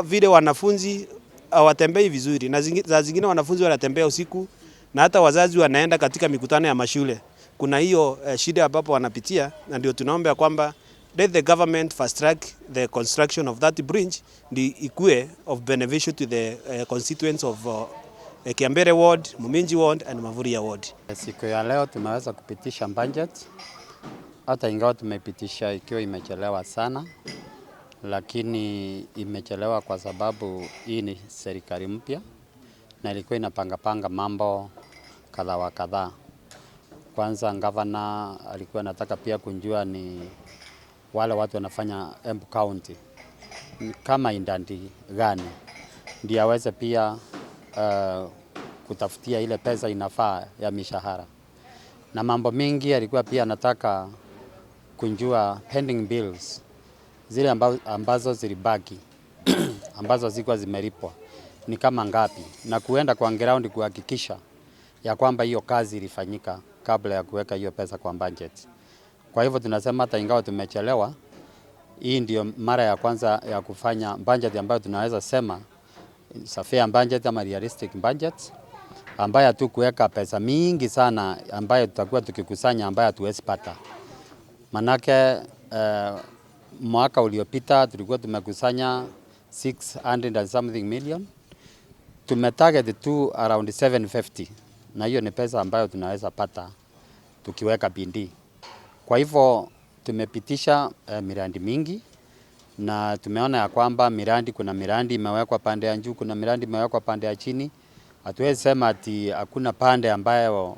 Vile wanafunzi hawatembei vizuri na za zingine wanafunzi wanatembea usiku na hata wazazi wanaenda katika mikutano ya mashule. Kuna hiyo shida ambapo wanapitia, na ndio tunaomba kwamba let the government fast track the construction of that bridge ndi ikue of beneficial to the constituents of Kiambere Ward, Muminji Ward and Mafuria Ward. Siku ya leo tumeweza kupitisha budget, hata ingawa tumepitisha ikiwa imechelewa sana, lakini imechelewa kwa sababu hii ni serikali mpya na ilikuwa inapanga mambo kadha wa kadhaa. Kwanza Governor alikuwa anataka pia kunjua ni wale watu wanafanya Embu County kama indandi gani ndio aweze pia kutafutia ile pesa inafaa ya mishahara. Na mambo mingi alikuwa pia anataka kunjua pending bills zile ambazo zilibaki ambazo zilikuwa zimelipwa ni kama ngapi, na kuenda kwa ground kuhakikisha ya kwamba hiyo kazi ilifanyika kabla ya kuweka hiyo pesa kwa budget. Kwa hivyo tunasema hata ingawa tumechelewa, hii ndio mara ya kwanza ya kufanya budget ambayo tunaweza sema fair budget ama realistic budget, ambayo hatu kuweka pesa mingi sana ambayo tutakuwa tukikusanya ambayo hatuwezi pata. Manake mwaka uliopita tulikuwa tumekusanya 600 and something million. Tumetarget tu around 750, na hiyo ni pesa ambayo tunaweza pata tukiweka bidii. Kwa hivyo tumepitisha miradi mingi na tumeona ya kwamba kuna miradi imewekwa pande ya juu, kuna miradi imewekwa pande ya chini. Hatuwezi sema ati hakuna pande ambayo,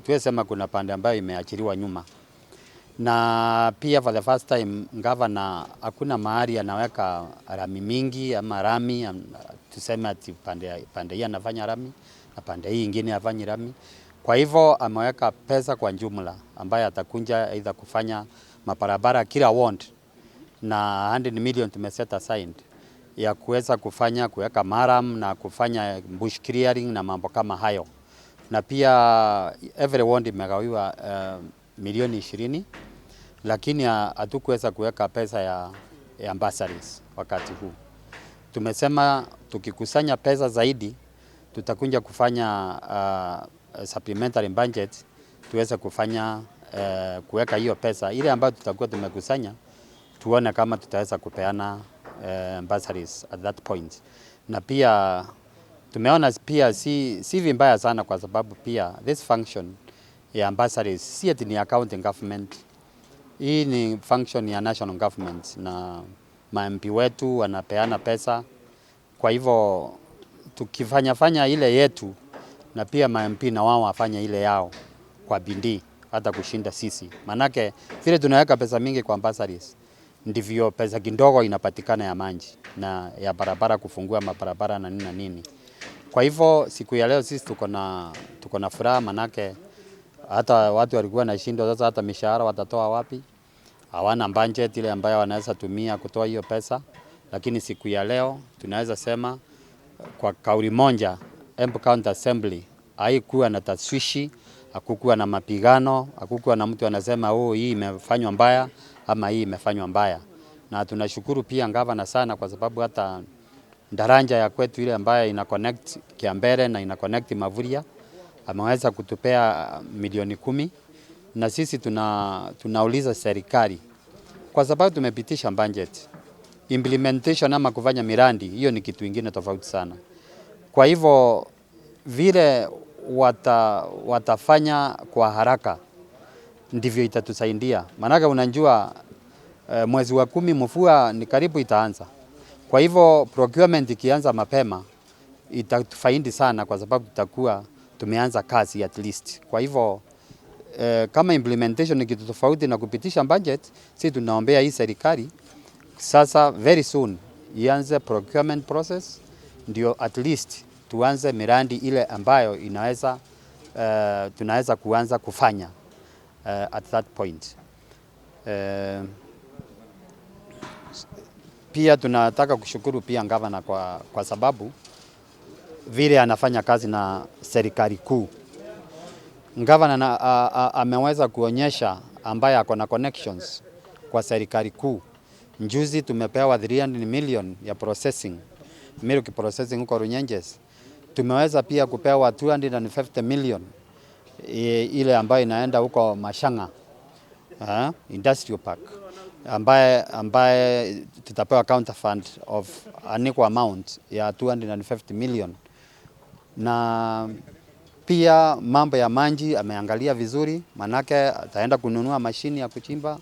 tuwezi sema kuna pande ambayo imeachiliwa nyuma. Na pia for the first time Governor hakuna mahali anaweka rami mingi ama rami tuseme ati pande hii anafanya rami na pande hii nyingine hafanyi rami. Kwa hivyo ameweka pesa kwa jumla ambayo atakunja aidha kufanya mabarabara kila ward, na 100 million tumeseta aside ya kuweza kuweka maram na kufanya bush clearing na mambo kama hayo. Na pia every ward imegawiwa milioni 20, lakini hatukuweza kuweka pesa ya bursaries wakati huu. tumesema tukikusanya pesa zaidi tutakuja kufanya supplementary budget tuweze kufanya kuweka hiyo pesa ile ambayo tutakuwa tumekusanya, tuone kama tutaweza kupeana bursaries at that point. Na pia tumeona pia si vibaya sana, kwa sababu pia this function ya bursaries si eti ni accounting government. Hii ni function ya national government na ma-MP wetu wanapeana pesa. Kwa hivyo tukifanya ile yetu na pia ma-MP na wao wafanya ile yao kwa bidii hata kushinda sisi. Manake vile tunaweka pesa mingi kwa bursaries ndivyo pesa kidogo inapatikana ya maji na ya barabara, kufungua mabarabara na nini na nini. Kwa hivyo siku ya leo sisi tuko na furaha, manake hata watu walikuwa na shindo sasa, hata mishahara watatoa wapi? Hawana budget ile ambayo wanaweza tumia kutoa hiyo pesa. Lakini siku ya leo tunaweza sema kwa kauli moja, Embu County Assembly haikuwa na taswishi, hakukuwa na mapigano, hakukuwa na mtu anasema hii imefanywa mbaya ama hii imefanywa mbaya. Na tunashukuru pia gavana sana, kwa sababu hata daraja ya kwetu ile ambayo ina connect Kiambere na ina connect Mavuria ameweza kutupea milioni 10. Na sisi tunauliza serikali, kwa sababu tumepitisha budget, implementation ama kufanya miradi hiyo ni kitu kingine tofauti sana. Kwa hivyo vile watafanya kwa haraka ndivyo itatusaidia. Maana unajua mwezi wa 10 mvua ni karibu itaanza. Kwa hivyo procurement ikianza mapema itatufaidi sana, kwa sababu tutakuwa tumeanza kazi at least. Kwa hivyo kama implementation ni kitu tofauti na kupitisha budget, sisi tunaombea hii serikali sasa very soon ianze procurement process, ndio at least tuanze miradi ile ambayo tunaweza kuanza kufanya at that point. Pia tunataka kushukuru pia gavana kwa sababu vile anafanya kazi na serikali kuu. Gavana ameweza kuonyesha ambaye ako na connections kwa serikali kuu. Njuzi tumepewa 300 million ya processing, milk processing huko Runyenjes. Tumeweza pia kupewa 250 million ile ambayo inaenda huko Mashanga industrial park, ambaye tutapewa counter fund of an equal amount ya 250 million. Na pia mambo ya maji ameangalia vizuri, manake ataenda kununua mashini ya kuchimba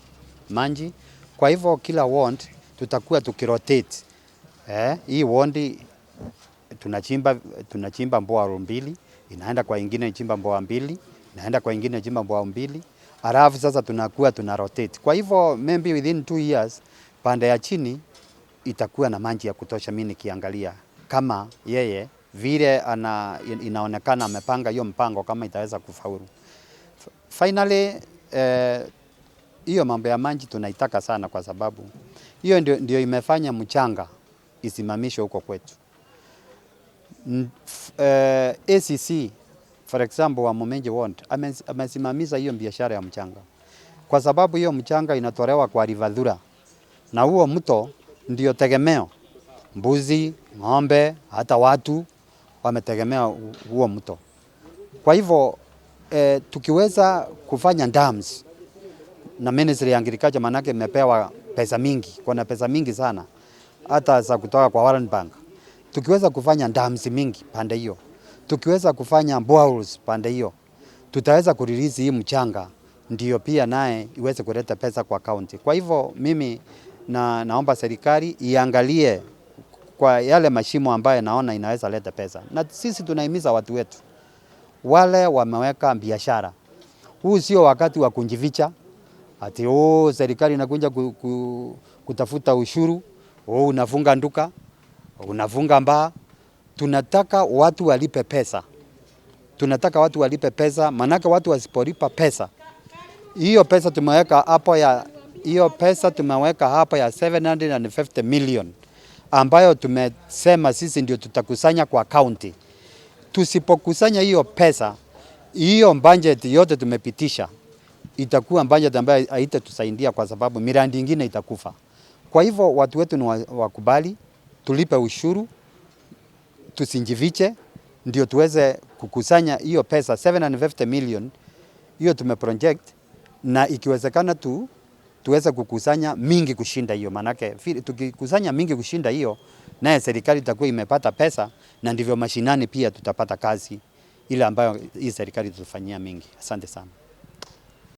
maji. Kwa hivyo kila ward tutakuwa tukirotate. Hii ward tunachimba mboa 2, inaenda kwa ingine chimba mboa 2, inaenda kwa ingine chimba mboa 2. Alafu sasa tunakuwa tunarotate. Kwa hivyo maybe within 2 years pande ya chini itakuwa na maji ya kutosha. Mimi nikiangalia kama yeye vile inaonekana amepanga hiyo mpango kama itaweza kufaulu. Finally hiyo mambo ya maji tunaitaka sana, kwa sababu hiyo ndio imefanya mchanga isimamishwe huko kwetu. ACC for example wa Momenje Ward amesimamisha hiyo biashara ya mchanga, kwa sababu hiyo mchanga inatolewa kwa Rivadhura, na huo mto ndio tegemeo. Mbuzi, ng'ombe, hata watu wametegemea huo mto. Kwa hivyo tukiweza kufanya dams na Ministry ya Agriculture, manake imepewa pesa mingi, kuna pesa mingi sana hata za kutoka kwa World Bank. Tukiweza kufanya dams mingi pande hiyo, tukiweza kufanya boreholes pande hiyo, tutaweza kurelease hii mchanga, ndio pia naye iweze kuleta pesa kwa county. Kwa hivyo mimi naomba serikali iangalie kwa yale mashimo ambayo naona inaweza leta pesa. Na sisi tunahimiza watu wetu wale wameweka biashara, huu sio wakati wa kunjificha ati serikali inakuja kutafuta ushuru, unafunga nduka, unafunga mbaa. Tunataka watu walipe pesa. Tunataka watu walipe pesa, manake watu wasipolipa pesa, hiyo pesa tumeweka hapo ya 750 million ambayo tumesema sisi ndio tutakusanya kwa county. Tusipokusanya hiyo pesa, hiyo budget yote tumepitisha itakuwa budget ambayo haitatusaidia, kwa sababu miradi mingine itakufa. Kwa hivyo watu wetu ni wakubali tulipe ushuru, tusinjiviche, ndio tuweze kukusanya hiyo pesa 750 million. Hiyo tumeproject, na ikiwezekana tuweze kukusanya mingi kushinda hiyo, manake tukikusanya mingi kushinda hiyo, naye serikali itakuwa imepata pesa, na ndivyo mashinani pia tutapata kazi ile ambayo hii serikali tutafanyia mingi. Asante sana.